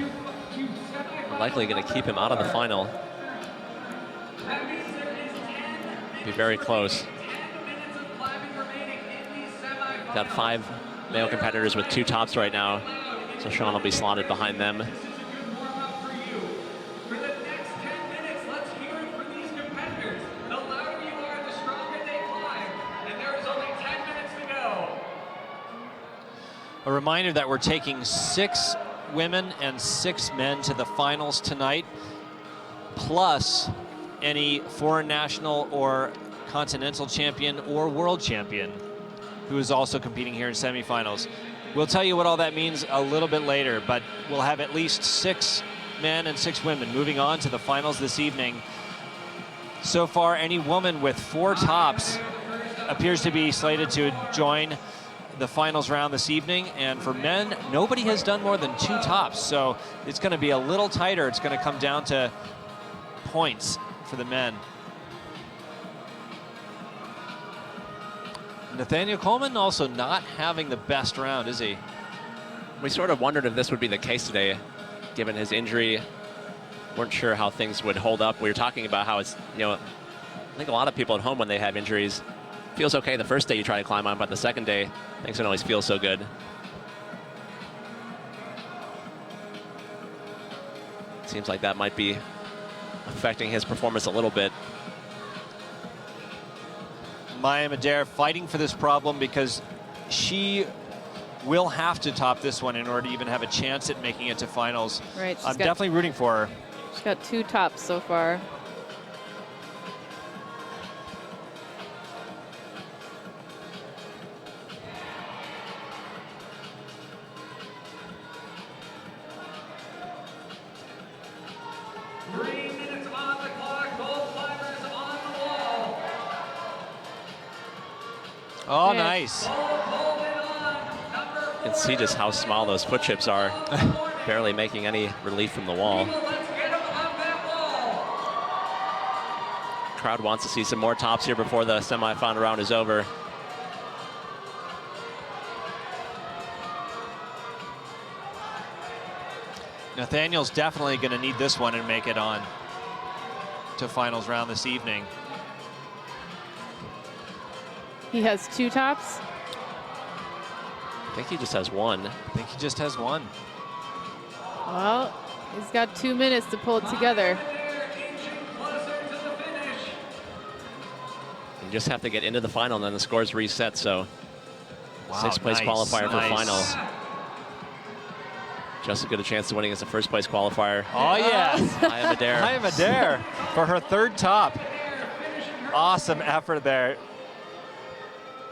Likely going to keep him out of the final. Be very close. Got 5 male competitors with 2 tops right now, so Sean will be slotted behind them. A reminder that we're taking 6 women and 6 men to the finals tonight, plus any foreign national or continental champion or world champion who is also competing here in semifinals. We'll tell you what all that means a little bit later, but we'll have at least 6 men and 6 women moving on to the finals this evening. So far, any woman with 4 tops appears to be slated to join the finals round this evening, and for men, nobody has done more than 2 tops, so it's going to be a little tighter. It's going to come down to points for the men. Nathaniel Coleman also not having the best round, is he? We sort of wondered if this would be the case today, given his injury. Weren't sure how things would hold up. We were talking about how it's, you know, I think a lot of people at home when they have injuries, feels okay the first day you try to climb on, but the second day, things don't always feel so good. Seems like that might be affecting his performance a little bit. Maya Madare fighting for this problem because she will have to top this one in order to even have a chance at making it to finals. Right. I'm definitely rooting for her. She's got 2 tops so far. Oh, Yeah. nice. You can see just how small those foot chips are. Barely making any relief from the wall. Crowd wants to see some more tops here before the semifinal round is over. Nathaniel's definitely going to need this one and make it on to finals round this evening. He has 2 tops. I think he just has one. I think he just has one. Well, he's got 2 minutes to pull it together. You just have to get into the final, and then the scores reset. So, Wow, 6th place nice, qualifier for nice. final. Just as good a chance to winning as the 1st place qualifier. Oh, yes. I am Adair. I am Adair for her 3rd top. Awesome effort there.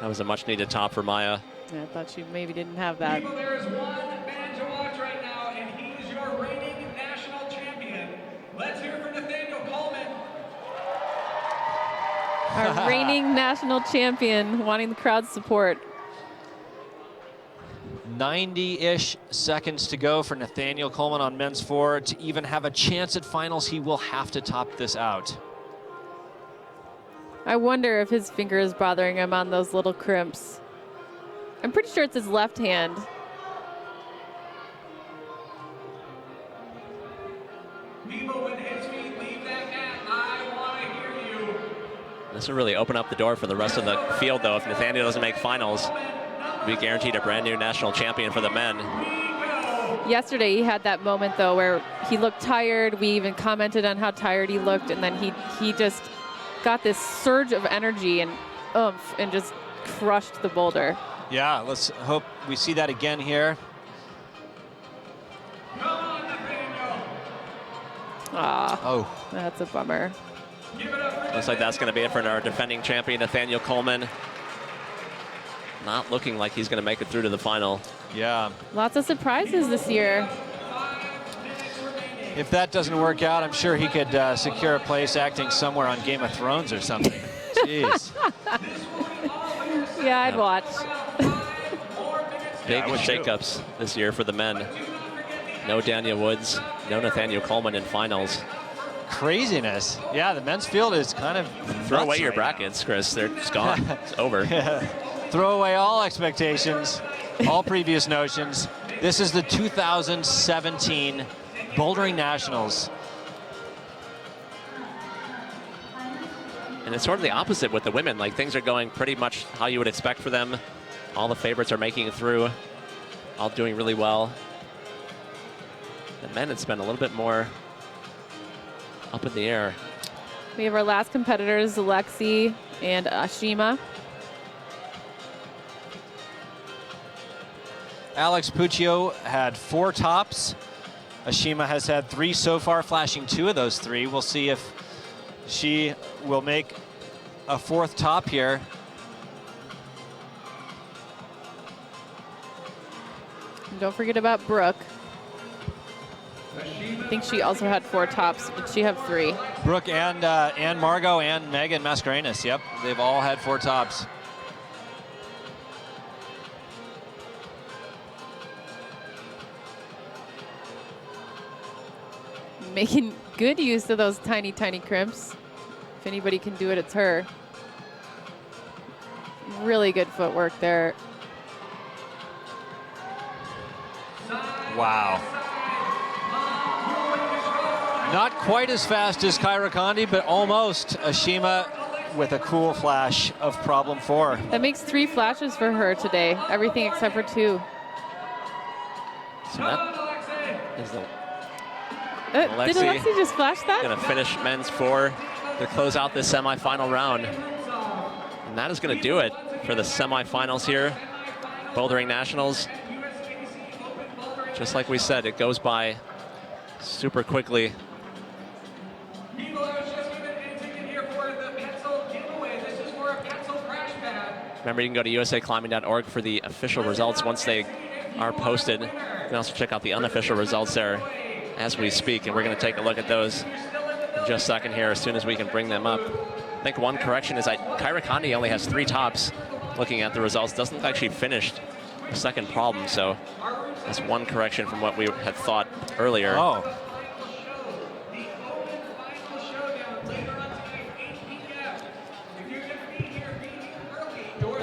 That was a much-needed top for Maya. Yeah, I thought she maybe didn't have that. People, there is one man to watch right now, and he is your reigning national champion. Let's hear from Nathaniel Coleman. Our reigning national champion, wanting the crowd's support. 90-ish seconds to go for Nathaniel Coleman on men's 4. To even have a chance at finals, he will have to top this out. I wonder if his finger is bothering him on those little crimps. I'm pretty sure it's his left hand. People, when his feet leave that mat, I want to hear you. This will really open up the door for the rest of the field, though. If Nathaniel doesn't make finals, we guaranteed a brand new national champion for the men. Yesterday he had that moment though where he looked tired. We even commented on how tired he looked, and then he just got this surge of energy and oomph and just crushed the boulder. Yeah, let's hope we see that again here. Ah, Oh, that's a bummer. Looks like that's going to be it for our defending champion, Nathaniel Coleman. Not looking like he's going to make it through to the final. yeah. Lots of surprises this year. If that doesn't work out, I'm sure he could secure a place acting somewhere on Game of Thrones or something. Jeez. Yeah, I'd watch. Big I would too. shakeups this year for the men. No Daniel Woods, no Nathaniel Coleman in finals. Craziness. Yeah, the men's field is kind of Throw nuts away your right now. brackets, Chris. They're just gone. It's over. Throw away all expectations, all previous notions. This is the 2017 Bouldering Nationals. And it's sort of the opposite with the women. Like, things are going pretty much how you would expect for them. All the favorites are making it through, all doing really well. The men, it's been a little bit more up in the air. We have our last competitors, Alexi and Ashima. Alex Puccio had 4 tops. Ashima has had 3 so far, flashing 2 of those 3. We'll see if she will make a 4th top here. And don't forget about Brooke. I think she also had 4 tops. Did she have 3? Brooke and Margot and Megan Mascarenas. Yep, they've all had 4 tops. Making good use of those tiny, tiny crimps. If anybody can do it, it's her. Really good footwork there. Wow. Not quite as fast as Kyra Condi, but almost. Ashima with a cool flash of problem 4. That makes 3 flashes for her today. Everything except for 2. So that is the Did Alexi Alexi just flash that? going to finish men's 4 to close out this semifinal round. And that is going to do it for the semifinals here. Bouldering Nationals. Just like we said, it goes by super quickly. Remember, you can go to usaclimbing.org for the official results once they are posted. You can also check out the unofficial results there as we speak, and we're going to take a look at those in just a second here as soon as we can bring them up. I think one correction is that Kyra Condi only has 3 tops. Looking at the results, doesn't look like she finished the second problem, so that's one correction from what we had thought earlier. Oh.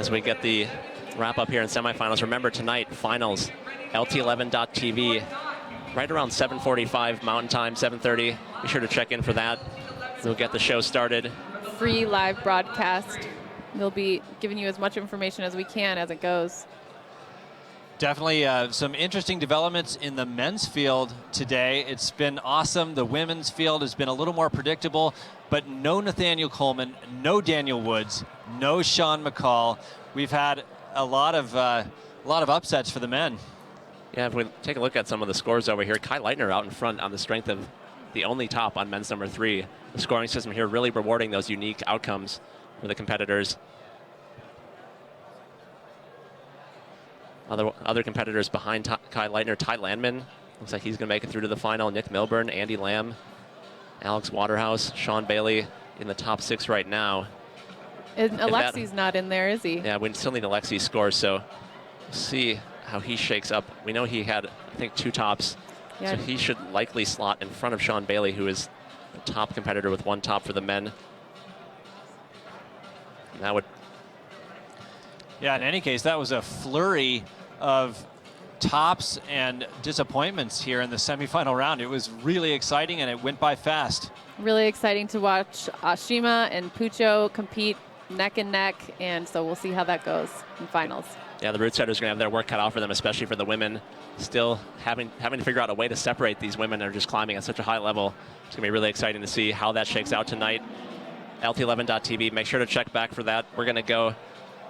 as we get the wrap up here in semifinals. Remember tonight, finals, LT11.TV, right around 7:45 Mountain Time, 7:30. Be sure to check in for that. We'll get the show started. Free live broadcast. We'll be giving you as much information as we can as it goes. Definitely some interesting developments in the men's field today. It's been awesome. The women's field has been a little more predictable, but no Nathaniel Coleman, no Daniel Woods, no Sean McCall. We've had a lot of upsets for the men. Yeah, if we take a look at some of the scores over here, Kai Leitner out in front on the strength of the only top on men's number 3. The scoring system here really rewarding those unique outcomes for the competitors. Other competitors behind Kai Leitner, Ty Landman, looks like he's going to make it through to the final. Nick Milburn, Andy Lamb, Alex Waterhouse, Sean Bailey in the top 6 right now. And Alexi's not in there, is he? Yeah, we still need Alexi's scores, so we'll see how he shakes up. We know he had, I think, 2 tops, yeah. So he should likely slot in front of Sean Bailey, who is the top competitor with 1 top for the men. And that would... Yeah, in any case, that was a flurry of tops and disappointments here in the semifinal round. It was really exciting, and it went by fast. Really exciting to watch Ashima and Pucho compete neck and neck, and so we'll see how that goes in finals. Yeah, the root setters are going to have their work cut out for them, especially for the women. Still having to figure out a way to separate these women that are just climbing at such a high level. It's going to be really exciting to see how that shakes out tonight. LT11.TV, make sure to check back for that. We're going to go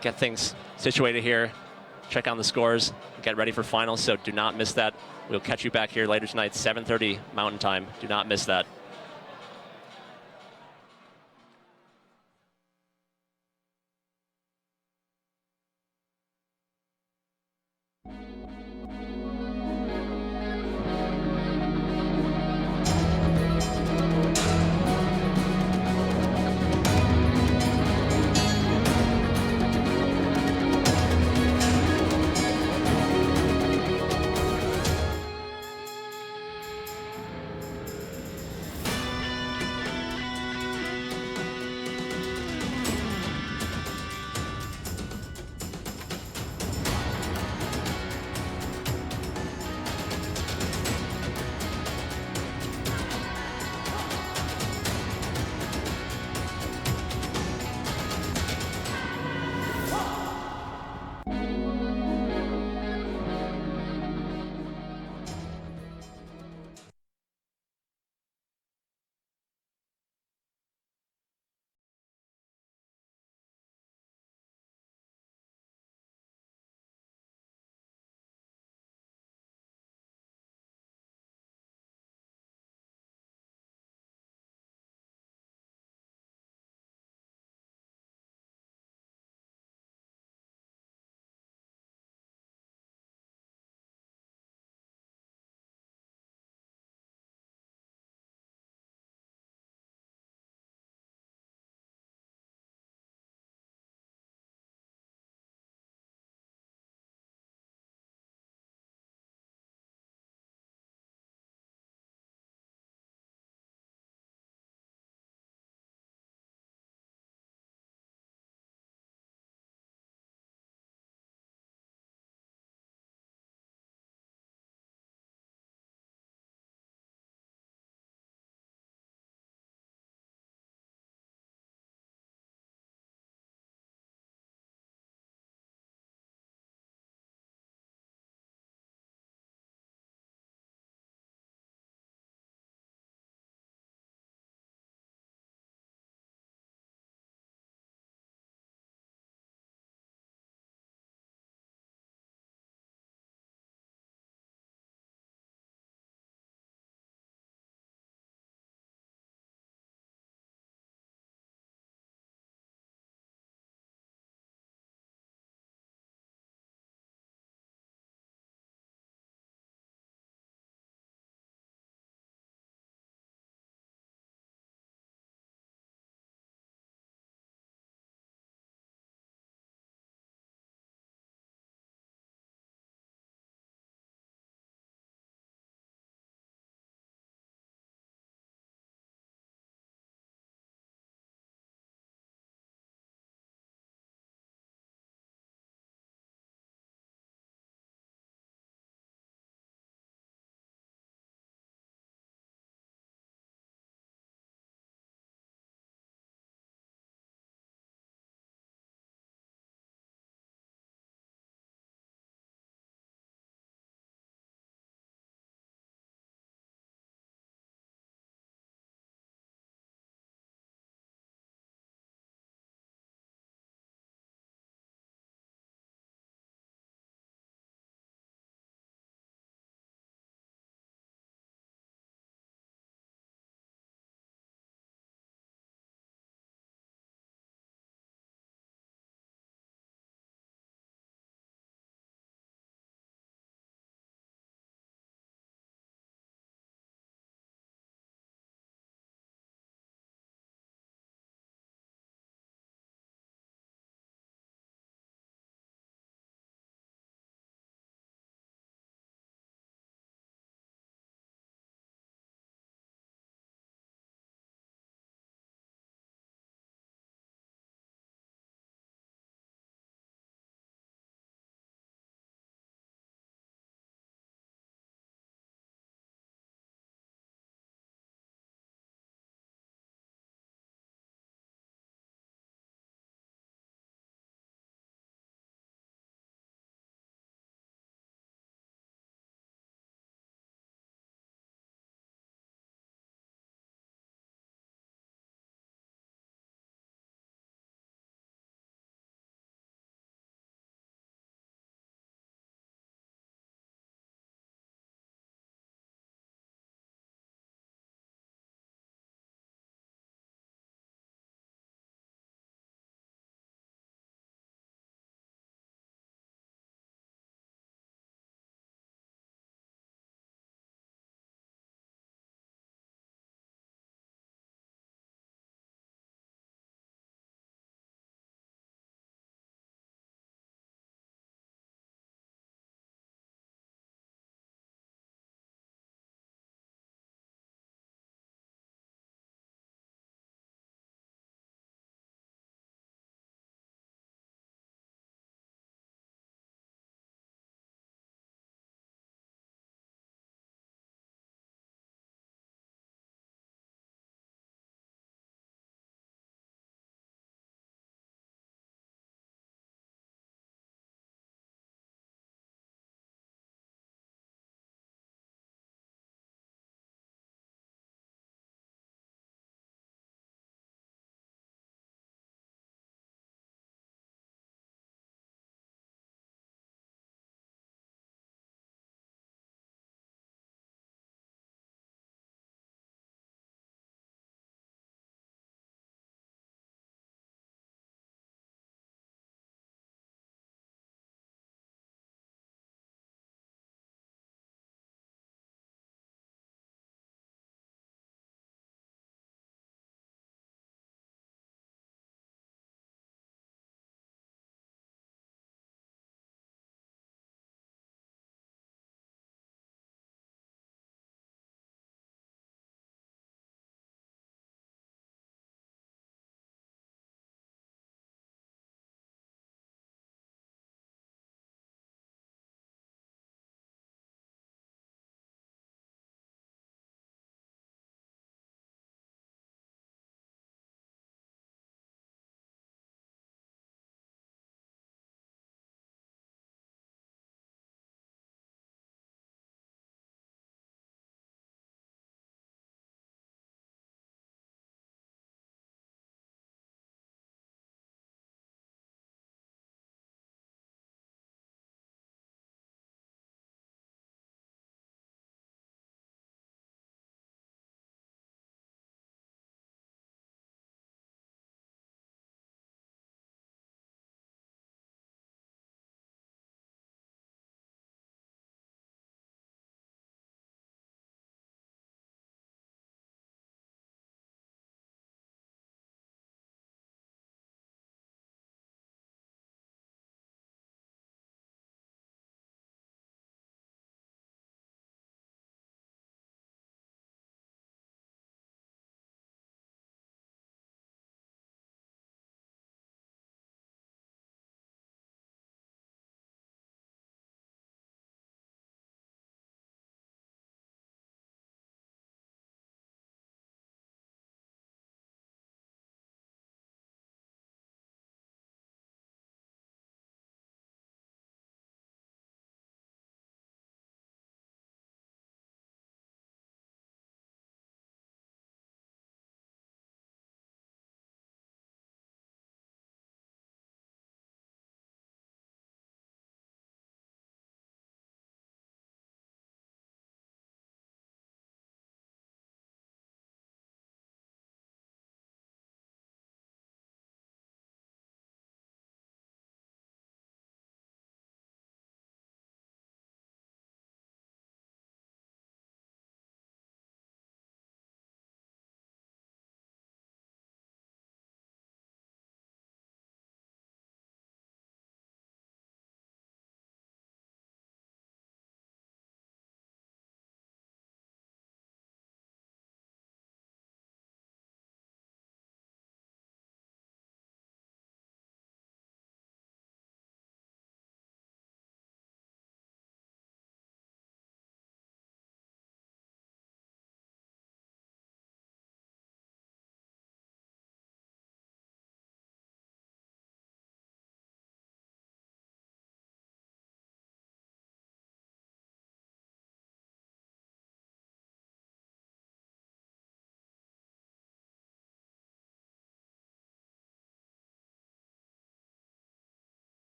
get things situated here, check on the scores, get ready for finals, so do not miss that. We'll catch you back here later tonight, 7:30 Mountain Time. Do not miss that.